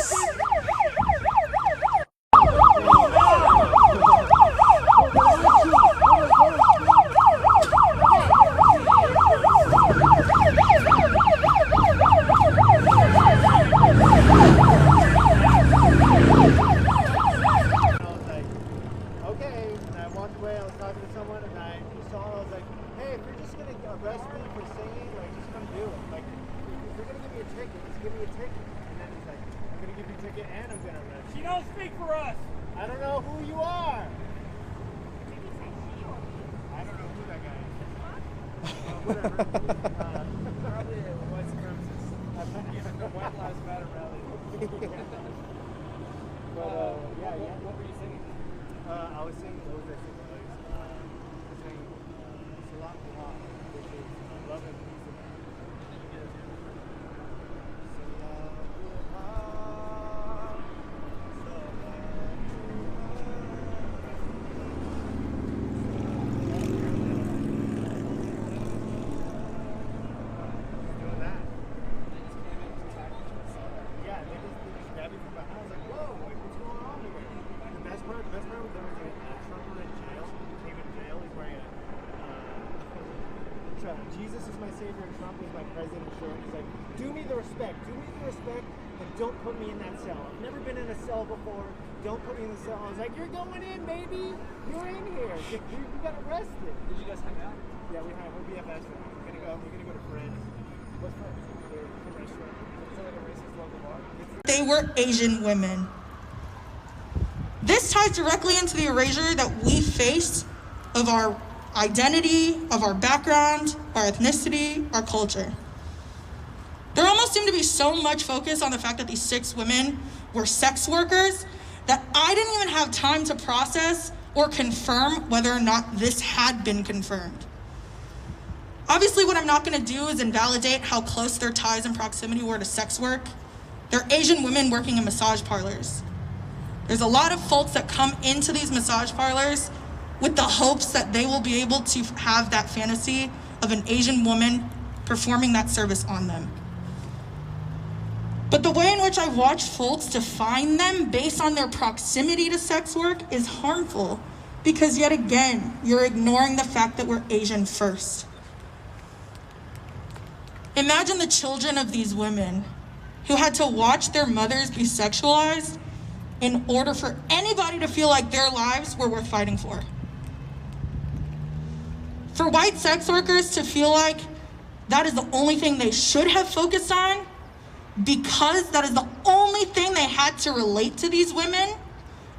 She don't speak for us. I don't know who you are. I don't know who that guy is. Whatever. Probably a white supremacist. The White Lives Matter rally. But yeah. What were you singing? I was singing. What was I singing? I was singing Salam Salam, which is love and peace. Jesus is my savior and Trump is my president. Sure, he's like, do me the respect, and don't put me in that cell. I've never been in a cell before. Don't put me in the cell. I was like, you're going in, baby. You're in here. You got arrested. Did you guys hang out? Yeah, we're BFFs. We're gonna go to Friends. What's Friends? The restaurant. Is that like a racist local bar? They were Asian women. This ties directly into the erasure that we face of our identity, of our background, our ethnicity, our culture. There almost seemed to be so much focus on the fact that these 6 women were sex workers that I didn't even have time to process or confirm whether or not this had been confirmed. Obviously, what I'm not gonna do is invalidate how close their ties and proximity were to sex work. They're Asian women working in massage parlors. There's a lot of folks that come into these massage parlors with the hopes that they will be able to have that fantasy of an Asian woman performing that service on them. But the way in which I've watched folks define them based on their proximity to sex work is harmful, because yet again, you're ignoring the fact that we're Asian first. Imagine the children of these women who had to watch their mothers be sexualized in order for anybody to feel like their lives were worth fighting for. For white sex workers to feel like that is the only thing they should have focused on, because that is the only thing they had to relate to these women,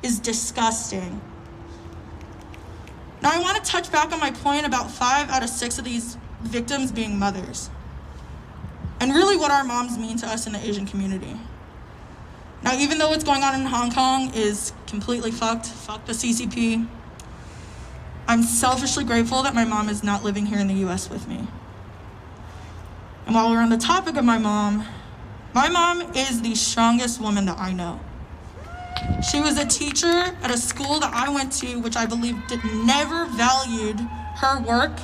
is disgusting. Now I want to touch back on my point about 5 out of 6 of these victims being mothers, and really what our moms mean to us in the Asian community. Now, even though what's going on in Hong Kong is completely fucked, fuck the CCP, I'm selfishly grateful that my mom is not living here in the US with me. And while we're on the topic of my mom is the strongest woman that I know. She was a teacher at a school that I went to, which I believe never valued her work